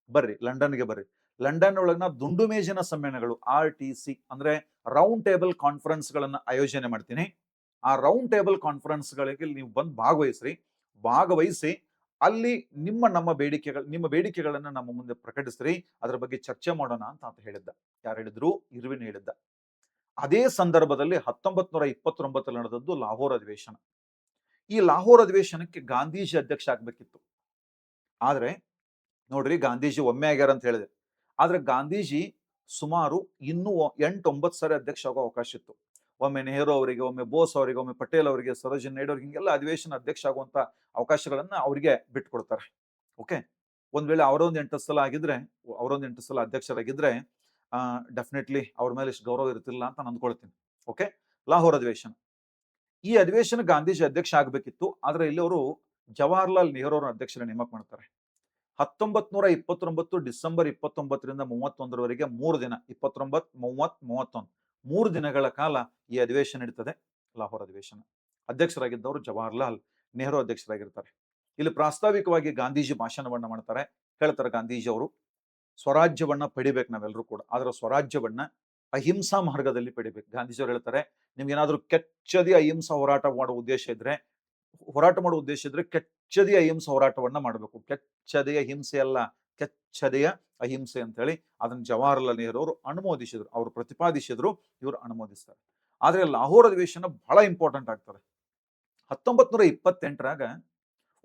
ಬರ್ರಿ, ಲಂಡನ್ಗೆ ಬರ್ರಿ. ಲಂಡನ್ ಒಳಗಿನ ದುಂಡು ಮೇಜಿನ ಸಮ್ಮೇಳನಗಳು, RTC ಅಂದ್ರೆ ರೌಂಡ್ ಟೇಬಲ್ ಕಾನ್ಫರೆನ್ಸ್ ಗಳನ್ನ ಆಯೋಜನೆ ಮಾಡ್ತೀನಿ. ಆ ರೌಂಡ್ ಟೇಬಲ್ ಕಾನ್ಫರೆನ್ಸ್ ಗಳಿಗೆ ನೀವು ಬಂದು ಭಾಗವಹಿಸಿ ಅಲ್ಲಿ ನಿಮ್ಮ ಬೇಡಿಕೆಗಳನ್ನ ನಮ್ಮ ಮುಂದೆ ಪ್ರಕಟಿಸ್ರಿ, ಅದರ ಬಗ್ಗೆ ಚರ್ಚೆ ಮಾಡೋಣ ಅಂತ ಹೇಳಿದ್ದ. ಯಾರು ಹೇಳಿದ್ರು? ಇರ್ವಿನ್ ಹೇಳಿದ್ದ. ಅದೇ ಸಂದರ್ಭದಲ್ಲಿ 1929 ನಡೆದದ್ದು ಲಾಹೋರ್ ಅಧಿವೇಶನ. ಈ ಲಾಹೋರ್ ಅಧಿವೇಶನಕ್ಕೆ ಗಾಂಧೀಜಿ ಅಧ್ಯಕ್ಷ ಆಗ್ಬೇಕಿತ್ತು. ಆದ್ರೆ ನೋಡ್ರಿ, ಗಾಂಧೀಜಿ ಒಮ್ಮೆ ಆಗ್ಯಾರ ಅಂತ ಹೇಳಿದೆ. ಆದ್ರೆ ಗಾಂಧೀಜಿ ಸುಮಾರು ಇನ್ನೂ 8-9 ಸಾರಿ ಅಧ್ಯಕ್ಷ ಆಗೋ ಅವಕಾಶ ಇತ್ತು. ಒಮ್ಮೆ ನೆಹರು ಅವರಿಗೆ, ಒಮ್ಮೆ ಬೋಸ್ ಅವರಿಗೆ, ಒಮ್ಮೆ ಪಟೇಲ್ ಅವರಿಗೆ, ಸರೋಜಿನಿ ನಾಯ್ಡು ಅವ್ರಿಗೆ, ಹಿಂಗೆಲ್ಲ ಅಧಿವೇಶನ ಅಧ್ಯಕ್ಷ ಆಗುವಂತ ಅವಕಾಶಗಳನ್ನ ಅವರಿಗೆ ಬಿಟ್ಕೊಡ್ತಾರೆ. ಓಕೆ, ಒಂದ್ ವೇಳೆ ಅವರೊಂದು 8 ಸಲ ಅಧ್ಯಕ್ಷರಾಗಿದ್ರೆ ಡೆಫಿನೆಟ್ಲಿ ಅವ್ರ ಮೇಲೆ ಇಷ್ಟು ಗೌರವ ಇರ್ತಿಲ್ಲ ಅಂತ ಅಂದ್ಕೊಳ್ತೀನಿ. ಓಕೆ, ಲಾಹೋರ್ ಅಧಿವೇಶನ. ಈ ಅಧಿವೇಶನ ಗಾಂಧೀಜಿ ಅಧ್ಯಕ್ಷ ಆಗ್ಬೇಕಿತ್ತು. ಆದ್ರೆ ಇಲ್ಲಿ ಅವರು ಜವಾಹರ್ಲಾಲ್ ನೆಹರು ಅವರ ಅಧ್ಯಕ್ಷರ ನೇಮಕ ಮಾಡ್ತಾರೆ. 1929 ಡಿಸೆಂಬರ್ 29ರಿಂದ 31ರವರೆಗೆ 3 ದಿನ, 29, 30, 31, 3 ದಿನಗಳ ಕಾಲ ಈ ಅಧಿವೇಶನ ನಡೀತದೆ, ಲಾಹೋರ್ ಅಧಿವೇಶನ. ಅಧ್ಯಕ್ಷರಾಗಿದ್ದವರು ಜವಾಹರ್ಲಾಲ್ ನೆಹರು ಅಧ್ಯಕ್ಷರಾಗಿರ್ತಾರೆ. ಇಲ್ಲಿ ಪ್ರಾಸ್ತಾವಿಕವಾಗಿ ಗಾಂಧೀಜಿ ಭಾಷಣವನ್ನ ಮಾಡ್ತಾರೆ. ಹೇಳ್ತಾರೆ ಗಾಂಧೀಜಿ ಅವರು, ಸ್ವರಾಜ್ಯವನ್ನ ಪಡಿಬೇಕು ನಾವೆಲ್ಲರೂ ಕೂಡ, ಆದ್ರೆ ಸ್ವರಾಜ್ಯವನ್ನ ಅಹಿಂಸಾ ಮಾರ್ಗದಲ್ಲಿ ಪಡಿಬೇಕು. ಗಾಂಧೀಜಿಯವರು ಹೇಳ್ತಾರೆ, ನಿಮ್ಗೆ ಏನಾದ್ರೂ ಕೆಚ್ಚದಿ ಅಹಿಂಸಾ ಹೋರಾಟ ಮಾಡೋ ಉದ್ದೇಶ ಇದ್ರೆ ಕೆಚ್ಚದೆಯ ಅಹಿಂಸೆ ಹೋರಾಟವನ್ನ ಮಾಡಬೇಕು. ಕೆಚ್ಚದೆಯ ಹಿಂಸೆ ಅಲ್ಲ, ಕೆಚ್ಚದೆಯ ಅಹಿಂಸೆ ಅಂತ ಹೇಳಿ ಅದನ್ನ ಜವಾಹರ್ಲಾಲ್ ನೆಹರು ಅವರು ಅನುಮೋದಿಸಿದ್ರು, ಅವರು ಪ್ರತಿಪಾದಿಸಿದ್ರು, ಇವರು ಅನುಮೋದಿಸ್ತಾರೆ. ಆದ್ರೆ ಲಾಹೋರ್ ಅಧಿವೇಶನ ಬಹಳ ಇಂಪಾರ್ಟೆಂಟ್ ಆಗ್ತದೆ. 1928ರಾಗ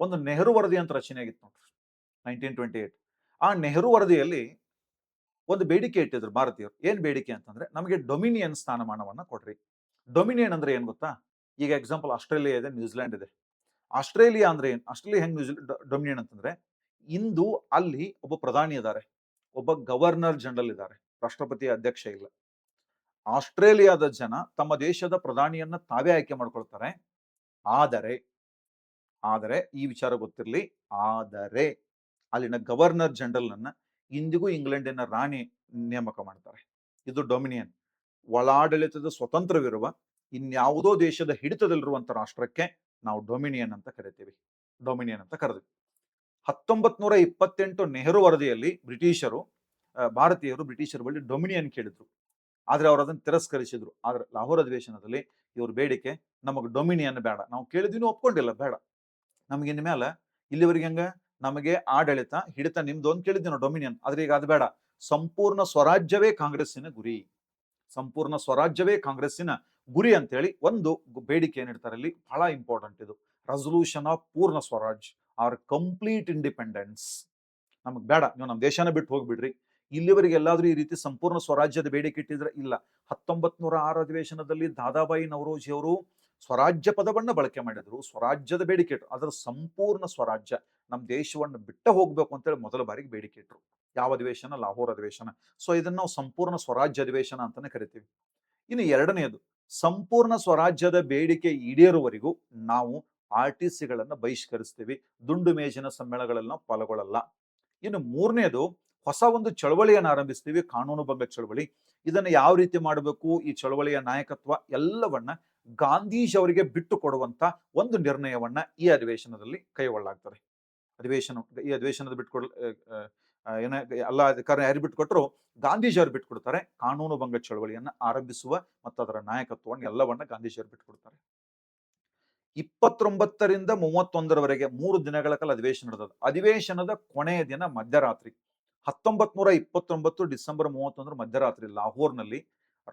ಒಂದು ನೆಹರು ವರದಿ ಅಂತ ರಚನೆ ಆಗಿತ್ತು ನೋಡ್ರಿ, 1928. ಆ ನೆಹರು ವರದಿಯಲ್ಲಿ ಒಂದು ಬೇಡಿಕೆ ಇಟ್ಟಿದ್ರು ಭಾರತೀಯರು. ಏನ್ ಬೇಡಿಕೆ ಅಂತಂದ್ರೆ, ನಮಗೆ ಡೊಮಿನಿಯನ್ ಸ್ಥಾನಮಾನವನ್ನ ಕೊಡ್ರಿ. ಡೊಮಿನಿಯನ್ ಅಂದ್ರೆ ಏನ್ ಗೊತ್ತಾ? ಈಗ ಎಕ್ಸಾಂಪಲ್ ಆಸ್ಟ್ರೇಲಿಯಾ ಇದೆ, ನ್ಯೂಜಿಲೆಂಡ್ ಇದೆ. ಆಸ್ಟ್ರೇಲಿಯಾ ಅಂದ್ರೆ ಏನ್? ಆಸ್ಟ್ರೇಲಿಯಾ ಹೆಂಗ್ ಡೊಮಿನಿಯನ್ ಅಂತಂದ್ರೆ, ಇಂದು ಅಲ್ಲಿ ಒಬ್ಬ ಪ್ರಧಾನಿ ಇದ್ದಾರೆ, ಒಬ್ಬ ಗವರ್ನರ್ ಜನರಲ್ ಇದ್ದಾರೆ, ರಾಷ್ಟ್ರಪತಿ ಅಧ್ಯಕ್ಷ ಇಲ್ಲ. ಆಸ್ಟ್ರೇಲಿಯಾದ ಜನ ತಮ್ಮ ದೇಶದ ಪ್ರಧಾನಿಯನ್ನ ತಾವೇ ಆಯ್ಕೆ ಮಾಡ್ಕೊಳ್ತಾರೆ. ಆದರೆ ಆದರೆ ಈ ವಿಚಾರ ಗೊತ್ತಿರಲಿ, ಆದರೆ ಅಲ್ಲಿನ ಗವರ್ನರ್ ಜನರಲ್ ನನ್ನ ಇಂದಿಗೂ ಇಂಗ್ಲೆಂಡಿನ ರಾಣಿ ನೇಮಕ ಮಾಡ್ತಾರೆ. ಇದು ಡೊಮಿನಿಯನ್. ಒಳಾಡಳಿತದ ಸ್ವತಂತ್ರವಿರುವ ಇನ್ಯಾವುದೋ ದೇಶದ ಹಿಡಿತದಲ್ಲಿರುವಂತ ರಾಷ್ಟ್ರಕ್ಕೆ ನಾವು ಡೊಮಿನಿಯನ್ ಅಂತ ಕರಿತೀವಿ. ಡೊಮಿನಿಯನ್ ಅಂತ ಕರೆದ್ವಿ. 1928 ನೆಹರು ವರದಿಯಲ್ಲಿ ಬ್ರಿಟಿಷರು, ಭಾರತೀಯರು ಬ್ರಿಟಿಷರ ಬಳಿ ಡೊಮಿನಿಯನ್ ಕೇಳಿದ್ರು. ಆದ್ರೆ ಅವರು ಅದನ್ನು ತಿರಸ್ಕರಿಸಿದ್ರು. ಆದ್ರೆ ಲಾಹೋರ್ ಅಧಿವೇಶನದಲ್ಲಿ ಇವ್ರ ಬೇಡಿಕೆ, ನಮಗೆ ಡೊಮಿನಿಯನ್ ಬೇಡ, ನಾವು ಕೇಳಿದ್ವಿ ಒಪ್ಕೊಂಡಿಲ್ಲ, ಬೇಡ, ನಮ್ಗೆ ಇನ್ ಮೇಲೆ ಇಲ್ಲಿವರೆಗೆ ಹಂಗ ನಮಗೆ ಆಡಳಿತ ಹಿಡಿತ ನಿಮ್ದು ಅಂತ ಕೇಳಿದ್ವಿ ನಾವು ಡೊಮಿನಿಯನ್, ಆದ್ರೆ ಈಗ ಅದು ಬೇಡ, ಸಂಪೂರ್ಣ ಸ್ವರಾಜ್ಯವೇ ಕಾಂಗ್ರೆಸ್ಸಿನ ಗುರಿ, ಸಂಪೂರ್ಣ ಸ್ವರಾಜ್ಯವೇ ಕಾಂಗ್ರೆಸ್ಸಿನ ಗುರಿ ಅಂತೇಳಿ ಒಂದು ಬೇಡಿಕೆ ಏನಿಡ್ತಾರೆ ಅಲ್ಲಿ, ಬಹಳ ಇಂಪಾರ್ಟೆಂಟ್ ಇದು. ರೆಸೊಲ್ಯೂಷನ್ ಆಫ್ ಪೂರ್ಣ ಸ್ವರಾಜ್ ಆರ್ ಕಂಪ್ಲೀಟ್ ಇಂಡಿಪೆಂಡೆನ್ಸ್. ನಮಗ್ ಬೇಡ, ನೀವು ನಮ್ಮ ದೇಶನ ಬಿಟ್ಟು ಹೋಗ್ಬಿಡ್ರಿ. ಇಲ್ಲಿವರೆಗೆ ಎಲ್ಲಾದ್ರೂ ಈ ರೀತಿ ಸಂಪೂರ್ಣ ಸ್ವರಾಜ್ಯದ ಬೇಡಿಕೆ ಇಟ್ಟಿದ್ರೆ ಇಲ್ಲ. 1906 ಅಧಿವೇಶನದಲ್ಲಿ ದಾದಾಬಾಯಿ ನವರೋಜಿ ಅವರು ಸ್ವರಾಜ್ಯ ಪದವನ್ನ ಬಳಕೆ ಮಾಡಿದ್ರು, ಸ್ವರಾಜ್ಯದ ಬೇಡಿಕೆ ಇಟ್ರು. ಅದರ ಸಂಪೂರ್ಣ ಸ್ವರಾಜ್ಯ, ನಮ್ಮ ದೇಶವನ್ನು ಬಿಟ್ಟ ಹೋಗ್ಬೇಕು ಅಂತೇಳಿ ಮೊದಲ ಬಾರಿಗೆ ಬೇಡಿಕೆ ಇಟ್ರು. ಯಾವ ಅಧಿವೇಶನ? ಲಾಹೋರ್ ಅಧಿವೇಶನ. ಸೊ ಇದನ್ನ ನಾವು ಸಂಪೂರ್ಣ ಸ್ವರಾಜ್ಯ ಅಧಿವೇಶನ ಅಂತಾನೆ ಕರಿತೀವಿ. ಇನ್ನು ಎರಡನೆಯದು, ಸಂಪೂರ್ಣ ಸ್ವರಾಜ್ಯದ ಬೇಡಿಕೆ ಈಡೇರುವವರೆಗೂ ನಾವು RTCಗಳನ್ನ ಬಹಿಷ್ಕರಿಸ್ತೀವಿ, ದುಂಡು ಮೇಜಿನ ಸಮ್ಮೇಳನಗಳಲ್ಲಿ ನಾವು ಪಾಲ್ಗೊಳ್ಳಲ್ಲ. ಇನ್ನು ಮೂರನೇದು, ಹೊಸ ಒಂದು ಚಳವಳಿಯನ್ನು ಆರಂಭಿಸ್ತೀವಿ, ಕಾನೂನು ಭಂಗ ಚಳವಳಿ. ಇದನ್ನ ಯಾವ ರೀತಿ ಮಾಡಬೇಕು, ಈ ಚಳವಳಿಯ ನಾಯಕತ್ವ ಎಲ್ಲವನ್ನ ಗಾಂಧೀಜಿ ಅವರಿಗೆ ಬಿಟ್ಟು ಕೊಡುವಂತ ಒಂದು ನಿರ್ಣಯವನ್ನ ಈ ಅಧಿವೇಶನದಲ್ಲಿ ಕೈಗೊಳ್ಳಲಾಗ್ತದೆ. ಈ ಅಧಿವೇಶನದ ಬಿಟ್ಟುಕೊಡ್ ಏನ ಎಲ್ಲ ಅಧಿಕಾರ ಯಾರು ಬಿಟ್ಟುಕೊಟ್ರು? ಗಾಂಧೀಜಿ ಅವರು ಬಿಟ್ಟುಕೊಡ್ತಾರೆ. ಕಾನೂನು ಭಂಗ ಚಳವಳಿಯನ್ನ ಆರಂಭಿಸುವ ಮತ್ತು ಅದರ ನಾಯಕತ್ವವನ್ನು ಎಲ್ಲವನ್ನ ಗಾಂಧೀಜಿ ಅವರು ಬಿಟ್ಟುಕೊಡ್ತಾರೆ. 29ರಿಂದ 31ರವರೆಗೆ 3 ದಿನಗಳ ಕಾಲ ಅಧಿವೇಶನ ನಡೆದದ್ದು. ಅಧಿವೇಶನದ ಕೊನೆಯ ದಿನ ಮಧ್ಯರಾತ್ರಿ 1929 ಡಿಸೆಂಬರ್ 31 ಮಧ್ಯರಾತ್ರಿ ಲಾಹೋರ್ನಲ್ಲಿ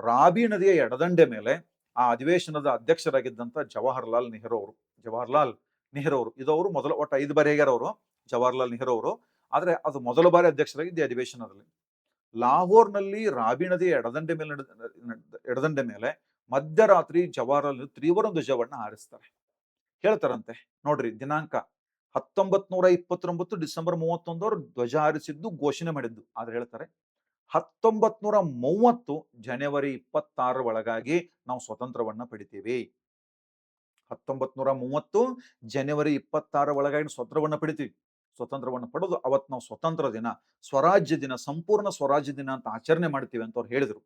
ರಾಬಿ ನದಿಯ ಎಡದಂಡೆ ಮೇಲೆ ಆ ಅಧಿವೇಶನದ ಅಧ್ಯಕ್ಷರಾಗಿದ್ದಂತ ಜವಾಹರ್ಲಾಲ್ ನೆಹರು ಅವರು ಇದು ಅವರು ಮೊದಲ, ಒಟ್ಟು 5 ಬಾರಿ ಆಗ್ಯಾರ ಅವರು, ಜವಾಹರ್ಲಾಲ್ ನೆಹರು ಅವರು. ಆದ್ರೆ ಅದು ಮೊದಲ ಬಾರಿ ಅಧ್ಯಕ್ಷರಾಗಿದ್ದ ಅಧಿವೇಶನದಲ್ಲಿ. ಲಾಹೋರ್ನಲ್ಲಿ ರಾಬಿ ನದಿಯ ಎಡದಂಡೆ ಮೇಲೆ ಮಧ್ಯರಾತ್ರಿ ಜವಾಹರ್ಲಾಲ್ ತ್ರಿವರ್ಣ ಧ್ವಜವನ್ನ ಹಾರಿಸ್ತಾರೆ. ಹೇಳ್ತಾರಂತೆ ನೋಡ್ರಿ, ದಿನಾಂಕ 1929 ಡಿಸೆಂಬರ್ 31 ಅವರು ಧ್ವಜ ಹಾರಿಸಿದ್ದು, ಘೋಷಣೆ ಮಾಡಿದ್ದು. ಆದ್ರೆ ಹೇಳ್ತಾರೆ 1930 ಜನವರಿ 26 ಒಳಗಾಗಿ ನಾವು ಸ್ವತಂತ್ರವನ್ನ ಪಡಿತೀವಿ. 1930 ಜನವರಿ 26 ಒಳಗಾಗಿ ಸ್ವತಂತ್ರವನ್ನ ಪಡಿತೀವಿ. ಸ್ವತಂತ್ರವನ್ನು ಪಡೆದು ಅವತ್ತು ನಾವು ಸ್ವತಂತ್ರ ದಿನ, ಸ್ವರಾಜ್ಯ ದಿನ, ಸಂಪೂರ್ಣ ಸ್ವರಾಜ್ಯ ದಿನ ಅಂತ ಆಚರಣೆ ಮಾಡ್ತೀವಿ ಅಂತ ಅವ್ರು ಹೇಳಿದ್ರು.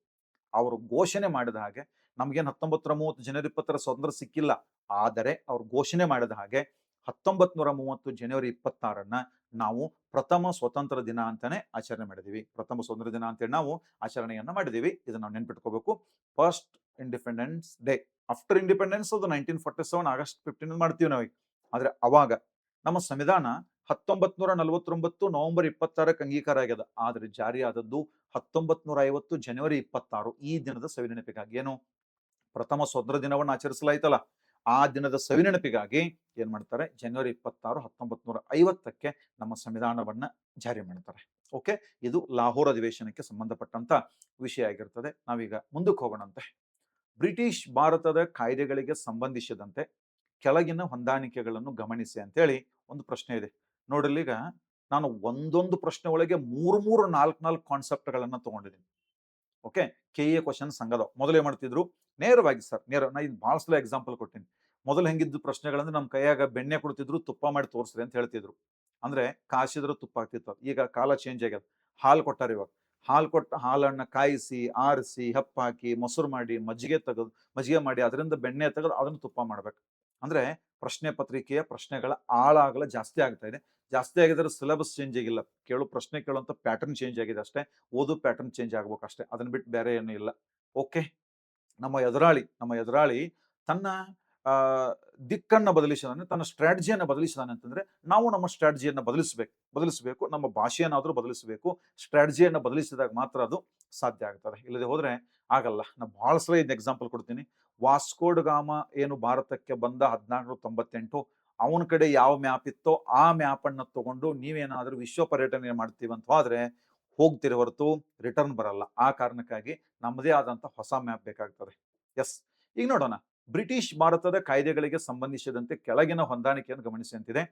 ಅವರು ಘೋಷಣೆ ಮಾಡಿದ ಹಾಗೆ ನಮ್ಗೇನು 1930 ಜನವರಿ 20 ಸ್ವತಂತ್ರ ಸಿಕ್ಕಿಲ್ಲ. ಆದರೆ ಅವ್ರು ಘೋಷಣೆ ಮಾಡಿದ ಹಾಗೆ 1930 ಜನವರಿ 26 ನಾವು ಪ್ರಥಮ ಸ್ವತಂತ್ರ ದಿನ ಅಂತಾನೆ ಆಚರಣೆ ಮಾಡಿದೀವಿ. ಪ್ರಥಮ ಸ್ವತಂತ್ರ ದಿನ ಅಂತೇಳಿ ನಾವು ಆಚರಣೆಯನ್ನ ಮಾಡಿದೀವಿ. ಇದನ್ನ ನಾವು ನೆನ್ಪಿಟ್ಕೋಬೇಕು. First independence day after independence ಅದು 1947 ಆಗಸ್ಟ್ 15 ಮಾಡ್ತೀವಿ ನಾವು. ಆದ್ರೆ ಅವಾಗ ನಮ್ಮ ಸಂವಿಧಾನ 1949 ನವೆಂಬರ್ 26ಕ್ಕೆ ಅಂಗೀಕಾರ ಆಗ್ಯದ. ಆದ್ರೆ ಜಾರಿ ಆದದ್ದು 1950 ಜನವರಿ 26. ಈ ದಿನದ ಸವಿನೆನಪಿಗಾಗಿ, ಏನು ಪ್ರಥಮ ಸ್ವತಂತ್ರ ದಿನವನ್ನು ಆಚರಿಸಲಾಯ್ತಲ್ಲ, ಆ ದಿನದ ಸವಿನೆನಪಿಗಾಗಿ ಏನ್ ಮಾಡ್ತಾರೆ, ಜನವರಿ 26 1950ಕ್ಕೆ ನಮ್ಮ ಸಂವಿಧಾನವನ್ನ ಜಾರಿ ಮಾಡ್ತಾರೆ. ಓಕೆ, ಇದು ಲಾಹೋರ್ ಅಧಿವೇಶನಕ್ಕೆ ಸಂಬಂಧಪಟ್ಟಂತ ವಿಷಯ ಆಗಿರ್ತದೆ. ನಾವೀಗ ಮುಂದಕ್ಕೆ ಹೋಗೋಣಂತೆ. ಬ್ರಿಟಿಷ್ ಭಾರತದ ಕಾಯ್ದೆಗಳಿಗೆ ಸಂಬಂಧಿಸಿದಂತೆ ಕೆಳಗಿನ ಹೊಂದಾಣಿಕೆಗಳನ್ನು ಗಮನಿಸಿ ಅಂತೇಳಿ ಒಂದು ಪ್ರಶ್ನೆ ಇದೆ. ನೋಡ್ರಿ, ಈಗ ನಾನು ಒಂದೊಂದು ಪ್ರಶ್ನೆ ಒಳಗೆ 3-4 ಕಾನ್ಸೆಪ್ಟ್ಗಳನ್ನ ತಗೊಂಡಿದ್ದೀನಿ. ಓಕೆ, KA ಕ್ವಶನ್ ಸಂಘದ ಮೊದಲು ಏನ್ ಮಾಡ್ತಿದ್ರು, ನೇರವಾಗಿ ಸರ್ ನಾ ಇದು ಬಹಳ ಸಲ ಎಕ್ಸಾಂಪಲ್ ಕೊಟ್ಟಿನಿ. ಮೊದಲು ಹೆಂಗಿದ್ದು ಪ್ರಶ್ನೆಗಳಂದ್ರೆ, ನಮ್ಮ ಕೈಯಾಗ ಬೆಣ್ಣೆ ಕೊಡ್ತಿದ್ರು, ತುಪ್ಪ ಮಾಡಿ ತೋರಿಸ್ರಿ ಅಂತ ಹೇಳ್ತಿದ್ರು. ಅಂದ್ರೆ ಕಾಯಿಸಿದ್ರೆ ತುಪ್ಪ ಆಗ್ತಿತ್ತು. ಈಗ ಕಾಲ ಚೇಂಜ್ ಆಗ್ಯದ, ಹಾಲು ಕೊಟ್ಟಾರ. ಇವಾಗ ಹಾಲು ಕೊಟ್ಟ ಹಾಲನ್ನ ಕಾಯಿಸಿ, ಆರಿಸಿ, ಹೆಪ್ಪಾಕಿ, ಮೊಸರು ಮಾಡಿ, ಮಜ್ಜಿಗೆ ಮಾಡಿ, ಅದರಿಂದ ಬೆಣ್ಣೆ ತೆಗೆದು ಅದನ್ನು ತುಪ್ಪ ಮಾಡ್ಬೇಕು. ಅಂದ್ರೆ ಪ್ರಶ್ನೆ ಪತ್ರಿಕೆಯ ಪ್ರಶ್ನೆಗಳ ಆಳಾಗಲ ಜಾಸ್ತಿ ಆಗ್ತಾ ಇದೆ. ಜಾಸ್ತಿ ಆಗಿದ್ರೆ ಸಿಲೆಬಸ್ ಚೇಂಜ್ ಆಗಿಲ್ಲ, ಪ್ರಶ್ನೆ ಕೇಳುವಂತ ಪ್ಯಾಟರ್ನ್ ಚೇಂಜ್ ಆಗಿದೆ ಅಷ್ಟೇ, ಓದು ಪ್ಯಾಟರ್ನ್ ಚೇಂಜ್ ಆಗ್ಬೇಕು ಅಷ್ಟೇ, ಅದನ್ನ ಬಿಟ್ಟು ಬೇರೆ ಏನೂ ಇಲ್ಲ. ಓಕೆ, ನಮ್ಮ ಎದುರಾಳಿ ತನ್ನ ಆ ದಿಕ್ಕನ್ನ ಬದಲಿಸಿದಾನೆ, ತನ್ನ ಸ್ಟ್ರಾಟಜಿಯನ್ನ ಬದಲಿಸಿದಾನೆ ಅಂತಂದ್ರೆ ನಾವು ನಮ್ಮ ಸ್ಟ್ರಾಟಜಿಯನ್ನ ಬದಲಿಸಬೇಕು, ನಮ್ಮ ಭಾಷೆಯನ್ನಾದ್ರೂ ಬದಲಿಸಬೇಕು. ಸ್ಟ್ರಾಟಜಿಯನ್ನ ಬದಲಿಸಿದಾಗ ಮಾತ್ರ ಅದು ಸಾಧ್ಯ ಆಗ್ತದೆ, ಇಲ್ಲದೆ ಹೋದ್ರೆ ಆಗಲ್ಲ. ನಾನು ಬಹಳ ಸಲ ಇದ್ ಎಕ್ಸಾಂಪಲ್ ಕೊಡ್ತೀನಿ. ವಾಸ್ಕೋಡ್ ಗಾಮ ಏನು ಭಾರತಕ್ಕೆ ಬಂದ 1498, ಅವನ ಕಡೆ ಯಾವ ಮ್ಯಾಪ್ ಇತ್ತೋ ಆ ಮ್ಯಾಪ್ ಅನ್ನ ತಗೊಂಡು ನೀವೇನಾದ್ರೂ ವಿಶ್ವ ಪರ್ಯಟನೆ ಮಾಡ್ತೀವಿ ಅಂತ ಹೋದ್ರೆ ಹೋಗ್ತಿರೋ ಹೊರತು ರಿಟರ್ನ್ ಬರಲ್ಲ. ಆ ಕಾರಣಕ್ಕಾಗಿ ನಮ್ಮದೇ ಆದಂತ ಹೊಸ ಮ್ಯಾಪ್ ಬೇಕಾಗ್ತದೆ. ಎಸ್, ಈಗ ನೋಡೋಣ. ಬ್ರಿಟಿಷ್ ಭಾರತದ ಕಾಯ್ದೆಗಳಿಗೆ ಸಂಬಂಧಿಸಿದಂತೆ ಕೆಳಗಿನ ಹೊಂದಾಣಿಕೆಯನ್ನು ಗಮನಿಸಿ ಅಂತಿದೆ.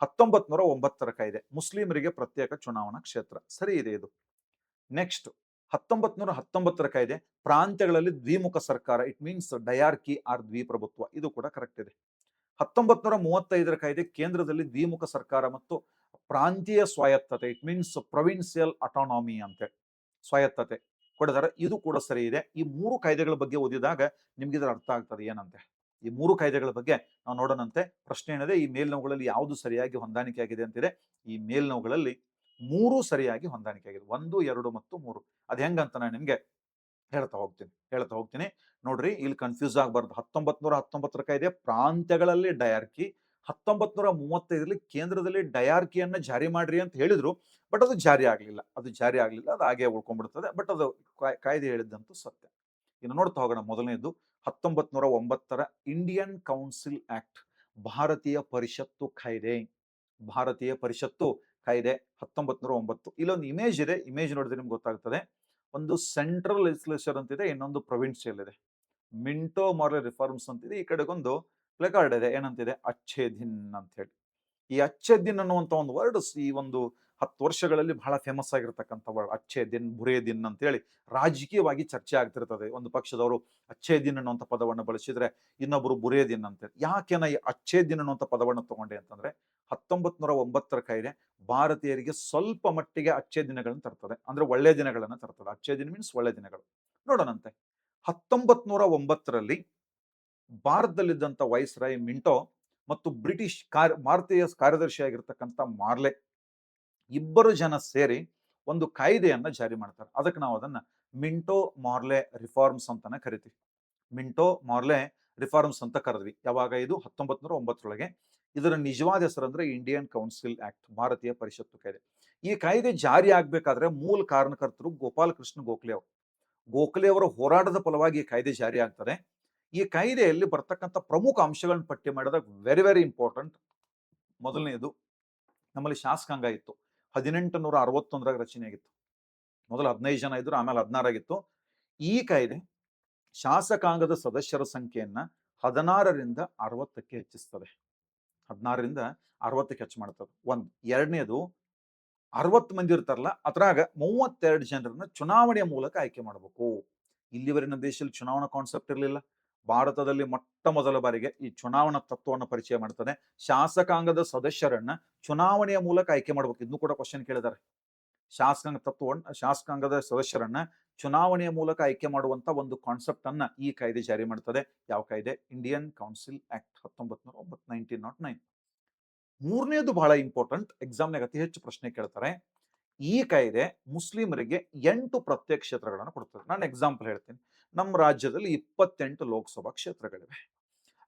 1909 ಕಾಯ್ದೆ, ಮುಸ್ಲಿಮರಿಗೆ ಪ್ರತ್ಯೇಕ ಚುನಾವಣಾ ಕ್ಷೇತ್ರ, ಸರಿ ಇದೆ ಇದು. ನೆಕ್ಸ್ಟ್ 1919 ಕಾಯ್ದೆ, ಪ್ರಾಂತ್ಯಗಳಲ್ಲಿ ದ್ವಿಮುಖ ಸರ್ಕಾರ, ಇಟ್ ಮೀನ್ಸ್ ಡಯಾರ್ಕಿ ಆರ್ ದ್ವಿಪ್ರಭುತ್ವ, ಇದು ಕೂಡ ಕರೆಕ್ಟ್ ಇದೆ. 1935 ಕಾಯ್ದೆ, ಕೇಂದ್ರದಲ್ಲಿ ದ್ವಿಮುಖ ಸರ್ಕಾರ ಮತ್ತು ಪ್ರಾಂತೀಯ ಸ್ವಾಯತ್ತತೆ, ಇಟ್ ಮೀನ್ಸ್ ಪ್ರೊವಿನ್ಸಿಯಲ್ ಅಟಾನಮಿ ಅಂತ ಸ್ವಾಯತ್ತತೆ ಕೊಡಿದಾರೆ, ಇದು ಕೂಡ ಸರಿ ಇದೆ. ಈ ಮೂರು ಕಾಯ್ದೆಗಳ ಬಗ್ಗೆ ಓದಿದಾಗ ನಿಮ್ಗೆ ಇದರ ಅರ್ಥ ಆಗ್ತದೆ ಏನಂತೆ. ಈ ಮೂರು ಕಾಯ್ದೆಗಳ ಬಗ್ಗೆ ನಾವು ನೋಡೋಣಂತೆ. ಪ್ರಶ್ನೆ ಏನಿದೆ, ಈ ಮೇಲ್ನವುಗಳಲ್ಲಿ ಯಾವುದು ಸರಿಯಾಗಿ ಹೊಂದಾಣಿಕೆ ಆಗಿದೆ ಅಂತಿದೆ. ಈ ಮೇಲ್ನವುಗಳಲ್ಲಿ ಮೂರು ಸರಿಯಾಗಿ ಹೊಂದಾಣಿಕೆ ಆಗಿದೆ, 1, 2 ಮತ್ತು 3. ಅದ್ ಹೆಂಗಂತ ನಾನು ನಿಮ್ಗೆ ಹೇಳ್ತಾ ಹೋಗ್ತೀನಿ. ನೋಡ್ರಿ, ಇಲ್ಲಿ ಕನ್ಫ್ಯೂಸ್ ಆಗಬಾರ್ದು. 1919 ಕಾಯ್ದೆ ಪ್ರಾಂತ್ಯಗಳಲ್ಲಿ ಡಯಾರ್ಕಿ, 1935 ಕೇಂದ್ರದಲ್ಲಿ ಡಯಾರ್ಕಿಯನ್ನ ಜಾರಿ ಮಾಡ್ರಿ ಅಂತ ಹೇಳಿದ್ರು, ಬಟ್ ಅದು ಜಾರಿ ಆಗ್ಲಿಲ್ಲ, ಅದು ಹಾಗೆ ಉಳ್ಕೊಂಡ್ಬಿಡ್ತದೆ. ಬಟ್ ಅದು ಕಾಯ್ದೆ ಹೇಳಿದ್ದಂತೂ ಸತ್ಯ. ಇನ್ನು ನೋಡ್ತಾ ಹೋಗೋಣ. ಮೊದಲನೇದು 1909 ಇಂಡಿಯನ್ ಕೌನ್ಸಿಲ್ ಆಕ್ಟ್, ಭಾರತೀಯ ಪರಿಷತ್ತು ಕಾಯ್ದೆ. 1909. ಇಲ್ಲೊಂದು ಇಮೇಜ್ ಇದೆ, ಇಮೇಜ್ ನೋಡಿದ್ರೆ ನಿಮ್ಗೆ ಗೊತ್ತಾಗ್ತದೆ. ಒಂದು ಸೆಂಟ್ರಲ್ ಲೆಜಿಸ್ಲೇಚರ್ ಅಂತಿದೆ, ಇನ್ನೊಂದು ಪ್ರೊವಿನ್ಸಿಯಲ್ ಇದೆ. ಮಿಂಟೋ ಮಾರ್ಲೆ ರಿಫಾರ್ಮ್ಸ್ ಅಂತಿದೆ, ಈ ಕಡೆಗೊಂದು ಪ್ಲೆಕಾರ್ಡ್ ಇದೆ, ಏನಂತಿದೆ, ಅಚ್ಛೇ ದಿನ್ ಅಂತ ಹೇಳಿ. ಈ ಅಚ್ಛೇ ದಿನ್ ಅನ್ನುವಂತ ಒಂದು ವರ್ಡ್ ಈ ಒಂದು 10 ವರ್ಷಗಳಲ್ಲಿ ಬಹಳ ಫೇಮಸ್ ಆಗಿರ್ತಕ್ಕಂಥ ವರ್ಡ್, ಅಚ್ಛೇ ದಿನ್, ಬುರೇ ದಿನ್ ಅಂತ ಹೇಳಿ ರಾಜಕೀಯವಾಗಿ ಚರ್ಚೆ ಆಗ್ತಿರ್ತದೆ. ಒಂದು ಪಕ್ಷದವರು ಅಚ್ಛೇ ದಿನ್ ಅನ್ನುವಂಥ ಪದವನ್ನು ಬಳಸಿದ್ರೆ, ಇನ್ನೊಬ್ಬರು ಬುರೇ ದಿನ್ ಅಂತ. ಯಾಕೆ ನಾ ಈ ಅಚ್ಛೇ ದಿನ್ ಅನ್ನುವಂಥ ಪದವನ್ನು ತಗೊಂಡೆ ಅಂತಂದ್ರೆ, 1909 ಕಾಯ್ದೆ ಭಾರತೀಯರಿಗೆ ಸ್ವಲ್ಪ ಮಟ್ಟಿಗೆ ಅಚ್ಛೇ ದಿನಗಳನ್ನು ತರ್ತದೆ, ಅಂದ್ರೆ ಒಳ್ಳೆ ದಿನಗಳನ್ನು ತರ್ತದೆ. ಅಚ್ಛೇ ದಿನ ಮೀನ್ಸ್ ಒಳ್ಳೆ ದಿನಗಳು. ನೋಡೋಣಂತೆ. 1909 ಭಾರತದಲ್ಲಿದ್ದಂಥ ವೈಸ್ರಾಯ್ ಮಿಂಟೋ ಮತ್ತು ಬ್ರಿಟಿಷ್ ಭಾರತೀಯ ಕಾರ್ಯದರ್ಶಿಯಾಗಿರ್ತಕ್ಕಂಥ ಮಾರ್ಲೆ, ಇಬ್ಬರು ಜನ ಸೇರಿ ಒಂದು ಕಾಯ್ದೆಯನ್ನ ಜಾರಿ ಮಾಡ್ತಾರೆ. ಅದಕ್ಕೆ ನಾವು ಅದನ್ನ ಮಿಂಟೋ ಮಾರ್ಲೆ ರಿಫಾರ್ಮ್ಸ್ ಅಂತಾನೆ ಕರಿತೀವಿ. ಮಿಂಟೋ ಮಾರ್ಲೆ ರಿಫಾರ್ಮ್ಸ್ ಅಂತ ಕರೆದ್ವಿ. ಯಾವಾಗ? ಇದು 1909. ಇದರ ನಿಜವಾದ ಹೆಸರಂದ್ರೆ ಇಂಡಿಯನ್ ಕೌನ್ಸಿಲ್ ಆಕ್ಟ್, ಭಾರತೀಯ ಪರಿಷತ್ತು ಕಾಯ್ದೆ. ಈ ಕಾಯ್ದೆ ಜಾರಿ ಆಗ್ಬೇಕಾದ್ರೆ ಮೂಲ ಕಾರಣಕರ್ತರು ಗೋಪಾಲ್ ಕೃಷ್ಣ ಗೋಖಲೆ ಅವರು. ಗೋಖಲೆ ಅವರ ಹೋರಾಟದ ಫಲವಾಗಿ ಈ ಕಾಯ್ದೆ ಜಾರಿ ಆಗ್ತದೆ. ಈ ಕಾಯ್ದೆಯಲ್ಲಿ ಬರ್ತಕ್ಕಂಥ ಪ್ರಮುಖ ಅಂಶಗಳನ್ನು ಪಟ್ಟಿ ಮಾಡಿದಾಗ ವೆರಿ ವೆರಿ ಇಂಪಾರ್ಟೆಂಟ್. ಮೊದಲನೆಯದು, ನಮ್ಮಲ್ಲಿ ಶಾಸಕಾಂಗ ಇತ್ತು. 1861 ರಚನೆ ಆಗಿತ್ತು. ಮೊದಲು 15 ಜನ ಇದ್ರು, ಆಮೇಲೆ 16 ಆಗಿತ್ತು. ಈ ಕಾಯ್ದೆ ಶಾಸಕಾಂಗದ ಸದಸ್ಯರ ಸಂಖ್ಯೆಯನ್ನ 16ರಿಂದ 60ಕ್ಕೆ ಹೆಚ್ಚಿಸ್ತದೆ. 16ರಿಂದ 60ಕ್ಕೆ ಹೆಚ್ಚು ಮಾಡ್ತದೆ. ಒಂದು. ಎರಡನೇದು, 60 ಮಂದಿ ಇರ್ತಾರಲ್ಲ, ಅದ್ರಾಗ 32 ಜನರನ್ನ ಚುನಾವಣೆಯ ಮೂಲಕ ಆಯ್ಕೆ ಮಾಡಬೇಕು. ಇಲ್ಲಿವರೆಗಿನ ದೇಶದಲ್ಲಿ ಚುನಾವಣಾ ಕಾನ್ಸೆಪ್ಟ್ ಇರಲಿಲ್ಲ. ಭಾರತದಲ್ಲಿ ಮೊಟ್ಟ ಮೊದಲ ಬಾರಿಗೆ ಈ ಚುನಾವಣಾ ತತ್ವವನ್ನು ಪರಿಚಯ ಮಾಡ್ತದೆ. ಶಾಸಕಾಂಗದ ಸದಸ್ಯರನ್ನ ಚುನಾವಣೆಯ ಮೂಲಕ ಆಯ್ಕೆ ಮಾಡಬೇಕು. ಇದನ್ನು ಕೂಡ ಕ್ವಶನ್ ಕೇಳಿದ್ದಾರೆ. ಶಾಸಕಾಂಗದ ಸದಸ್ಯರನ್ನ ಚುನಾವಣೆಯ ಮೂಲಕ ಆಯ್ಕೆ ಮಾಡುವಂತ ಒಂದು ಕಾನ್ಸೆಪ್ಟ್ ಅನ್ನ ಈ ಕಾಯ್ದೆ ಜಾರಿ ಮಾಡ್ತದೆ. ಯಾವ ಕಾಯ್ದೆ? Indian council act 1909. ಮೂರನೇದು ಬಹಳ ಇಂಪಾರ್ಟೆಂಟ್, ಎಕ್ಸಾಮ್ನಾಗ ಅತಿ ಹೆಚ್ಚು ಪ್ರಶ್ನೆ ಕೇಳ್ತಾರೆ. ಈ ಕಾಯ್ದೆ ಮುಸ್ಲಿಮರಿಗೆ 8 ಪ್ರತ್ಯೇಕ ಕ್ಷೇತ್ರಗಳನ್ನು ಕೊಡ್ತದೆ. ನಾನು ಎಕ್ಸಾಂಪಲ್ ಹೇಳ್ತೀನಿ. ನಮ್ಮ ರಾಜ್ಯದಲ್ಲಿ 28 ಲೋಕಸಭಾ ಕ್ಷೇತ್ರಗಳಿವೆ.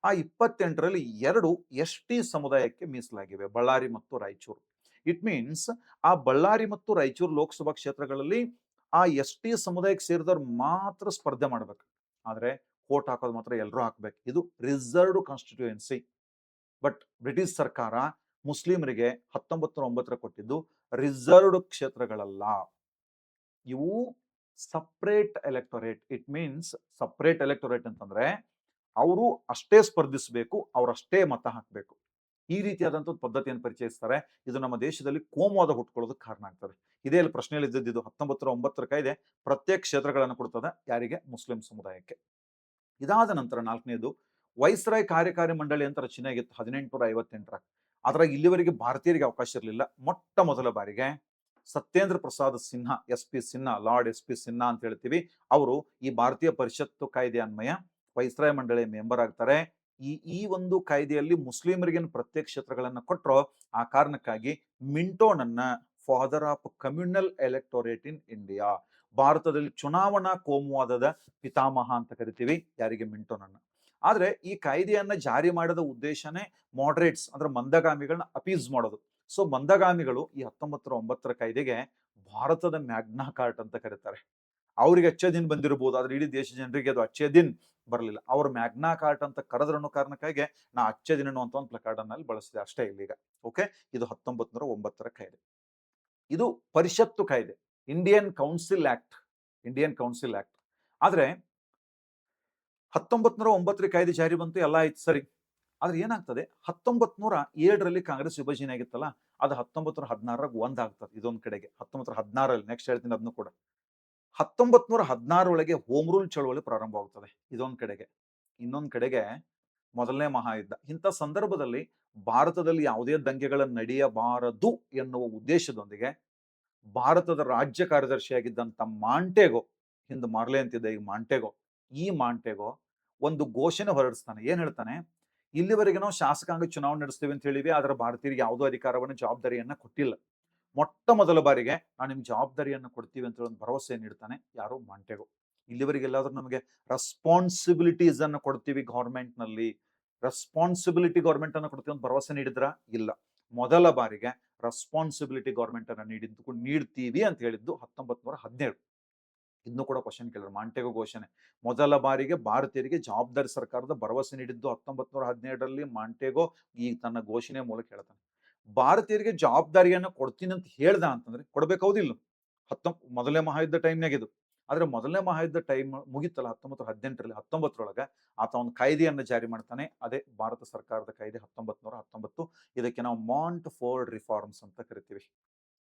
ಆ 28ರಲ್ಲಿ 2 ಎಸ್.ಟಿ ಸಮುದಾಯಕ್ಕೆ ಮೀಸಲಾಗಿವೆ, ಬಳ್ಳಾರಿ ಮತ್ತು ರಾಯಚೂರು. ಇಟ್ ಮೀನ್ಸ್ ಆ ಬಳ್ಳಾರಿ ಮತ್ತು ರಾಯಚೂರು ಲೋಕಸಭಾ ಕ್ಷೇತ್ರಗಳಲ್ಲಿ ಆ ಎಸ್.ಟಿ ಸಮುದಾಯಕ್ಕೆ ಸೇರಿದವ್ರು ಮಾತ್ರ ಸ್ಪರ್ಧೆ ಮಾಡ್ಬೇಕು. ಆದ್ರೆ ವೋಟ್ ಹಾಕೋದು ಮಾತ್ರ ಎಲ್ಲರೂ ಹಾಕ್ಬೇಕು. ಇದು ರಿಸರ್ವ್ಡ್ ಕಾನ್ಸ್ಟಿಟ್ಯೂಯೆನ್ಸಿ. ಬಟ್ ಬ್ರಿಟಿಷ್ ಸರ್ಕಾರ ಮುಸ್ಲಿಮರಿಗೆ 1909 ಕೊಟ್ಟಿದ್ದು ರಿಸರ್ವ್ಡ್ ಕ್ಷೇತ್ರಗಳಲ್ಲ, ಇವು separate electorate. It means separate electorate ಅಂತಂದ್ರೆ ಅವರು ಅಷ್ಟೇ ಸ್ಪರ್ಧಿಸಬೇಕು, ಅವರಷ್ಟೇ ಮತ ಹಾಕಬೇಕು. ಈ ರೀತಿಯಾದಂಥ ಒಂದು ಪದ್ಧತಿಯನ್ನು ಪರಿಚಯಿಸ್ತಾರೆ. ಇದು ನಮ್ಮ ದೇಶದಲ್ಲಿ ಕೋಮುವಾದ ಹುಟ್ಕೊಳ್ಳೋದಕ್ಕೆ ಕಾರಣ ಆಗ್ತದೆ. ಇದೇ ಅಲ್ಲಿ ಪ್ರಶ್ನೆಯಲ್ಲಿ ಇದ್ದದ್ದು. 1909 ಕಾಯ್ದೆ ಪ್ರತ್ಯೇಕ ಕ್ಷೇತ್ರಗಳನ್ನು ಕೊಡ್ತದೆ. ಯಾರಿಗೆ? ಮುಸ್ಲಿಂ ಸಮುದಾಯಕ್ಕೆ. ಇದಾದ ನಂತರ ನಾಲ್ಕನೇದು, ವೈಸ್ರಾಯ್ ಕಾರ್ಯಕಾರಿ ಮಂಡಳಿ ಅಂತ ರಚನೆ ಆಗಿತ್ತು 1858. ಅದ್ರಾಗ ಇಲ್ಲಿವರೆಗೆ ಭಾರತೀಯರಿಗೆ ಅವಕಾಶ ಇರಲಿಲ್ಲ. ಮೊಟ್ಟ ಮೊದಲ ಬಾರಿಗೆ Satyendra Prasad Sinha, SP Sinha, lord SP Sinha ಅಂತ ಹೇಳ್ತೀವಿ, ಅವರು ಈ ಭಾರತೀಯ ಪರಿಷತ್ತು ಕಾಯ್ದೆ ಅನ್ವಯ ವೈಸ್ರಾಯ್ ಮಂಡಳಿ ಮೆಂಬರ್ ಆಗ್ತಾರೆ. ಈ ಒಂದು ಕಾಯ್ದೆಯಲ್ಲಿ ಮುಸ್ಲಿಮರಿಗೆ ಪ್ರತ್ಯೇಕ ಕ್ಷೇತ್ರಗಳನ್ನ ಕೊಟ್ಟರು. ಆ ಕಾರಣಕ್ಕಾಗಿ ಮಿಂಟೋನನ್ನ father of communal electorate in India, ಭಾರತದಲ್ಲಿ ಚುನಾವಣಾ ಕೋಮುವಾದದ ಪಿತಾಮಹ ಅಂತ ಕರಿತೀವಿ. ಯಾರಿಗೆ? ಮಿಂಟೋನನ್ನ. ಆದ್ರೆ ಈ ಕಾಯ್ದೆಯನ್ನ ಜಾರಿ ಮಾಡಿದ ಉದ್ದೇಶನೇ ಮಾಡರೇಟ್ಸ್ ಅಂದ್ರೆ ಮಂದಗಾಮಿಗಳನ್ನ ಅಪೀಸ್ ಮಾಡೋದು. ಸೊ ಮಂದಗಾಮಿಗಳು ಈ 1909 ಕಾಯ್ದೆಗೆ ಭಾರತದ ಮ್ಯಾಗ್ನಾ ಕಾರ್ಟ್ ಅಂತ ಕರೀತಾರೆ. ಅವ್ರಿಗೆ ಅಚ್ಚೇ ದಿನ ಬಂದಿರಬಹುದು, ಆದ್ರೆ ಇಡೀ ದೇಶ ಜನರಿಗೆ ಅದು ಅಚ್ಚೇ ದಿನ್ ಬರಲಿಲ್ಲ. ಅವ್ರ ಮ್ಯಾಗ್ನಾ ಕಾರ್ಟ್ ಅಂತ ಕರೆದ್ರನ್ನೋ ಕಾರಣಕ್ಕಾಗಿ ನಾ ಅಚ್ಚೇ ದಿನ ಅಂತ ಒಂದು ಪ್ಲಕಾರ್ಡ್ ಅನ್ನ ಬಳಸಿದೆ ಅಷ್ಟೇ ಇಲ್ಲೀಗ. ಓಕೆ, ಇದು 1909 ಕಾಯ್ದೆ. ಇದು ಪರಿಷತ್ತು ಕಾಯ್ದೆ, Indian council act. Indian council act. ಆದ್ರೆ 1909 ಕಾಯ್ದೆ ಜಾರಿ ಬಂತು, ಎಲ್ಲ ಆಯ್ತು ಸರಿ. ಆದ್ರೆ ಏನಾಗ್ತದೆ, 1907 ಕಾಂಗ್ರೆಸ್ ವಿಭಜನೆ ಆಗಿತ್ತಲ್ಲ, ಅದು 1916 ಒಂದಾಗ್ತದೆ. ಇದೊಂದ್ ಕಡೆಗೆ 1916 ನೆಕ್ಸ್ಟ್ ಹೇಳ್ತೀನಿ ಅದನ್ನು ಕೂಡ. 1916 ಹೋಮ್ ರೂಲ್ ಚಳವಳಿ ಪ್ರಾರಂಭವಾಗುತ್ತದೆ ಇದೊಂದ್ ಕಡೆಗೆ. ಇನ್ನೊಂದ್ ಕಡೆಗೆ ಮೊದಲನೇ ಮಹಾಯುದ್ಧ. ಇಂಥ ಸಂದರ್ಭದಲ್ಲಿ ಭಾರತದಲ್ಲಿ ಯಾವುದೇ ದಂಗೆಗಳು ನಡೆಯಬಾರದು ಎನ್ನುವ ಉದ್ದೇಶದೊಂದಿಗೆ ಭಾರತದ ರಾಜ್ಯ ಕಾರ್ಯದರ್ಶಿಯಾಗಿದ್ದಂತ ಮಾಂಟೆಗೋ, ಹಿಂದೆ ಮಾರ್ಲೆ ಅಂತಿದ್ದ ಈಗ ಮಾಂಟೆಗೋ, ಈ ಮಾಂಟೆಗೋ ಒಂದು ಘೋಷಣೆ ಹೊರಡಿಸ್ತಾನೆ. ಏನ್ ಹೇಳ್ತಾನೆ, ಇಲ್ಲಿವರೆಗೆ ನಾವು ಶಾಸಕಾಂಗ ಚುನಾವಣೆ ನಡೆಸ್ತೀವಿ ಅಂತ ಹೇಳಿವಿ, ಆದ್ರೆ ಭಾರತೀಯರಿಗೆ ಯಾವುದೋ ಅಧಿಕಾರವನ್ನು ಜವಾಬ್ದಾರಿಯನ್ನ ಕೊಟ್ಟಿಲ್ಲ. ಮೊಟ್ಟ ಮೊದಲ ಬಾರಿಗೆ ನಾವು ನಿಮ್ಗೆ ಜವಾಬ್ದಾರಿಯನ್ನು ಕೊಡ್ತೀವಿ ಅಂತ ಹೇಳಿ ಒಂದು ಭರವಸೆ ನೀಡ್ತಾನೆ ಯಾರು, ಮಾಂಟೆಗೋ. ಇಲ್ಲಿವರೆಗೆ ಎಲ್ಲಾದ್ರೂ ನಮಗೆ ರೆಸ್ಪಾನ್ಸಿಬಿಲಿಟೀಸ್ ಅನ್ನು ಕೊಡ್ತೀವಿ ಗವರ್ಮೆಂಟ್ ನಲ್ಲಿ, ರೆಸ್ಪಾನ್ಸಿಬಿಲಿಟಿ ಗವರ್ಮೆಂಟ್ ಅನ್ನು ಕೊಡ್ತೀವಿ ಅಂತ ಭರವಸೆ ನೀಡಿದ್ರ? ಇಲ್ಲ. ಮೊದಲ ಬಾರಿಗೆ ರೆಸ್ಪಾನ್ಸಿಬಿಲಿಟಿ ಗವರ್ಮೆಂಟ್ ಅನ್ನ ನೀಡ್ತೀವಿ ಅಂತ ಹೇಳಿದ್ದು 1917. ಇದನ್ನು ಕೂಡ ಕ್ವಶನ್ ಕೇಳಿದ್ರು. ಮಾಂಟೆಗೋ ಘೋಷಣೆ ಮೊದಲ ಬಾರಿಗೆ ಭಾರತೀಯರಿಗೆ ಜವಾಬ್ದಾರಿ ಸರ್ಕಾರದ ಭರವಸೆ ನೀಡಿದ್ದು 1917 ಮಾಂಟೆಗೋ ಈ ತನ್ನ ಘೋಷಣೆ ಮೂಲಕ ಹೇಳ್ತಾನೆ. ಭಾರತೀಯರಿಗೆ ಜವಾಬ್ದಾರಿಯನ್ನು ಕೊಡ್ತೀನಿ ಅಂತ ಹೇಳ್ದ ಅಂತಂದ್ರೆ ಕೊಡ್ಬೇಕಾವುದಿಲ್ಲ. ಮೊದಲನೇ ಮಹಾಯುದ್ಧ ಟೈಮ್ನಾಗ ಇದು. ಆದ್ರೆ ಮೊದಲನೇ ಮಹಾಯುದ್ಧ ಟೈಮ್ ಮುಗಿತಲ್ಲ 1918, 19 ಆತ ಒಂದು ಕಾಯ್ದೆಯನ್ನು ಜಾರಿ ಮಾಡ್ತಾನೆ. ಅದೇ ಭಾರತ ಸರ್ಕಾರದ ಕಾಯ್ದೆ 1919. ಇದಕ್ಕೆ ನಾವು ಮಾಂಟ್ ಫೋರ್ಡ್ ರಿಫಾರ್ಮ್ಸ್ ಅಂತ ಕರಿತೀವಿ.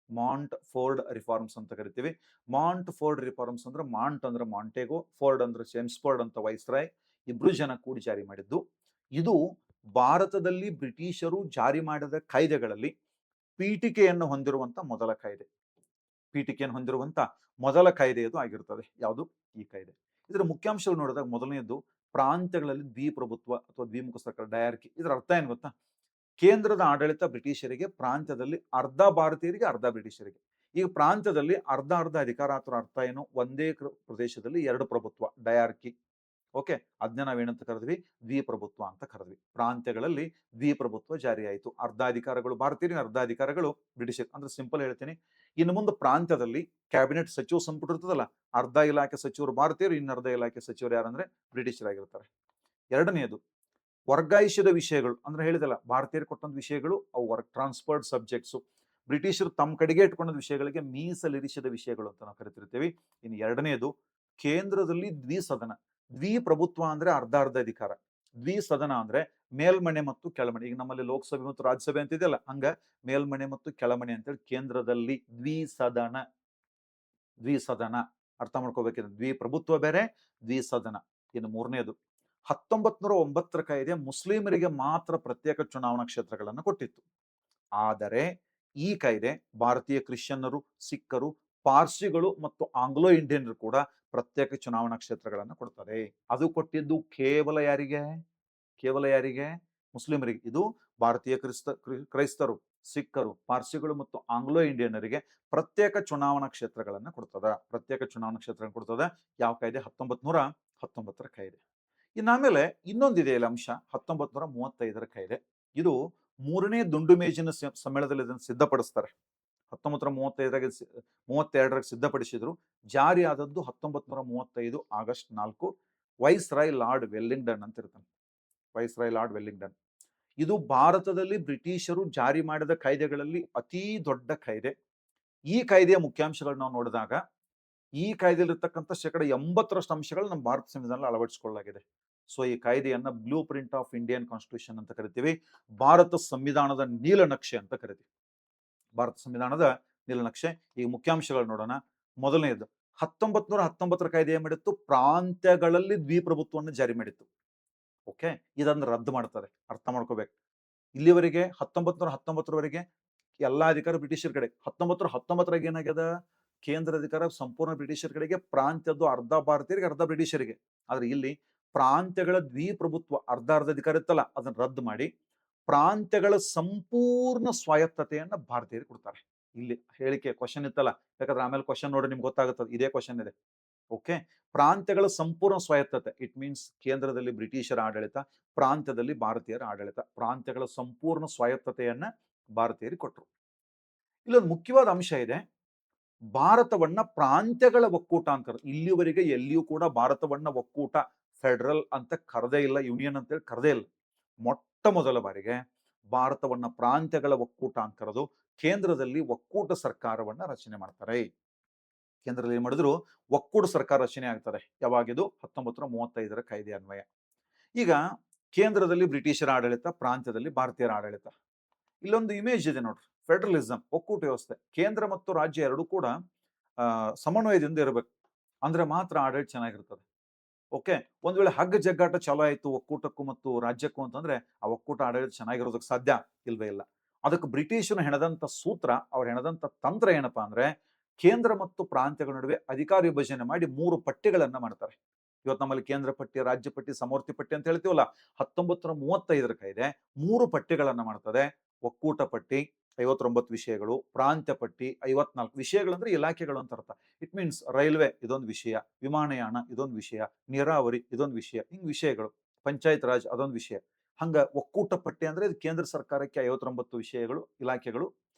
ಮಾಂಟ್ ಫೋರ್ಡ್ ರಿಫಾರ್ಮ್ಸ್ ಅಂತ ಕರಿತೀವಿ. ಮಾಂಟ್ ಫೋರ್ಡ್ ರಿಫಾರ್ಮ್ಸ್ ಅಂದ್ರೆ ಮಾಂಟ್ ಅಂದ್ರೆ ಮಾಂಟೆಗೋ, ಫೋರ್ಡ್ ಅಂದ್ರೆ ಚೆಮ್ಸ್ಫೋರ್ಡ್ ಅಂತ ವೈಸ್ರಾಯ್, ಇಬ್ರು ಜನ ಕೂಡಿ ಜಾರಿ ಮಾಡಿದ್ದು. ಇದು ಭಾರತದಲ್ಲಿ ಬ್ರಿಟಿಷರು ಜಾರಿ ಮಾಡಿದ ಕಾಯ್ದೆಗಳಲ್ಲಿ ಪೀಠಿಕೆಯನ್ನು ಹೊಂದಿರುವಂತ ಮೊದಲ ಕಾಯ್ದೆ. ಪೀಠಿಕೆಯನ್ನು ಹೊಂದಿರುವಂತ ಮೊದಲ ಕಾಯ್ದೆ ಇದು ಆಗಿರುತ್ತದೆ. ಯಾವುದು? ಈ ಕಾಯ್ದೆ. ಇದರ ಮುಖ್ಯಾಂಶಗಳು ನೋಡಿದಾಗ ಮೊದಲನೆಯದು ಪ್ರಾಂತ್ಯಗಳಲ್ಲಿ ದ್ವಿಪ್ರಭುತ್ವ ಅಥವಾ ದ್ವಿಮುಖ ಸರ್ಕಾರ, ಡಯಾರ್ಕಿ. ಇದರ ಅರ್ಥ ಏನ್ ಗೊತ್ತಾ? ಕೇಂದ್ರದ ಆಡಳಿತ ಬ್ರಿಟಿಷರಿಗೆ, ಪ್ರಾಂತ್ಯದಲ್ಲಿ ಅರ್ಧ ಭಾರತೀಯರಿಗೆ ಅರ್ಧ ಬ್ರಿಟಿಷರಿಗೆ. ಈಗ ಪ್ರಾಂತ್ಯದಲ್ಲಿ ಅರ್ಧ ಅರ್ಧ ಅಧಿಕಾರ ಅಥವಾ ಅರ್ಥ ಏನು, ಒಂದೇ ಪ್ರದೇಶದಲ್ಲಿ ಎರಡು ಪ್ರಭುತ್ವ, ಡಯಾರ್ಕಿ. ಓಕೆ, ಅದನ್ನ ನಾವೇನಂತ ಕರೆದ್ವಿ? ದ್ವಿಪ್ರಭುತ್ವ ಅಂತ ಕರೆದ್ವಿ. ಪ್ರಾಂತ್ಯಗಳಲ್ಲಿ ದ್ವಿಪ್ರಭುತ್ವ ಜಾರಿ ಆಯಿತು. ಅರ್ಧ ಅಧಿಕಾರಗಳು ಭಾರತೀಯರಿಗೆ, ಅರ್ಧ ಅಧಿಕಾರಗಳು ಬ್ರಿಟಿಷರ್. ಅಂದ್ರೆ ಸಿಂಪಲ್ ಹೇಳ್ತೀನಿ, ಇನ್ನು ಮುಂದೆ ಪ್ರಾಂತ್ಯದಲ್ಲಿ ಕ್ಯಾಬಿನೆಟ್ ಸಚಿವ ಸಂಪುಟ ಇರ್ತದಲ್ಲ, ಅರ್ಧ ಇಲಾಖೆ ಸಚಿವರು ಭಾರತೀಯರು, ಇನ್ನರ್ಧ ಇಲಾಖೆ ಸಚಿವರು ಯಾರಂದ್ರೆ ಬ್ರಿಟಿಷರಾಗಿರ್ತಾರೆ. ಎರಡನೆಯದು ವರ್ಗಾಯಿಸಿದ ವಿಷಯಗಳು. ಅಂದ್ರೆ ಹೇಳಿದಲ್ಲ, ಭಾರತೀಯರು ಕೊಟ್ಟಂತ ವಿಷಯಗಳು ಅವು ಟ್ರಾನ್ಸ್ಫರ್ಡ್ ಸಬ್ಜೆಕ್ಟ್ಸ್. ಬ್ರಿಟಿಷರು ತಮ್ಮ ಕಡೆಗೆ ಇಟ್ಕೊಂಡ ವಿಷಯಗಳಿಗೆ ಮೀಸಲಿರಿಸಿದ ವಿಷಯಗಳು ಅಂತ ನಾವು ಕರಿತಿರ್ತೀವಿ. ಇನ್ನು ಎರಡನೆಯದು ಕೇಂದ್ರದಲ್ಲಿ ದ್ವಿಸದನ. ದ್ವಿಪ್ರಭುತ್ವ ಅಂದ್ರೆ ಅರ್ಧ ಅರ್ಧ ಅಧಿಕಾರ, ದ್ವಿಸದನ ಅಂದ್ರೆ ಮೇಲ್ಮನೆ ಮತ್ತು ಕೆಳಮನೆ. ಈಗ ನಮ್ಮಲ್ಲಿ ಲೋಕಸಭೆ ಮತ್ತು ರಾಜ್ಯಸಭೆ ಅಂತಿದೆಯಲ್ಲ, ಹಂಗ ಮೇಲ್ಮನೆ ಮತ್ತು ಕೆಳಮನೆ ಅಂತೇಳಿ ಕೇಂದ್ರದಲ್ಲಿ ದ್ವಿಸದನ. ದ್ವಿಸದನ ಅರ್ಥ ಮಾಡ್ಕೋಬೇಕಿದೆ. ದ್ವಿಪ್ರಭುತ್ವ ಬೇರೆ, ದ್ವಿಸದನ. ಇನ್ನು ಮೂರನೇದು 1909 ಕಾಯ್ದೆ ಮುಸ್ಲಿಮರಿಗೆ ಮಾತ್ರ ಪ್ರತ್ಯೇಕ ಚುನಾವಣಾ ಕ್ಷೇತ್ರಗಳನ್ನು ಕೊಟ್ಟಿತ್ತು. ಆದರೆ ಈ ಕಾಯ್ದೆ ಭಾರತೀಯ ಕ್ರಿಶ್ಚಿಯನ್ನರು, ಸಿಖ್ಖರು, ಪಾರ್ಸಿಗಳು ಮತ್ತು ಆಂಗ್ಲೋ ಇಂಡಿಯನ್ರು ಕೂಡ ಪ್ರತ್ಯೇಕ ಚುನಾವಣಾ ಕ್ಷೇತ್ರಗಳನ್ನು ಕೊಡ್ತಾರೆ. ಅದು ಕೊಟ್ಟಿದ್ದು ಕೇವಲ ಯಾರಿಗೆ? ಕೇವಲ ಯಾರಿಗೆ? ಮುಸ್ಲಿಮರಿಗೆ. ಇದು ಭಾರತೀಯ ಕ್ರೈಸ್ತರು, ಸಿಖ್ಖರು, ಪಾರ್ಸಿಗಳು ಮತ್ತು ಆಂಗ್ಲೋ ಇಂಡಿಯನ್ನರಿಗೆ ಪ್ರತ್ಯೇಕ ಚುನಾವಣಾ ಕ್ಷೇತ್ರಗಳನ್ನು ಕೊಡ್ತದ. ಪ್ರತ್ಯೇಕ ಚುನಾವಣಾ ಕ್ಷೇತ್ರ ಕೊಡ್ತದ. ಯಾವ ಕಾಯ್ದೆ? 1919 ಕಾಯ್ದೆ. ಇನ್ನಾಮೇಲೆ ಇನ್ನೊಂದಿದೆ ಇಲ್ಲಿ ಅಂಶ, 1935 ಕಾಯ್ದೆ. ಇದು ಮೂರನೇ ದುಂಡು ಮೇಜಿನ ಸಮ್ಮೇಳನದಲ್ಲಿ ಇದನ್ನು ಸಿದ್ಧಪಡಿಸ್ತಾರೆ. 1932 ಸಿದ್ಧಪಡಿಸಿದ್ರು. ಜಾರಿ ಆದದ್ದು 1935 ಆಗಸ್ಟ್ 4. ವೈಸ್ರಾಯ್ ಲಾರ್ಡ್ ವೆಲ್ಲಿಂಗ್ಟನ್ ಅಂತ ಇರ್ತಾನೆ. Viceroy lord Wellington. ಇದು ಭಾರತದಲ್ಲಿ ಬ್ರಿಟಿಷರು ಜಾರಿ ಮಾಡಿದ ಕಾಯ್ದೆಗಳಲ್ಲಿ ಅತಿ ದೊಡ್ಡ ಕಾಯ್ದೆ. ಈ ಕಾಯ್ದೆಯ ಮುಖ್ಯಾಂಶಗಳು ನಾವು ನೋಡಿದಾಗ, ಈ ಕಾಯ್ದೆಯಲ್ಲಿರ್ತಕ್ಕಂಥ 80% ಅಂಶಗಳು ನಮ್ಮ ಭಾರತ ಸಂವಿಧಾನದಲ್ಲಿ ಅಳವಡಿಸಿಕೊಳ್ಳಲಾಗಿದೆ. ಸೊ ಈ ಕಾಯ್ದೆಯನ್ನ blue print of Indian constitution ಅಂತ ಕರಿತೀವಿ. ಭಾರತ ಸಂವಿಧಾನದ ನೀಲನಕ್ಷೆ ಅಂತ ಕರಿತೀವಿ. ಭಾರತ ಸಂವಿಧಾನದ ನೀಲನಕ್ಷೆ. ಈಗ ಮುಖ್ಯಾಂಶಗಳು ನೋಡೋಣ. ಮೊದಲನೆಯದು 1919 ಕಾಯ್ದೆ ಏನ್ ಮಾಡಿತ್ತು? ಪ್ರಾಂತ್ಯಗಳಲ್ಲಿ ದ್ವಿಪ್ರಭುತ್ವವನ್ನು ಜಾರಿ ಮಾಡಿತ್ತು. ಓಕೆ, ಇದನ್ನು ರದ್ದು ಮಾಡ್ತಾರೆ. ಅರ್ಥ ಮಾಡ್ಕೋಬೇಕು. ಇಲ್ಲಿವರೆಗೆ 1919 ಎಲ್ಲಾ ಅಧಿಕಾರ ಬ್ರಿಟಿಷರ ಕಡೆ. 1919 ಏನಾಗ್ಯದ? ಕೇಂದ್ರ ಅಧಿಕಾರ ಸಂಪೂರ್ಣ ಬ್ರಿಟಿಷರ ಕಡೆಗೆ, ಪ್ರಾಂತ್ಯದ್ದು ಅರ್ಧ ಭಾರತೀಯರಿಗೆ ಅರ್ಧ ಬ್ರಿಟಿಷರಿಗೆ. ಆದ್ರೆ ಇಲ್ಲಿ ಪ್ರಾಂತ್ಯಗಳ ದ್ವಿಪ್ರಭುತ್ವ ಅರ್ಧ ಅರ್ಧ ಅಧಿಕಾರ ಇತ್ತಲ್ಲ, ಅದನ್ನ ರದ್ದು ಮಾಡಿ ಪ್ರಾಂತ್ಯಗಳ ಸಂಪೂರ್ಣ ಸ್ವಾಯತ್ತತೆಯನ್ನ ಭಾರತೀಯರಿಗೆ ಕೊಡ್ತಾರೆ. ಇಲ್ಲಿ ಹೇಳಿಕೆ ಕ್ವಶನ್ ಇತ್ತಲ್ಲ, ಯಾಕಂದ್ರೆ ಆಮೇಲೆ ಕ್ವಶನ್ ನೋಡಿ ನಿಮ್ಗೆ ಗೊತ್ತಾಗುತ್ತದೆ. ಇದೇ ಕ್ವಶನ್ ಇದೆ. ಓಕೆ. ಪ್ರಾಂತ್ಯಗಳ ಸಂಪೂರ್ಣ ಸ್ವಾಯತ್ತತೆ, ಇಟ್ ಮೀನ್ಸ್ ಕೇಂದ್ರದಲ್ಲಿ ಬ್ರಿಟಿಷರ ಆಡಳಿತ, ಪ್ರಾಂತ್ಯದಲ್ಲಿ ಭಾರತೀಯರ ಆಡಳಿತ. ಪ್ರಾಂತ್ಯಗಳ ಸಂಪೂರ್ಣ ಸ್ವಾಯತ್ತತೆಯನ್ನ ಭಾರತೀಯರಿಗೆ ಕೊಟ್ಟರು. ಇಲ್ಲೊಂದು ಮುಖ್ಯವಾದ ಅಂಶ ಇದೆ, ಭಾರತವನ್ನ ಪ್ರಾಂತ್ಯಗಳ ಒಕ್ಕೂಟ ಅಂತ ಕರೆದು. ಇಲ್ಲಿವರೆಗೆ ಎಲ್ಲಿಯೂ ಕೂಡ ಭಾರತವನ್ನ ಒಕ್ಕೂಟ, ಫೆಡರಲ್ ಅಂತ ಕರೆದೇ ಇಲ್ಲ, ಯೂನಿಯನ್ ಅಂತ ಹೇಳಿ ಕರೆದೇ ಇಲ್ಲ. ಮೊಟ್ಟ ಮೊದಲ ಬಾರಿಗೆ ಭಾರತವನ್ನ ಪ್ರಾಂತ್ಯಗಳ ಒಕ್ಕೂಟ ಅಂತ ಕರೆದು ಕೇಂದ್ರದಲ್ಲಿ ಒಕ್ಕೂಟ ಸರ್ಕಾರವನ್ನ ರಚನೆ ಮಾಡ್ತಾರೆ. ಕೇಂದ್ರದಲ್ಲಿ ಏನ್ ಮಾಡಿದ್ರು, ಒಕ್ಕೂಟ ಸರ್ಕಾರ ರಚನೆ ಆಗ್ತದೆ. ಯಾವಾಗಿದು? 1935ರ ಕಾಯ್ದೆ ಅನ್ವಯ. ಈಗ ಕೇಂದ್ರದಲ್ಲಿ ಬ್ರಿಟಿಷರ ಆಡಳಿತ, ಪ್ರಾಂತ್ಯದಲ್ಲಿ ಭಾರತೀಯರ ಆಡಳಿತ. ಇಲ್ಲೊಂದು ಇಮೇಜ್ ಇದೆ ನೋಡ್ರಿ, ಫೆಡರಲಿಸಂ, ಒಕ್ಕೂಟ ವ್ಯವಸ್ಥೆ. ಕೇಂದ್ರ ಮತ್ತು ರಾಜ್ಯ ಎರಡೂ ಕೂಡ ಸಮನ್ವಯದಿಂದ ಇರಬೇಕು, ಅಂದ್ರೆ ಮಾತ್ರ ಆಡಳಿತ ಚೆನ್ನಾಗಿರ್ತದೆ. ಓಕೆ. ಒಂದ್ ವೇಳೆ ಹಗ್ಗ ಜಗ್ಗಾಟ ಚಾಲೂ ಆಯ್ತು ಒಕ್ಕೂಟಕ್ಕೂ ಮತ್ತು ರಾಜ್ಯಕ್ಕೂ ಅಂತಂದ್ರೆ ಆ ಒಕ್ಕೂಟ ಆಡಳಿತ ಚೆನ್ನಾಗಿರೋದಕ್ಕೆ ಸಾಧ್ಯ ಇಲ್ವೇ ಇಲ್ಲ. ಅದಕ್ಕೆ ಬ್ರಿಟಿಷರು ಹೆಣದಂತ ಸೂತ್ರ, ಅವ್ರು ಹೆಣದಂತ ತಂತ್ರ ಏನಪ್ಪಾ ಅಂದ್ರೆ, ಕೇಂದ್ರ ಮತ್ತು ಪ್ರಾಂತ್ಯಗಳ ನಡುವೆ ಅಧಿಕಾರ ವಿಭಜನೆ ಮಾಡಿ 3 ಪಟ್ಟಿಗಳನ್ನ ಮಾಡ್ತಾರೆ. ಇವತ್ತು ನಮ್ಮಲ್ಲಿ ಕೇಂದ್ರ ಪಟ್ಟಿ, ರಾಜ್ಯ ಪಟ್ಟಿ, ಸಮವರ್ತಿ ಪಟ್ಟಿ ಅಂತ ಹೇಳ್ತೀವಲ್ಲ. 1935ರ ಕಾಯ್ದೆ 3 ಪಟ್ಟಿಗಳನ್ನ ಮಾಡ್ತದೆ. ಒಕ್ಕೂಟ ಪಟ್ಟಿ 59 ವಿಷಯಗಳು, ಪ್ರಾಂತ್ಯ ಪಟ್ಟಿ 54 ವಿಷಯಗಳಂದ್ರೆ ಇಲಾಖೆಗಳು ಅಂತ ಅರ್ಥ. ಇಟ್ ಮೀನ್ಸ್ ರೈಲ್ವೆ ಇದೊಂದು ವಿಷಯ, ವಿಮಾನಯಾನ ಇದೊಂದು ವಿಷಯ, ನೀರಾವರಿ ಇದೊಂದು ವಿಷಯ, ಹಿಂಗ್ ವಿಷಯಗಳು, ಪಂಚಾಯತ್ ರಾಜ್ ಅದೊಂದು ವಿಷಯ. ಹಂಗ ಒಕ್ಕೂಟ ಪಟ್ಟಿ ಅಂದ್ರೆ ಇದು ಕೇಂದ್ರ ಸರ್ಕಾರಕ್ಕೆ 59 ವಿಷಯಗಳು, ಇಲಾಖೆಗಳು.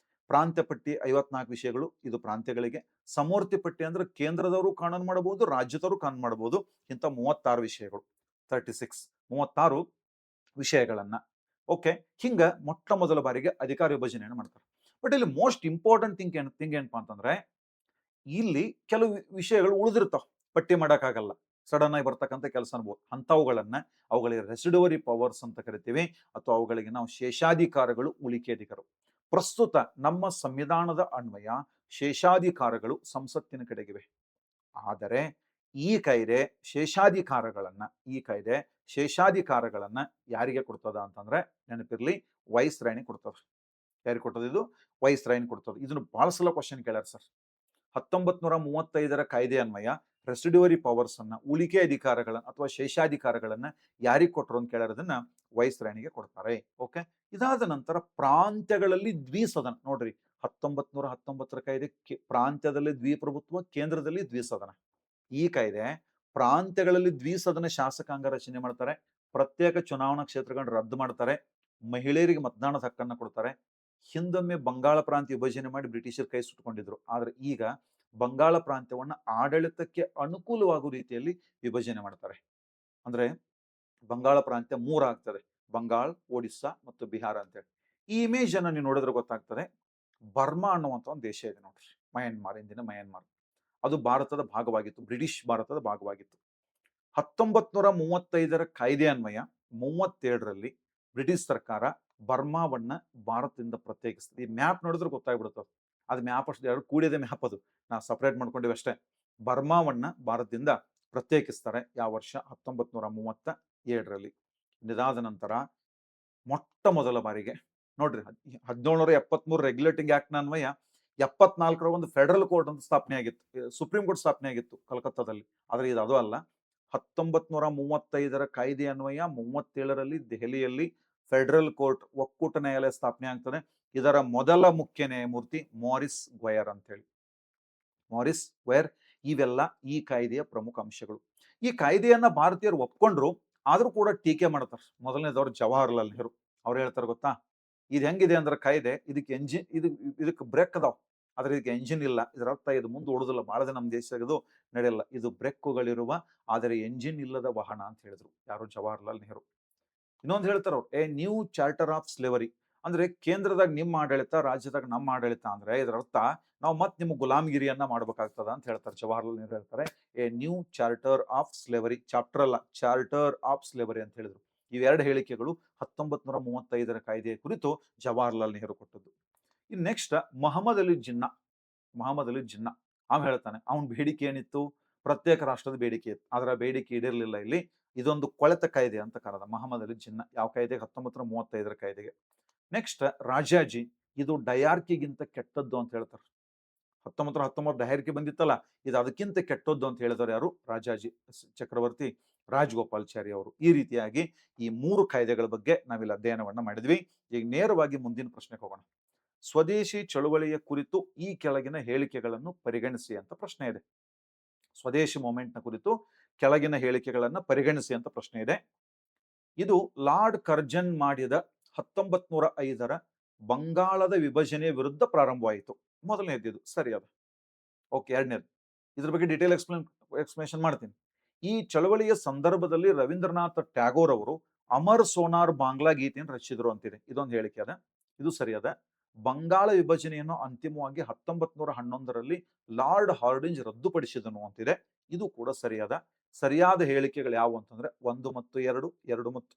ಪ್ರಾಂತ್ಯ ಪಟ್ಟಿ 54 ವಿಷಯಗಳು, ಇದು ಪ್ರಾಂತ್ಯಗಳಿಗೆ. ಸಮವರ್ತಿ ಪಟ್ಟಿ ಅಂದ್ರೆ ಕೇಂದ್ರದವರು ಕಾನೂನು ಮಾಡಬಹುದು, ರಾಜ್ಯದವರು ಕಾನೂನು ಮಾಡಬಹುದು. ಇಂಥ 36 ವಿಷಯಗಳು, 36 ವಿಷಯಗಳನ್ನ. ಓಕೆ. ಹಿಂಗ ಮೊಟ್ಟ ಮೊದಲ ಬಾರಿಗೆ ಅಧಿಕಾರ ವಿಭಜನೆಯನ್ನು ಮಾಡ್ತಾರೆ. ಬಟ್ ಇಲ್ಲಿ ಮೋಸ್ಟ್ ಇಂಪಾರ್ಟೆಂಟ್ ಥಿಂಗ್ ಏನಪ್ಪಾ ಅಂತಂದ್ರೆ, ಇಲ್ಲಿ ಕೆಲವು ವಿಷಯಗಳು ಉಳಿದಿರ್ತಾವ, ಪಟ್ಟಿ ಮಾಡಕ್ಕಾಗಲ್ಲ, ಸಡನ್ ಆಗಿ ಬರ್ತಕ್ಕಂಥ ಕೆಲಸ ಅನ್ಬೋದು. ಅಂತವುಗಳನ್ನ, ಅವುಗಳಿಗೆ ರೆಸಿಡುವರಿ ಪವರ್ಸ್ ಅಂತ ಕರಿತೀವಿ, ಅಥವಾ ಅವುಗಳಿಗೆ ನಾವು ಶೇಷಾಧಿಕಾರಗಳು, ಉಳಿಕೆ ಅಧಿಕಾರ. ಪ್ರಸ್ತುತ ನಮ್ಮ ಸಂವಿಧಾನದ ಅನ್ವಯ ಶೇಷಾಧಿಕಾರಗಳು ಸಂಸತ್ತಿನ ಕಡೆಗಿವೆ. ಆದರೆ ಈ ಕಾಯ್ದೆ ಶೇಷಾಧಿಕಾರಗಳನ್ನ ಯಾರಿಗೆ ಕೊಡ್ತದ ಅಂತಂದ್ರೆ, ನೆನಪಿರ್ಲಿ, ವೈಸ್ ರಾಯಣಿ ಕೊಡ್ತದ. ಯಾರಿಗೆ ಕೊಟ್ಟದ ಇದು? ವೈಸ್ ರಾಯಣಿ ಕೊಡ್ತದ. ಇದನ್ನು ಬಹಳ ಸಲ ಕ್ವಶನ್ ಕೇಳ್ಯಾರ ಸರ್. 1935ರ ಕಾಯ್ದೆ ಅನ್ವಯ ರೆಸಿಡ್ಯೂವರಿ ಪವರ್ಸ್ ಅನ್ನ, ಉಳಿಕೆ ಅಧಿಕಾರಗಳನ್ನ ಅಥವಾ ಶೇಷಾಧಿಕಾರಗಳನ್ನ ಯಾರಿಗೆ ಕೊಟ್ಟರು ಅಂತ ಕೇಳೋದನ್ನ ವೈಸ್ ರಾಯಣಿಗೆ ಕೊಡ್ತಾರೆ. ಓಕೆ. ಇದಾದ ನಂತರ ಪ್ರಾಂತ್ಯಗಳಲ್ಲಿ ದ್ವಿಸದನ ನೋಡ್ರಿ. 1919ರ ಕಾಯ್ದೆ ಪ್ರಾಂತ್ಯದಲ್ಲಿ ದ್ವಿಪ್ರಭುತ್ವ, ಕೇಂದ್ರದಲ್ಲಿ ದ್ವಿಸದನ. ಈ ಕಾಯ್ದೆ ಪ್ರಾಂತ್ಯಗಳಲ್ಲಿ ದ್ವಿಸದನ ಶಾಸಕಾಂಗ ರಚನೆ ಮಾಡ್ತಾರೆ, ಪ್ರತ್ಯೇಕ ಚುನಾವಣಾ ಕ್ಷೇತ್ರಗಳನ್ನ ರದ್ದು ಮಾಡ್ತಾರೆ, ಮಹಿಳೆಯರಿಗೆ ಮತದಾನದ ಹಕ್ಕನ್ನ ಕೊಡ್ತಾರೆ. ಹಿಂದೊಮ್ಮೆ ಬಂಗಾಳ ಪ್ರಾಂತ್ಯ ವಿಭಜನೆ ಮಾಡಿ ಬ್ರಿಟಿಷರು ಕೈ ಸುಟ್ಕೊಂಡಿದ್ರು. ಆದ್ರೆ ಈಗ ಬಂಗಾಳ ಪ್ರಾಂತ್ಯವನ್ನ ಆಡಳಿತಕ್ಕೆ ಅನುಕೂಲವಾಗುವ ರೀತಿಯಲ್ಲಿ ವಿಭಜನೆ ಮಾಡ್ತಾರೆ. ಅಂದ್ರೆ ಬಂಗಾಳ ಪ್ರಾಂತ್ಯ 3 ಆಗ್ತದೆ, ಬಂಗಾಳ, ಒಡಿಸ್ಸಾ ಮತ್ತು ಬಿಹಾರ ಅಂತೇಳಿ. ಈ ಇಮೇಜ್ ಅನ್ನ ನೀವು ನೋಡಿದ್ರೆ ಗೊತ್ತಾಗ್ತದೆ. ಬರ್ಮಾ ಅನ್ನುವಂತ ಒಂದು ದೇಶ ಇದೆ ನೋಡ್ರಿ, ಮಯನ್ಮಾರ್, ಇಂದಿನ ಮಯನ್ಮಾರ್. ಅದು ಭಾರತದ ಭಾಗವಾಗಿತ್ತು, ಬ್ರಿಟಿಷ್ ಭಾರತದ ಭಾಗವಾಗಿತ್ತು. 1935ರ ಕಾಯ್ದೆ ಅನ್ವಯ 37ರಲ್ಲಿ ಬ್ರಿಟಿಷ್ ಸರ್ಕಾರ ಬರ್ಮಾವನ್ನ ಭಾರತದಿಂದ ಪ್ರತ್ಯೇಕಿಸ್ತದೆ. ಈ ಮ್ಯಾಪ್ ನೋಡಿದ್ರೆ ಗೊತ್ತಾಗ್ಬಿಡುತ್ತೆ, ಅದು ಮ್ಯಾಪ್ ಅಷ್ಟು ಎರಡು ಕೂಡಿದೆ ಮ್ಯಾಪ್, ಅದು ನಾವು ಸಪರೇಟ್ ಮಾಡ್ಕೊಂಡಿವಿ ಅಷ್ಟೇ. ಬರ್ಮಾವನ್ನ ಭಾರತದಿಂದ ಪ್ರತ್ಯೇಕಿಸ್ತಾರೆ. ಯಾವ ವರ್ಷ? 1937ರಲ್ಲಿ. ಇದಾದ ನಂತರ ಮೊಟ್ಟ ಮೊದಲ ಬಾರಿಗೆ ನೋಡ್ರಿ, 1773 ರೆಗ್ಯುಲೇಟಿಂಗ್ ಆಕ್ಟ್ ನ ಅನ್ವಯ 74ರ ಒಂದು ಫೆಡರಲ್ ಕೋರ್ಟ್ ಅಂತ ಸ್ಥಾಪನೆ ಆಗಿತ್ತು, ಸುಪ್ರೀಂ ಕೋರ್ಟ್ ಸ್ಥಾಪನೆ ಆಗಿತ್ತು ಕಲ್ಕತ್ತಾದಲ್ಲಿ. ಆದ್ರೆ ಇದು ಅದು ಅಲ್ಲ. 1935ರ ಕಾಯ್ದೆ ಅನ್ವಯ 37ರಲ್ಲಿ ದೆಹಲಿಯಲ್ಲಿ ಫೆಡರಲ್ ಕೋರ್ಟ್, ಒಕ್ಕೂಟ ನ್ಯಾಯಾಲಯ ಸ್ಥಾಪನೆ ಆಗ್ತದೆ. ಇದರ ಮೊದಲ ಮುಖ್ಯ ನ್ಯಾಯಮೂರ್ತಿ ಮಾರಿಸ್ ಗ್ವಯರ್ ಅಂತ ಹೇಳಿ. ಮಾರಿಸ್ ಗ್ವಯರ್. ಇವೆಲ್ಲ ಈ ಕಾಯ್ದೆಯ ಪ್ರಮುಖ ಅಂಶಗಳು. ಈ ಕಾಯ್ದೆಯನ್ನ ಭಾರತೀಯರು ಒಪ್ಕೊಂಡ್ರು, ಆದ್ರೂ ಕೂಡ ಟೀಕೆ ಮಾಡ್ತಾರೆ. ಮೊದಲನೇದವ್ರು ಜವಾಹರ್ಲಾಲ್ ನೆಹರು. ಅವ್ರು ಹೇಳ್ತಾರೆ ಗೊತ್ತಾ, ಇದು ಹೆಂಗಿದೆ ಅಂದ್ರೆ ಕಾಯ್ದೆ, ಇದಕ್ಕೆ ಬ್ರೇಕ್ ಅದಾವ, ಆದ್ರೆ ಇದಕ್ಕೆ ಎಂಜಿನ್ ಇಲ್ಲ. ಇದರ ಅರ್ಥ ಇದು ಮುಂದೆ ಓಡುದಿಲ್ಲ, ಬಹಳ ಜನ ನಮ್ಮ ದೇಶದ್ದು ನಡೆಯಲ್ಲ. ಇದು ಬ್ರೇಕ್ಗಳಿರುವ ಆದರೆ ಎಂಜಿನ್ ಇಲ್ಲದ ವಾಹನ ಅಂತ ಹೇಳಿದ್ರು ಯಾರು? ಜವಾಹರ್ಲಾಲ್ ನೆಹರು. ಇನ್ನೊಂದು ಹೇಳ್ತಾರ ಅವ್ರು, A new charter of slavery. ಅಂದ್ರೆ ಕೇಂದ್ರದಾಗ ನಿಮ್ಮ ಆಡಳಿತ, ರಾಜ್ಯದಾಗ ನಮ್ಮ ಆಡಳಿತ ಅಂದ್ರೆ ಇದರ ಅರ್ಥ ನಾವು ಮತ್ತೆ ನಿಮ್ಮ ಗುಲಾಮಗಿರಿಯನ್ನ ಮಾಡ್ಬೇಕಾಗ್ತದ ಅಂತ ಹೇಳ್ತಾರೆ ಜವಾಹರ್ಲಾಲ್ ನೆಹರು. ಹೇಳ್ತಾರೆ A new charter of slavery, chapter ಅಲ್ಲ, ಚಾರ್ಟರ್ ಆಫ್ ಸ್ಲೇವರಿ ಅಂತ ಹೇಳಿದ್ರು. ಇವೆರಡು ಹೇಳಿಕೆಗಳು 1935ರ ಕಾಯ್ದೆಯ ಕುರಿತು ಜವಾಹರ್ಲಾಲ್ ನೆಹರು ಕೊಟ್ಟದ್ದು. In next Mohammad Ali Jinnah. ಅವ್ ಹೇಳ್ತಾನೆ, ಅವನ ಬೇಡಿಕೆ ಏನಿತ್ತು? ಪ್ರತ್ಯೇಕ ರಾಷ್ಟ್ರದ ಬೇಡಿಕೆ ಇತ್ತು. ಅದರ ಬೇಡಿಕೆ ಈಡೇರಲಿಲ್ಲ. ಇಲ್ಲಿ ಇದೊಂದು ಕೊಳೆತ ಕಾಯ್ದೆ ಅಂತ ಕರೆದ ಮೊಹಮ್ಮದ್ ಅಲಿ ಜಿನ್ನಾ. ಯಾವ ಕಾಯ್ದೆಗೆ? 1935ರ ಕಾಯ್ದೆಗೆ. ನೆಕ್ಸ್ಟ್ ರಾಜಾಜಿ. ಇದು ಡಯಾರ್ಕಿಗಿಂತ ಕೆಟ್ಟದ್ದು ಅಂತ ಹೇಳ್ತಾರೆ. 1919 ಡಯಾರ್ಕಿ ಬಂದಿತ್ತಲ್ಲ, ಇದು ಅದಕ್ಕಿಂತ ಕೆಟ್ಟದ್ದು ಅಂತ ಹೇಳಿದವರು ಯಾರು? ರಾಜಾಜಿ ಚಕ್ರವರ್ತಿ ರಾಜಗೋಪಾಲಾಚಾರಿ ಅವರು. ಈ ರೀತಿಯಾಗಿ ಈ 3 ಕಾಯ್ದೆಗಳ ಬಗ್ಗೆ ನಾವಿಲ್ಲಿ ಅಧ್ಯಯನವನ್ನ ಮಾಡಿದ್ವಿ. ಈಗ ನೇರವಾಗಿ ಮುಂದಿನ ಪ್ರಶ್ನೆಗೆ ಹೋಗೋಣ. ಸ್ವದೇಶಿ ಚಳುವಳಿಯ ಕುರಿತು ಈ ಕೆಳಗಿನ ಹೇಳಿಕೆಗಳನ್ನು ಪರಿಗಣಿಸಿ ಅಂತ ಪ್ರಶ್ನೆ ಇದೆ. ಸ್ವದೇಶಿ ಮೂವ್ಮೆಂಟ್ನ ಕುರಿತು ಕೆಳಗಿನ ಹೇಳಿಕೆಗಳನ್ನು ಪರಿಗಣಿಸಿ ಅಂತ ಪ್ರಶ್ನೆ ಇದೆ. ಇದು ಲಾರ್ಡ್ ಕರ್ಜನ್ ಮಾಡಿದ 1905ರ ಬಂಗಾಳದ ವಿಭಜನೆಯ ವಿರುದ್ಧ ಪ್ರಾರಂಭವಾಯಿತು. ಮೊದಲನೇದು ಇದು ಸರಿ ಅದ. ಓಕೆ, ಎರಡನೇದು ಇದ್ರ ಬಗ್ಗೆ ಡೀಟೇಲ್ ಎಕ್ಸ್ಪ್ಲನೇಷನ್ ಮಾಡ್ತೀನಿ. ಈ ಚಳವಳಿಯ ಸಂದರ್ಭದಲ್ಲಿ ರವೀಂದ್ರನಾಥ್ ಟ್ಯಾಗೋರ್ ಅವರು ಅಮರ್ ಸೋನಾರ್ ಬಾಂಗ್ಲಾ ಗೀತೆಯನ್ನು ರಚಿಸಿದ್ರು ಅಂತಿದೆ. ಇದೊಂದು ಹೇಳಿಕೆ ಅದ, ಇದು ಸರಿಯಾದ. ಬಂಗಾಳ ವಿಭಜನೆಯನ್ನು ಅಂತಿಮವಾಗಿ 1911ರಲ್ಲಿ ಲಾರ್ಡ್ ಹಾರ್ಡಿಂಜ್ ರದ್ದುಪಡಿಸಿದನು ಅಂತಿದೆ. ಇದು ಕೂಡ ಸರಿಯಾದ. ಸರಿಯಾದ ಹೇಳಿಕೆಗಳು ಯಾವುವು ಅಂತಂದ್ರೆ 1 ಮತ್ತು 2, 2 ಮತ್ತು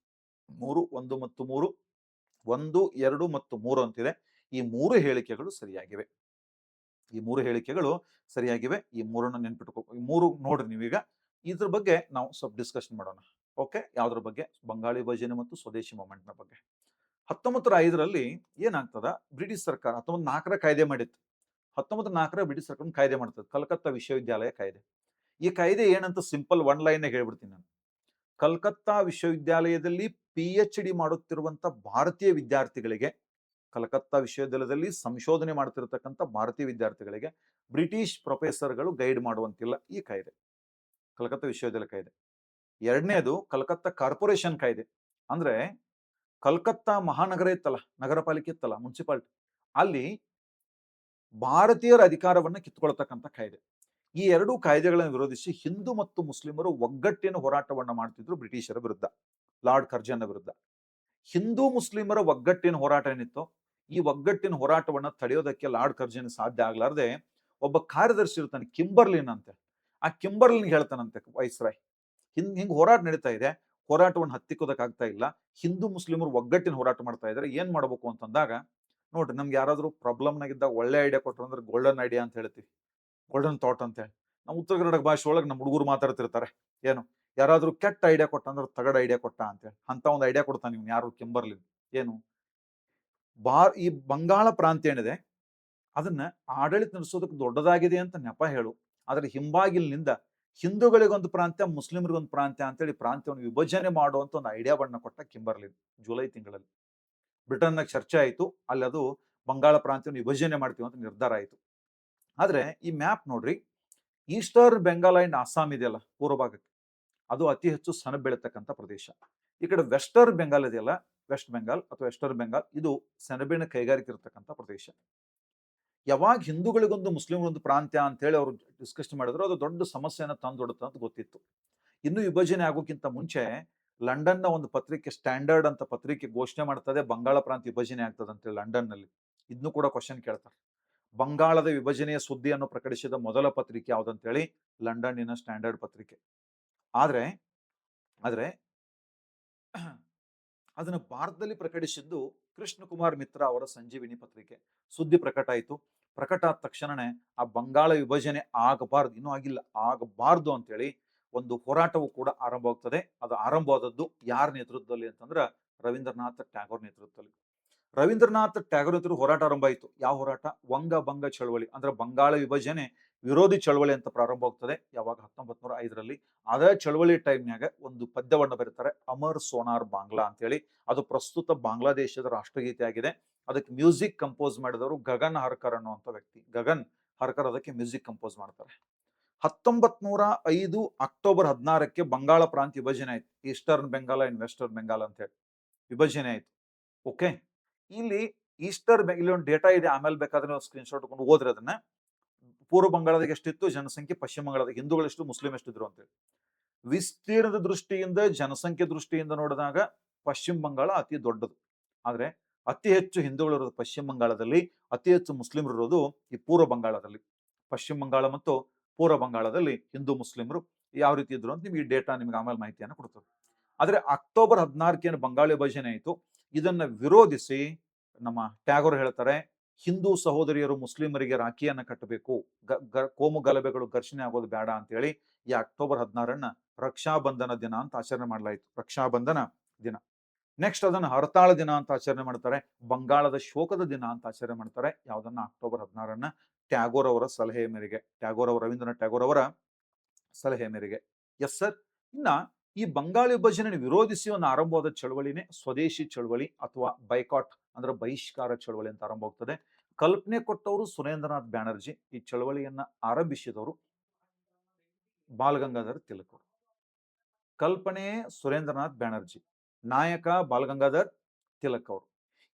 3, 1 ಮತ್ತು 3, 1, 2 ಮತ್ತು 3 ಅಂತಿದೆ. ಈ 3 ಹೇಳಿಕೆಗಳು ಸರಿಯಾಗಿವೆ. ಈ 3 ಹೇಳಿಕೆಗಳು ಸರಿಯಾಗಿವೆ. ಈ 3 ನೆನ್ಪಿಟ್ಕೊ, ಈ 3 ನೋಡ್ರಿ ನೀವೀಗ. ಇದ್ರ ಬಗ್ಗೆ ನಾವು ಸ್ವಲ್ಪ ಡಿಸ್ಕಷನ್ ಮಾಡೋಣ. ಓಕೆ, ಯಾವ್ದ್ರ ಬಗ್ಗೆ? ಬಂಗಾಳಿ ವಿಭಜನೆ ಮತ್ತು ಸ್ವದೇಶಿ ಮೂವ್ಮೆಂಟ್ನ ಬಗ್ಗೆ. 1905ರಲ್ಲಿ ಏನಾಗ್ತದ, ಬ್ರಿಟಿಷ್ ಸರ್ಕಾರ 1904ರ ಕಾಯ್ದೆ ಮಾಡಿತ್ತು. 1904ರ ಬ್ರಿಟಿಷ್ ಸರ್ಕಾರ ಕಾಯ್ದೆ ಮಾಡ್ತದೆ, ಕಲ್ಕತ್ತಾ ವಿಶ್ವವಿದ್ಯಾಲಯ ಕಾಯ್ದೆ. ಈ ಕಾಯ್ದೆ ಏನಂತ ಸಿಂಪಲ್ ಒನ್ ಲೈನ್ ಹೇಳ್ಬಿಡ್ತೀನಿ ನಾನು. ಕಲ್ಕತ್ತಾ ವಿಶ್ವವಿದ್ಯಾಲಯದಲ್ಲಿ PhD ಮಾಡುತ್ತಿರುವಂತ ಭಾರತೀಯ ವಿದ್ಯಾರ್ಥಿಗಳಿಗೆ, ಕಲ್ಕತ್ತಾ ವಿಶ್ವವಿದ್ಯಾಲಯದಲ್ಲಿ ಸಂಶೋಧನೆ ಮಾಡ್ತಿರ್ತಕ್ಕಂಥ ಭಾರತೀಯ ವಿದ್ಯಾರ್ಥಿಗಳಿಗೆ ಬ್ರಿಟಿಷ್ ಪ್ರೊಫೆಸರ್ಗಳು ಗೈಡ್ ಮಾಡುವಂತಿಲ್ಲ ಈ ಕಾಯ್ದೆ, ಕಲ್ಕತ್ತಾ ವಿಶ್ವವಿದ್ಯಾಲಯ ಕಾಯ್ದೆ. ಎರಡನೇದು ಕಲ್ಕತ್ತಾ ಕಾರ್ಪೊರೇಷನ್ ಕಾಯ್ದೆ. ಅಂದ್ರೆ ಕಲ್ಕತ್ತಾ ಮಹಾನಗರ ಇತ್ತಲ್ಲ, ನಗರ ಪಾಲಿಕೆ ಇತ್ತಲ್ಲ, ಮುನ್ಸಿಪಾಲಿಟಿ, ಅಲ್ಲಿ ಭಾರತೀಯರ ಅಧಿಕಾರವನ್ನ ಕಿತ್ಕೊಳ್ತಕ್ಕಂಥ ಕಾಯ್ದೆ. ಈ ಎರಡೂ ಕಾಯ್ದೆಗಳನ್ನು ವಿರೋಧಿಸಿ ಹಿಂದೂ ಮತ್ತು ಮುಸ್ಲಿಮರು ಒಗ್ಗಟ್ಟಿನ ಹೋರಾಟವನ್ನ ಮಾಡ್ತಿದ್ರು ಬ್ರಿಟಿಷರ ವಿರುದ್ಧ, ಲಾರ್ಡ್ ಕರ್ಜನ್ ವಿರುದ್ಧ. ಹಿಂದೂ ಮುಸ್ಲಿಮರ ಒಗ್ಗಟ್ಟಿನ ಹೋರಾಟ ಏನಿತ್ತು, ಈ ಒಗ್ಗಟ್ಟಿನ ಹೋರಾಟವನ್ನ ತಡೆಯೋದಕ್ಕೆ ಲಾರ್ಡ್ ಕರ್ಜನ್ ಸಾಧ್ಯ ಆಗ್ಲಾರ್ದೆ ಒಬ್ಬ ಕಾರ್ಯದರ್ಶಿ ಇರ್ತಾನೆ, ಕಿಂಬರ್ಲಿನ್ ಅಂತ. ಆ ಕಿಂಬರ್ಲಿನ್ ಹೇಳ್ತಾನಂತೆ ವೈಸ್ರಾಯ್, ಹಿಂಗ್ ಹೋರಾಟ ನಡೀತಾ ಇದೆ, ಹೋರಾಟವನ್ನು ಹತ್ತಿಕ್ಕೋದಕ್ಕಾಗ್ತಾ ಇಲ್ಲ, ಹಿಂದೂ ಮುಸ್ಲಿಮರು ಒಗ್ಗಟ್ಟಿನ ಹೋರಾಟ ಮಾಡ್ತಾ ಇದ್ದಾರೆ, ಏನ್ ಮಾಡ್ಬೇಕು ಅಂತಂದಾಗ, ನೋಡ್ರಿ ನಮ್ಗೆ ಯಾರಾದ್ರೂ ಪ್ರಾಬ್ಲಮ್ನಾಗಿದ್ದಾಗ ಒಳ್ಳೆ ಐಡಿಯಾ ಕೊಟ್ಟರು ಅಂದ್ರೆ ಗೋಲ್ಡನ್ ಐಡಿಯಾ ಅಂತ ಹೇಳ್ತೀವಿ, ಗೋಲ್ಡನ್ ಥಾಟ್ ಅಂತ ಹೇಳಿ. ನಮ್ಮ ಉತ್ತರ ಕರ್ನಾಟಕ ಭಾಷೆ ಒಳಗೆ ನಮ್ಮ ಹುಡುಗರು ಮಾತಾಡ್ತಿರ್ತಾರೆ, ಏನು ಯಾರಾದ್ರೂ ಕೆಟ್ಟ ಐಡಿಯಾ ಕೊಟ್ಟ ಅಂದ್ರೆ ತಗಡ ಐಡಿಯಾ ಕೊಟ್ಟ ಅಂತೇಳಿ. ಅಂತ ಒಂದು ಐಡಿಯಾ ಕೊಡ್ತಾನೆ ಇವ್ನು, ಯಾರು? ಕಿಂಬರ್ಲಿನ್. ಏನು? ಈ ಬಂಗಾಳ ಪ್ರಾಂತ್ಯ ಏನಿದೆ ಅದನ್ನ ಆಡಳಿತ ನಡೆಸೋದಕ್ಕೆ ದೊಡ್ಡದಾಗಿದೆ ಅಂತ ನೆಪ ಹೇಳು, ಆದ್ರೆ ಹಿಂಬಾಗಿಲಿನಿಂದ ಹಿಂದೂಗಳಿಗೊಂದು ಪ್ರಾಂತ್ಯ, ಮುಸ್ಲಿಮರಿಗೊಂದು ಪ್ರಾಂತ್ಯ ಅಂತೇಳಿ ಪ್ರಾಂತ್ಯವನ್ನು ವಿಭಜನೆ ಮಾಡುವಂತ ಒಂದು ಐಡಿಯಾವನ್ನ ಕೊಟ್ಟ ಕಿಂಬರ್ಲಿನ್ ಜುಲೈ ತಿಂಗಳಲ್ಲಿ. ಬ್ರಿಟನ್ನಾಗ ಚರ್ಚೆ ಆಯಿತು, ಅಲ್ಲಿ ಅದು ಬಂಗಾಳ ಪ್ರಾಂತ್ಯವನ್ನು ವಿಭಜನೆ ಮಾಡ್ತೀವಿ ಅಂತ ನಿರ್ಧಾರ ಆಯಿತು. ಆದ್ರೆ ಈ ಮ್ಯಾಪ್ ನೋಡ್ರಿ, ಈಸ್ಟರ್ನ್ ಬೆಂಗಾಲ್ ಅಂಡ್ ಅಸ್ಸಾಂ ಇದೆಯಲ್ಲ ಪೂರ್ವ ಭಾಗಕ್ಕೆ, ಅದು ಅತಿ ಹೆಚ್ಚು ಸೆಣಬು ಬೆಳೀತಕ್ಕಂಥ ಪ್ರದೇಶ. ಈ ಕಡೆ ವೆಸ್ಟರ್ನ್ ಬೆಂಗಾಲ್ ಇದೆಯಲ್ಲ, ವೆಸ್ಟ್ ಬೆಂಗಾಲ್ ಅಥವಾ ವೆಸ್ಟರ್ನ್ ಬೆಂಗಾಲ್, ಇದು ಸೆಣಬಿನ ಕೈಗಾರಿಕೆ ಇರತಕ್ಕಂಥ ಪ್ರದೇಶ. ಯಾವಾಗ ಹಿಂದೂಗಳಿಗೊಂದು ಮುಸ್ಲಿಮರಿಗೊಂದು ಪ್ರಾಂತ್ಯ ಅಂತ ಹೇಳಿ ಅವರು ಡಿಸ್ಕಷನ್ ಮಾಡಿದ್ರು, ಅದು ದೊಡ್ಡ ಸಮಸ್ಯೆಯನ್ನು ತಂದೊಡುತ್ತೆ ಅಂತ ಗೊತ್ತಿತ್ತು. ಇನ್ನು ವಿಭಜನೆ ಆಗೋಕ್ಕಿಂತ ಮುಂಚೆ ಲಂಡನ್ನ ಒಂದು ಪತ್ರಿಕೆ, ಸ್ಟ್ಯಾಂಡರ್ಡ್ ಅಂತ ಪತ್ರಿಕೆ ಘೋಷಣೆ ಮಾಡ್ತದೆ ಬಂಗಾಳ ಪ್ರಾಂತ್ಯ ವಿಭಜನೆ ಆಗ್ತದೆ ಅಂತೇಳಿ ಲಂಡನ್ ನಲ್ಲಿ. ಇದನ್ನು ಕೂಡ ಕ್ವಶನ್ ಕೇಳ್ತಾರೆ. ಬಂಗಾಳದ ವಿಭಜನೆಯ ಸುದ್ದಿಯನ್ನು ಪ್ರಕಟಿಸಿದ ಮೊದಲ ಪತ್ರಿಕೆ ಯಾವ್ದಂತೇಳಿ ಲಂಡನ್ನಿನ ಸ್ಟ್ಯಾಂಡರ್ಡ್ ಪತ್ರಿಕೆ. ಆದ್ರೆ ಆದ್ರೆ ಅದನ್ನ ಭಾರತದಲ್ಲಿ ಪ್ರಕಟಿಸಿದ್ದು ಕೃಷ್ಣ ಕುಮಾರ್ ಮಿತ್ರ ಅವರ ಸಂಜೀವಿನಿ ಪತ್ರಿಕೆ. ಸುದ್ದಿ ಪ್ರಕಟ ಆಯಿತು. ಪ್ರಕಟ ಆದ ತಕ್ಷಣನೇ ಆ ಬಂಗಾಳ ವಿಭಜನೆ ಆಗಬಾರ್ದು, ಇನ್ನೂ ಆಗಿಲ್ಲ, ಆಗಬಾರ್ದು ಅಂತೇಳಿ ಒಂದು ಹೋರಾಟವು ಕೂಡ ಆರಂಭವಾಗ್ತದೆ. ಅದು ಆರಂಭವಾದದ್ದು ಯಾರ ನೇತೃತ್ವದಲ್ಲಿ ಅಂತಂದ್ರೆ ರವೀಂದ್ರನಾಥ್ ಟ್ಯಾಗೋರ್ ನೇತೃತ್ವದಲ್ಲಿ. ರವೀಂದ್ರನಾಥ್ ಟ್ಯಾಗೋರ್ ನೇತೃತ್ವ ಹೋರಾಟ ಆರಂಭ ಆಯಿತು. ಯಾವ ಹೋರಾಟ? ವಂಗ ಭಂಗ ಚಳವಳಿ, ಅಂದ್ರೆ ಬಂಗಾಳ ವಿಭಜನೆ ವಿರೋಧಿ ಚಳವಳಿ ಅಂತ ಪ್ರಾರಂಭ ಆಗ್ತದೆ. ಯಾವಾಗ? 1905ರಲ್ಲಿ. ಅದೇ ಚಳವಳಿ ಟೈಮ್ನಾಗ ಒಂದು ಪದ್ಯವನ್ನ ಬರೀತಾರೆ, ಅಮರ್ ಸೋನಾರ್ ಬಾಂಗ್ಲಾ ಅಂತೇಳಿ. ಅದು ಪ್ರಸ್ತುತ ಬಾಂಗ್ಲಾದೇಶದ ರಾಷ್ಟ್ರಗೀತೆ ಆಗಿದೆ. ಅದಕ್ಕೆ ಮ್ಯೂಸಿಕ್ ಕಂಪೋಸ್ ಮಾಡಿದವರು ಗಗನ್ ಹರ್ಕರ್ ಅನ್ನುವಂಥ ವ್ಯಕ್ತಿ. ಗಗನ್ ಹರ್ಕರ್ ಅದಕ್ಕೆ ಮ್ಯೂಸಿಕ್ ಕಂಪೋಸ್ ಮಾಡ್ತಾರೆ. 1905 ಅಕ್ಟೋಬರ್ 16ಕ್ಕೆ ಬಂಗಾಳ ಪ್ರಾಂತ್ಯ ವಿಭಜನೆ ಆಯ್ತು. Eastern Bengal and western Bengal ಅಂತ ಹೇಳಿ ವಿಭಜನೆ ಆಯ್ತು. ಓಕೆ, ಇಲ್ಲಿ ಇಲ್ಲಿ ಒಂದು ಡೇಟಾ ಇದೆ, ಆಮೇಲೆ ಬೇಕಾದ್ರೆ ಸ್ಕ್ರೀನ್ ಶಾಟ್ ತಗೊಂಡು ಹೋದ್ರೆ ಅದನ್ನ. ಪೂರ್ವ ಬಂಗಾಳದಾಗ ಎಷ್ಟಿತ್ತು ಜನಸಂಖ್ಯೆ, ಪಶ್ಚಿಮ ಬಂಗಾಳದಾಗ ಹಿಂದೂಗಳು ಎಷ್ಟು, ಮುಸ್ಲಿಂ ಎಷ್ಟಿದ್ರು ಅಂತೇಳಿ. ವಿಸ್ತೀರ್ಣದ ದೃಷ್ಟಿಯಿಂದ, ಜನಸಂಖ್ಯೆ ದೃಷ್ಟಿಯಿಂದ ನೋಡಿದಾಗ ಪಶ್ಚಿಮ ಬಂಗಾಳ ಅತಿ ದೊಡ್ಡದು. ಆದ್ರೆ ಅತಿ ಹೆಚ್ಚು ಹಿಂದೂಗಳು ಇರೋದು ಪಶ್ಚಿಮ ಬಂಗಾಳದಲ್ಲಿ, ಅತಿ ಹೆಚ್ಚು ಮುಸ್ಲಿಮರು ಇರೋದು ಈ ಪೂರ್ವ ಬಂಗಾಳದಲ್ಲಿ. ಪಶ್ಚಿಮ ಬಂಗಾಳ ಮತ್ತು ಪೂರ್ವ ಬಂಗಾಳದಲ್ಲಿ ಹಿಂದೂ ಮುಸ್ಲಿಮರು ಯಾವ ರೀತಿ ಇದ್ರು ಅಂತ ನಿಮ್ಗೆ ಈ ಡೇಟಾ ನಿಮ್ಗೆ ಆಮೇಲೆ ಮಾಹಿತಿಯನ್ನು ಕೊಡ್ತದೆ. ಆದ್ರೆ ಅಕ್ಟೋಬರ್ 16ಕ್ಕೆ ಬಂಗಾಳ ವಿಭಜನೆ ಆಯಿತು. ಇದನ್ನ ವಿರೋಧಿಸಿ ನಮ್ಮ ಟ್ಯಾಗೋರ್ ಹೇಳ್ತಾರೆ, ಹಿಂದೂ ಸಹೋದರಿಯರು ಮುಸ್ಲಿಮರಿಗೆ ರಾಖಿಯನ್ನ ಕಟ್ಟಬೇಕು, ಕೋಮು ಗಲಭೆಗಳು ಘರ್ಷಣೆ ಆಗೋದು ಬೇಡ ಅಂತ ಹೇಳಿ ಈ ಅಕ್ಟೋಬರ್ 16ರನ್ನ ರಕ್ಷಾಬಂಧನ ದಿನ ಅಂತ ಆಚರಣೆ ಮಾಡಲಾಯಿತು. ರಕ್ಷಾಬಂಧನ ದಿನ. ನೆಕ್ಸ್ಟ್ ಅದನ್ನ ಹರತಾಳ ದಿನ ಅಂತ ಆಚರಣೆ ಮಾಡ್ತಾರೆ. ಬಂಗಾಳದ ಶೋಕದ ದಿನ ಅಂತ ಆಚರಣೆ ಮಾಡ್ತಾರೆ. ಯಾವ್ದನ್ನ? ಅಕ್ಟೋಬರ್ 16ರನ್ನ ಟ್ಯಾಗೋರ್ ಅವರ ಸಲಹೆ ಮೇರೆಗೆ, ರವೀಂದ್ರನಾಥ್ ಟ್ಯಾಗೋರ್ ಅವರ ಸಲಹೆ ಮೇರೆಗೆ. Yes sir. ಇನ್ನ ಈ ಬಂಗಾಳ ವಿಭಜನೆ ವಿರೋಧಿಸಿ ಒಂದು ಆರಂಭವಾದ ಚಳವಳಿನೇ ಸ್ವದೇಶಿ ಚಳವಳಿ ಅಥವಾ ಬೈಕಾಟ್ ಅಂದ್ರೆ ಬಹಿಷ್ಕಾರ ಚಳವಳಿ ಅಂತ ಆರಂಭ ಆಗ್ತದೆ. ಕಲ್ಪನೆ ಕೊಟ್ಟವರು ಸುರೇಂದ್ರನಾಥ್ ಬ್ಯಾನರ್ಜಿ. ಈ ಚಳವಳಿಯನ್ನ ಆರಂಭಿಸಿದವರು ಬಾಲ್ ಗಂಗಾಧರ್ ತಿಲಕ್ ಅವರು. ಕಲ್ಪನೆ ಸುರೇಂದ್ರನಾಥ್ ಬ್ಯಾನರ್ಜಿ, ನಾಯಕ ಬಾಲ್ ಗಂಗಾಧರ್ ತಿಲಕ್ ಅವರು.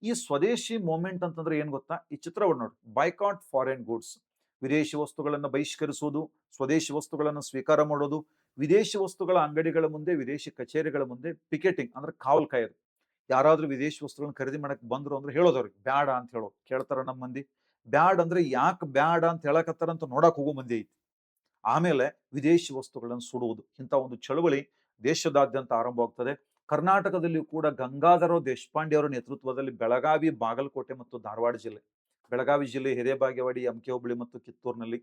ಈ ಸ್ವದೇಶಿ ಮೂವ್ಮೆಂಟ್ ಅಂತಂದ್ರೆ ಏನ್ ಗೊತ್ತಾ? ಈ ಚಿತ್ರವನ್ನು ನೋಡಿ, ಬೈಕಾಟ್ ಫಾರಿನ್ ಗೂಡ್ಸ್, ವಿದೇಶಿ ವಸ್ತುಗಳನ್ನು ಬಹಿಷ್ಕರಿಸುವುದು, ಸ್ವದೇಶಿ ವಸ್ತುಗಳನ್ನು ಸ್ವೀಕಾರ ಮಾಡೋದು, ವಿದೇಶಿ ವಸ್ತುಗಳ ಅಂಗಡಿಗಳ ಮುಂದೆ, ವಿದೇಶಿ ಕಚೇರಿಗಳ ಮುಂದೆ ಪಿಕೆಟಿಂಗ್ ಅಂದ್ರೆ ಕಾವಲ್ ಕಾಯೋದು. ಯಾರಾದ್ರೂ ವಿದೇಶಿ ವಸ್ತುಗಳನ್ನು ಖರೀದಿ ಮಾಡಕ್ ಬಂದ್ರು ಅಂದ್ರೆ ಹೇಳೋದವ್ರಿಗೆ ಬ್ಯಾಡ ಅಂತ ಹೇಳೋದು. ಕೇಳ್ತಾರ ನಮ್ಮ ಮಂದಿ? ಬ್ಯಾಡ್ ಅಂದ್ರೆ ಯಾಕೆ ಬ್ಯಾಡ ಅಂತ ಹೇಳಕತ್ತಾರ ಅಂತ ನೋಡಕ್ ಹೋಗೋ ಮಂದಿ ಐತಿ. ಆಮೇಲೆ ವಿದೇಶಿ ವಸ್ತುಗಳನ್ನು ಸುಡುವುದು, ಇಂಥ ಒಂದು ಚಳವಳಿ ದೇಶದಾದ್ಯಂತ ಆರಂಭವಾಗ್ತದೆ. ಕರ್ನಾಟಕದಲ್ಲಿ ಕೂಡ ಗಂಗಾಧರ ದೇಶಪಾಂಡೆ ಅವರ ನೇತೃತ್ವದಲ್ಲಿ ಬೆಳಗಾವಿ, ಬಾಗಲಕೋಟೆ ಮತ್ತು ಧಾರವಾಡ ಜಿಲ್ಲೆ, ಬೆಳಗಾವಿ ಜಿಲ್ಲೆ ಹಿರೇಬಾಗೇವಾಡಿ, ಅಮಕೆ ಹುಬ್ಬಳ್ಳಿ ಮತ್ತು ಕಿತ್ತೂರಿನಲ್ಲಿ,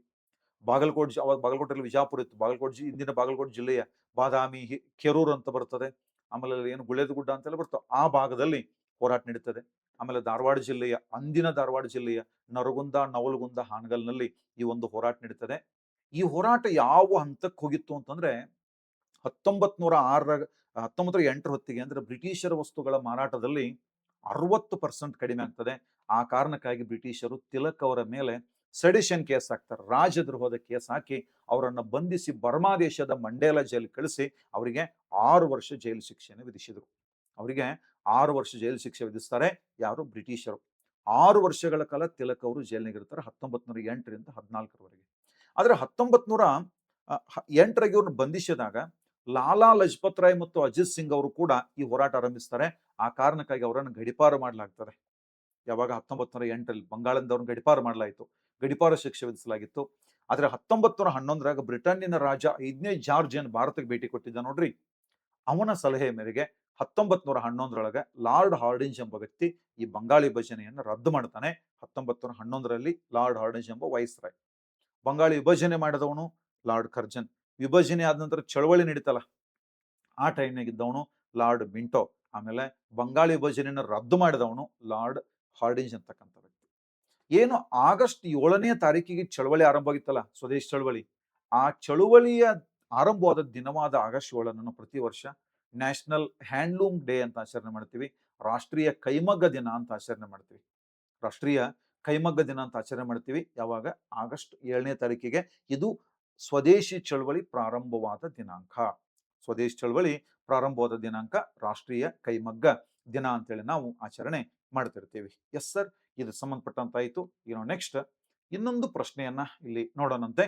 ಬಾಗಲಕೋಟೆ ಅವಾಗ ಬಾಗಲಕೋಟೆಯಲ್ಲಿ ವಿಜಾಪುರ ಇತ್ತು, ಬಾಗಲಕೋಟೆ ಇಂದಿನ ಬಾಗಲಕೋಟೆ ಜಿಲ್ಲೆಯ ಬಾದಾಮಿ, ಕೆರೂರು ಅಂತ ಬರ್ತದೆ, ಆಮೇಲೆ ಏನು ಗುಳೇದಗುಡ್ಡ ಅಂತೆಲ್ಲ ಬರ್ತವೆ, ಆ ಭಾಗದಲ್ಲಿ ಹೋರಾಟ ನಡೀತದೆ. ಆಮೇಲೆ ಧಾರವಾಡ ಜಿಲ್ಲೆಯ, ಅಂದಿನ ಧಾರವಾಡ ಜಿಲ್ಲೆಯ ನರಗುಂದ, ನವಲಗುಂದ, ಹಾನಗಲ್ನಲ್ಲಿ ಈ ಒಂದು ಹೋರಾಟ ನಡೀತದೆ. ಈ ಹೋರಾಟ ಯಾವ ಹಂತಕ್ಕೆ ಹೋಗಿತ್ತು ಅಂತಂದ್ರೆ 1906 1908 ಹೊತ್ತಿಗೆ ಅಂದ್ರೆ ಬ್ರಿಟಿಷರ ವಸ್ತುಗಳ ಮಾರಾಟದಲ್ಲಿ 60% ಕಡಿಮೆ ಆಗ್ತದೆ. ಆ ಕಾರಣಕ್ಕಾಗಿ ಬ್ರಿಟಿಷರು ತಿಲಕ್ ಅವರ ಮೇಲೆ ಸೆಡಿಷನ್ ಕೇಸ್ ಹಾಕ್ತಾರೆ, ರಾಜದ್ರೋಹದ ಕೇಸ್ ಹಾಕಿ ಅವರನ್ನ ಬಂಧಿಸಿ ಬರ್ಮಾ ದೇಶದ ಮಂಡೇಲ ಜೈಲ್ ಕಳಿಸಿ ಅವರಿಗೆ 6 ವರ್ಷ ಜೈಲು ಶಿಕ್ಷೆಯನ್ನು ವಿಧಿಸಿದರು. ಅವರಿಗೆ 6 ವರ್ಷ ಜೈಲು ಶಿಕ್ಷೆ ವಿಧಿಸ್ತಾರೆ ಯಾರು? ಬ್ರಿಟಿಷರು. 6 ವರ್ಷಗಳ ಕಾಲ ತಿಲಕ್ ಅವರು ಜೈಲಿನಾಗಿರ್ತಾರೆ 1908ರಿಂದ 14ರವರೆಗೆ. ಆದ್ರೆ 1908 ಇವ್ರನ್ನ ಬಂಧಿಸಿದಾಗ ಲಾಲಾ ಲಜಪತ್ ರಾಯ್ ಮತ್ತು ಅಜಿತ್ ಸಿಂಗ್ ಅವರು ಕೂಡ ಈ ಹೋರಾಟ ಆರಂಭಿಸ್ತಾರೆ. ಆ ಕಾರಣಕ್ಕಾಗಿ ಅವರನ್ನು ಗಡಿಪಾರು ಮಾಡಲಾಗ್ತದೆ. ಯಾವಾಗ? 1908ರಲ್ಲಿ ಬಂಗಾಳದವ್ರನ್ನ ಗಡಿಪಾರು ಮಾಡಲಾಯಿತು, ಗಡಿಪಾರು ಶಿಕ್ಷೆ ವಿಧಿಸಲಾಗಿತ್ತು. ಆದ್ರೆ 1911ರಾಗ ಬ್ರಿಟನ್ನಿನ ರಾಜ 5ನೇ ಜಾರ್ಜ್ ಏನ್ ಭಾರತಕ್ಕೆ ಭೇಟಿ ಕೊಟ್ಟಿದ್ದ ನೋಡ್ರಿ, ಅವನ ಸಲಹೆ ಮೇರೆಗೆ 1911ರೊಳಗೆ ಲಾರ್ಡ್ ಹಾರ್ಡಿಂಜ್ ಎಂಬ ವ್ಯಕ್ತಿ ಈ ಬಂಗಾಳಿ ವಿಭಜನೆಯನ್ನು ರದ್ದು ಮಾಡ್ತಾನೆ. 1911ರಲ್ಲಿ ಲಾರ್ಡ್ ಹಾರ್ಡಿಂಜ್ ಎಂಬ ವೈಸ್ರಾಯ್. ಬಂಗಾಳಿ ವಿಭಜನೆ ಮಾಡಿದವನು ಲಾರ್ಡ್ ಕರ್ಜನ್. ವಿಭಜನೆ ಆದ ನಂತರ ಚಳವಳಿ ನಡೀತಲ್ಲ, ಆ ಟೈಮ್ನಾಗ ಇದ್ದವನು ಲಾರ್ಡ್ ಮಿಂಟೋ. ಆಮೇಲೆ ಬಂಗಾಳಿ ವಿಭಜನೆಯನ್ನು ರದ್ದು ಮಾಡಿದವನು ಲಾರ್ಡ್ ಹಾರ್ಡಿಂಜ್ ಅಂತಕ್ಕಂಥ ವ್ಯಕ್ತಿ. ಏನು ಆಗಸ್ಟ್ 7ನೇ ತಾರೀಕಿಗೆ ಚಳವಳಿ ಆರಂಭ ಆಗಿತ್ತಲ್ಲ, ಸ್ವದೇಶ್ ಚಳವಳಿ, ಆ ಚಳುವಳಿಯ ಆರಂಭವಾದ ದಿನವಾದ ಆಗಸ್ಟ್ 7ನ್ನು ಪ್ರತಿ ವರ್ಷ ನ್ಯಾಷನಲ್ ಹ್ಯಾಂಡ್ಲೂಮ್ ಡೇ ಅಂತ ಆಚರಣೆ ಮಾಡ್ತೀವಿ, ರಾಷ್ಟ್ರೀಯ ಕೈಮಗ್ಗ ದಿನ ಅಂತ ಆಚರಣೆ ಮಾಡ್ತೀವಿ. ರಾಷ್ಟ್ರೀಯ ಕೈಮಗ್ಗ ದಿನ ಅಂತ ಆಚರಣೆ ಮಾಡ್ತೀವಿ. ಯಾವಾಗ? ಆಗಸ್ಟ್ 7ನೇ ತಾರೀಕಿಗೆ. ಇದು ಸ್ವದೇಶಿ ಚಳವಳಿ ಪ್ರಾರಂಭವಾದ ದಿನಾಂಕ. ಸ್ವದೇಶಿ ಚಳವಳಿ ಪ್ರಾರಂಭವಾದ ದಿನಾಂಕ ರಾಷ್ಟ್ರೀಯ ಕೈಮಗ್ಗ ದಿನ ಅಂತೇಳಿ ನಾವು ಆಚರಣೆ ಮಾಡ್ತಿರ್ತೀವಿ. ಎಸ್ ಸರ್, ಇದು ಸಂಬಂಧಪಟ್ಟಂತಾಯ್ತು. ಇನ್ನು ನೆಕ್ಸ್ಟ್ ಇನ್ನೊಂದು ಪ್ರಶ್ನೆಯನ್ನ ಇಲ್ಲಿ ನೋಡೋಣಂತೆ.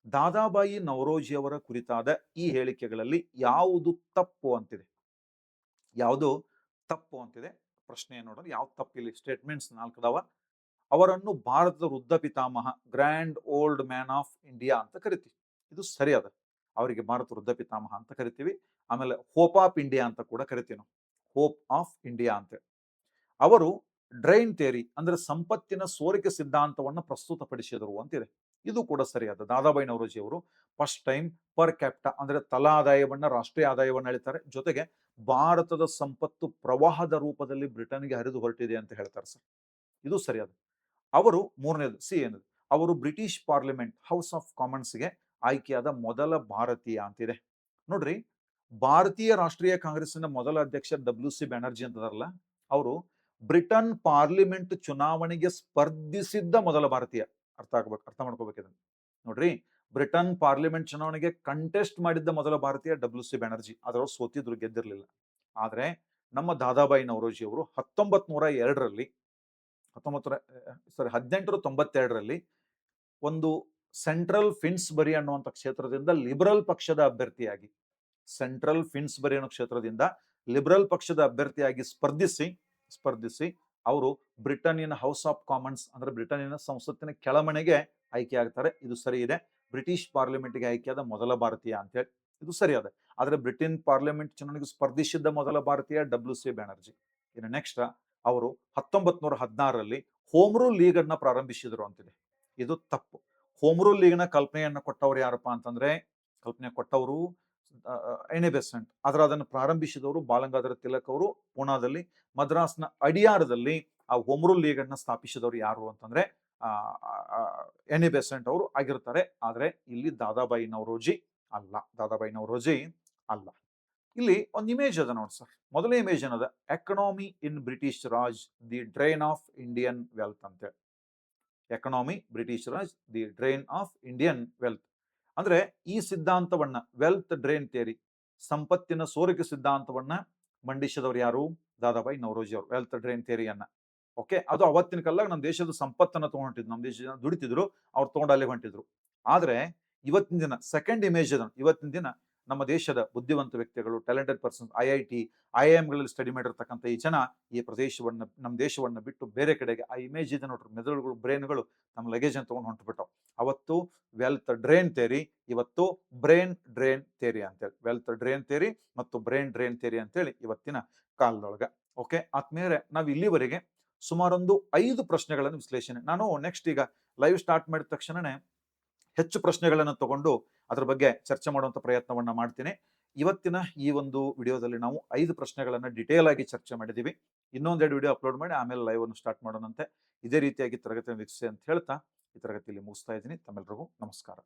ದಾದಾಬಾಯಿ ನವರೋಜಿ ಅವರ ಕುರಿತಾದ ಈ ಹೇಳಿಕೆಗಳಲ್ಲಿ ಯಾವುದು ತಪ್ಪು ಅಂತಿದೆ? ಯಾವುದು ತಪ್ಪು ಅಂತಿದೆ? ಪ್ರಶ್ನೆ ನೋಡೋಣ, ಯಾವ್ದು ತಪ್ಪಿಲ್ಲಿ? ಸ್ಟೇಟ್ಮೆಂಟ್ಸ್ 4 ಅದಾವ. ಅವರನ್ನು ಭಾರತದ ವೃದ್ಧ ಪಿತಾಮಹ, grand old man of India ಅಂತ ಕರಿತೀವಿ, ಇದು ಸರಿ ಅದ. ಅವರಿಗೆ ಭಾರತ ವೃದ್ಧ ಪಿತಾಮಹ ಅಂತ ಕರಿತೀವಿ. ಆಮೇಲೆ ಹೋಪ್ ಆಫ್ ಇಂಡಿಯಾ ಅಂತ ಕೂಡ ಕರಿತೀವಿ ನಾವು, ಹೋಪ್ ಆಫ್ ಇಂಡಿಯಾ ಅಂತ. ಅವರು ಡ್ರೈನ್ ಥಿಯರಿ ಅಂದ್ರೆ ಸಂಪತ್ತಿನ ಸೋರಿಕೆ ಸಿದ್ಧಾಂತವನ್ನು ಪ್ರಸ್ತುತಪಡಿಸಿದರು ಅಂತಿದೆ, ಇದು ಕೂಡ ಸರಿಯಾದ. ದಾದಾಬಾಯಿ ನವರೋಜಿ ಅವರು ಫಸ್ಟ್ ಟೈಮ್ ಪರ್ ಕ್ಯಾಪಿಟಾ ಅಂದ್ರೆ ತಲಾ ಆದಾಯವನ್ನ, ರಾಷ್ಟ್ರೀಯ ಆದಾಯವನ್ನ ಹೇಳ್ತಾರೆ. ಜೊತೆಗೆ ಭಾರತದ ಸಂಪತ್ತು ಪ್ರವಾಹದ ರೂಪದಲ್ಲಿ ಬ್ರಿಟನ್ಗೆ ಹರಿದು ಹೊರಟಿದೆ ಅಂತ ಹೇಳ್ತಾರೆ ಸರ್, ಇದು ಸರಿಯಾದ. ಅವರು ಮೂರನೇದು ಸಿ ಏನದು, ಅವರು ಬ್ರಿಟಿಷ್ ಪಾರ್ಲಿಮೆಂಟ್ ಹೌಸ್ ಆಫ್ ಕಾಮನ್ಸ್ಗೆ ಆಯ್ಕೆಯಾದ ಮೊದಲ ಭಾರತೀಯ ಅಂತಿದೆ. ನೋಡ್ರಿ, ಭಾರತೀಯ ರಾಷ್ಟ್ರೀಯ ಕಾಂಗ್ರೆಸ್ಸಿನ ಮೊದಲ ಅಧ್ಯಕ್ಷ WC ಬ್ಯಾನರ್ಜಿ ಅಂತದಾರಲ್ಲ, ಅವರು ಬ್ರಿಟನ್ ಪಾರ್ಲಿಮೆಂಟ್ ಚುನಾವಣೆಗೆ ಸ್ಪರ್ಧಿಸಿದ್ದ ಮೊದಲ ಭಾರತೀಯ. ಅರ್ಥ ಮಾಡ್ಕೋಬೇಕಿದೆ ನೋಡ್ರಿ. ಬ್ರಿಟನ್ ಪಾರ್ಲಿಮೆಂಟ್ ಚುನಾವಣೆಗೆ ಕಂಟೆಸ್ಟ್ ಮಾಡಿದ್ದ ಮೊದಲ ಭಾರತೀಯ WC ಬ್ಯಾನರ್ಜಿ, ಅದರವ್ರು ಸೋತಿದ್ರು, ಗೆದ್ದಿರ್ಲಿಲ್ಲ. ಆದ್ರೆ ನಮ್ಮ ದಾದಾಬಾಯಿ ನವರೋಜಿ ಅವರು 1902ರಲ್ಲಿ 1892ರಲ್ಲಿ ಒಂದು ಸೆಂಟ್ರಲ್ ಫಿನ್ಸ್ಬರಿ ಅನ್ನುವಂಥ ಕ್ಷೇತ್ರದಿಂದ ಲಿಬರಲ್ ಪಕ್ಷದ ಅಭ್ಯರ್ಥಿಯಾಗಿ, ಸೆಂಟ್ರಲ್ ಫಿನ್ಸ್ಬರಿ ಅನ್ನೋ ಕ್ಷೇತ್ರದಿಂದ ಲಿಬರಲ್ ಪಕ್ಷದ ಅಭ್ಯರ್ಥಿಯಾಗಿ ಸ್ಪರ್ಧಿಸಿ ಅವರು ಬ್ರಿಟನ್ನಿನ ಹೌಸ್ ಆಫ್ ಕಾಮನ್ಸ್ ಅಂದ್ರೆ ಬ್ರಿಟನ್ನಿನ ಸಂಸತ್ತಿನ ಕೆಳಮನೆಗೆ ಆಯ್ಕೆ ಆಗ್ತಾರೆ, ಇದು ಸರಿ ಇದೆ. ಬ್ರಿಟಿಷ್ ಪಾರ್ಲಿಮೆಂಟ್ಗೆ ಆಯ್ಕೆಯಾದ ಮೊದಲ ಭಾರತೀಯ ಅಂತೇಳಿ, ಇದು ಸರಿಯಾದ. ಆದ್ರೆ ಬ್ರಿಟನ್ ಪಾರ್ಲಿಮೆಂಟ್ ಚುನಾವಣೆಗೆ ಸ್ಪರ್ಧಿಸಿದ್ದ ಮೊದಲ ಭಾರತೀಯ WC ಬ್ಯಾನರ್ಜಿ. ಇನ್ನು ನೆಕ್ಸ್ಟ್, ಅವರು 1916ರಲ್ಲಿ ಹೋಮ್ ರೂಲ್ ಲೀಗ್ ಅನ್ನ ಪ್ರಾರಂಭಿಸಿದ್ರು ಅಂತಿದೆ, ಇದು ತಪ್ಪು. ಹೋಮ್ ರೂಲ್ ಲೀಗ್ನ ಕಲ್ಪನೆಯನ್ನ ಕೊಟ್ಟವರು ಯಾರಪ್ಪ ಅಂತಂದ್ರೆ, ಕಲ್ಪನೆ ಕೊಟ್ಟವರು ಎನಿ ಬೆಸೆಂಟ್. ಆದ್ರೆ ಅದನ್ನು ಪ್ರಾರಂಭಿಸಿದವರು ಬಾಲಗಂಗಾಧರ ತಿಲಕ್ ಅವರು. ಪೂನಾದಲ್ಲಿ, ಮದ್ರಾಸ್ನ ಅಡಿಯಾರದಲ್ಲಿ ಆ ಹೋಮ್ ರೂಲ್ ಲೀಗ್ ಅನ್ನ ಸ್ಥಾಪಿಸಿದವರು ಯಾರು ಅಂತಂದ್ರೆ ಎನಿ ಬೆಸೆಂಟ್ ಅವರು ಆಗಿರ್ತಾರೆ. ಆದ್ರೆ ಇಲ್ಲಿ ದಾದಾಬಾಯಿ ನವರೋಜಿ ಅಲ್ಲ, ದಾದಾಬಾಯಿ ನವರೋಜಿ ಅಲ್ಲ. ಇಲ್ಲಿ ಒಂದು ಇಮೇಜ್ ಅದ ನೋಡಿ ಸರ್, ಮೊದಲನೇ ಇಮೇಜ್ ಏನದ, economy in British Raj, the drain of Indian wealth ಅಂತೇಳಿ. Economy British Raj, the drain of Indian wealth. ಅಂದ್ರೆ ಈ ಸಿದ್ಧಾಂತವನ್ನ ವೆಲ್ತ್ ಡ್ರೇನ್ ಥಿಯರಿ, ಸಂಪತ್ತಿನ ಸೋರಿಕೆ ಸಿದ್ಧಾಂತವನ್ನ ಮಂಡಿಸಿದವರು ಯಾರು? ದಾದಾಬಾಯಿ ನವರೋಜಿ ಅವರು, ವೆಲ್ತ್ ಡ್ರೇನ್ ಥಿಯರಿಯನ್ನ. ಓಕೆ, ಅದು ಅವತ್ತಿನ ಕಾಲದಾಗ ನಮ್ಮ ದೇಶದ ಸಂಪತ್ತನ್ನ ತಗೊಂಡಿದ್ರು, ನಮ್ಮ ದೇಶದ ಜನ ದುಡಿತಿದ್ರು, ಅವ್ರು ತಗೊಂಡು ಅಲ್ಲಿ ಹೊಂಟಿದ್ರು. ಆದ್ರೆ ಇವತ್ತಿನ ದಿನ ಸೆಕೆಂಡ್ ಇಮೇಜ್ ಅದ, ಇವತ್ತಿನ ದಿನ ನಮ್ಮ ದೇಶದ ಬುದ್ಧಿವಂತ ವ್ಯಕ್ತಿಗಳು, talented person, IIT, IIM study ಮಾಡಿರ್ತಕ್ಕಂಥ ಈ ಜನ ಈ ಪ್ರದೇಶವನ್ನ, ನಮ್ಮ ದೇಶವನ್ನ ಬಿಟ್ಟು ಬೇರೆ ಕಡೆಗೆ, ಆ ಇಮೇಜ್ ಇದೆ ನೋಡ್ರಿ, ಮೆದುಳುಗಳು, ಬ್ರೈನ್ಗಳು ನಮ್ಮ ಲಗೇಜ್ ಅನ್ನು ತಗೊಂಡು ಹೊಂಟ್ಬಿಟ್ಟವು. ಅವತ್ತು ವೆಲ್ತ್ ಡ್ರೇನ್ ಥಿಯರಿ, ಇವತ್ತು ಬ್ರೈನ್ ಡ್ರೇನ್ ಥಿಯರಿ ಅಂತೇಳಿ, ವೆಲ್ತ್ ಡ್ರೇನ್ ಥಿಯರಿ ಮತ್ತು ಬ್ರೈನ್ ಡ್ರೇನ್ ಥಿಯರಿ ಅಂತೇಳಿ ಇವತ್ತಿನ ಕಾಲದೊಳಗ. ಓಕೆ ಆತ್ಮೀಯರೇ, ನಾವು ಇಲ್ಲಿವರೆಗೆ ಸುಮಾರೊಂದು 5 ಪ್ರಶ್ನೆಗಳನ್ನು ವಿಶ್ಲೇಷಣೆ, ನಾನು ನೆಕ್ಸ್ಟ್ ಈಗ ಲೈವ್ ಸ್ಟಾರ್ಟ್ ಮಾಡಿದ ತಕ್ಷಣನೇ ಹೆಚ್ಚು ಪ್ರಶ್ನೆಗಳನ್ನು ತಗೊಂಡು ಅದ್ರ ಬಗ್ಗೆ ಚರ್ಚೆ ಮಾಡುವಂತ ಪ್ರಯತ್ನವನ್ನ ಮಾಡ್ತೀನಿ. ಇವತ್ತಿನ ಈ ಒಂದು ವಿಡಿಯೋದಲ್ಲಿ ನಾವು 5 ಪ್ರಶ್ನೆಗಳನ್ನ ಡಿಟೇಲ್ ಆಗಿ ಚರ್ಚೆ ಮಾಡಿದೀವಿ. ಇನ್ನೊಂದೆರಡು ವಿಡಿಯೋ ಅಪ್ಲೋಡ್ ಮಾಡಿ ಆಮೇಲೆ ಲೈವ್ ಅನ್ನು ಸ್ಟಾರ್ಟ್ ಮಾಡೋಣಂತೆ. ಇದೇ ರೀತಿಯಾಗಿ ತರಗತಿಯನ್ನು ವೀಕ್ಷಿಸಿ ಅಂತ ಹೇಳ್ತಾ ಈ ತರಗತಿಯಲ್ಲಿ ಮುಗಿಸ್ತಾ ಇದ್ದೀನಿ. ತಮ್ಮೆಲ್ಲರಿಗೂ ನಮಸ್ಕಾರ.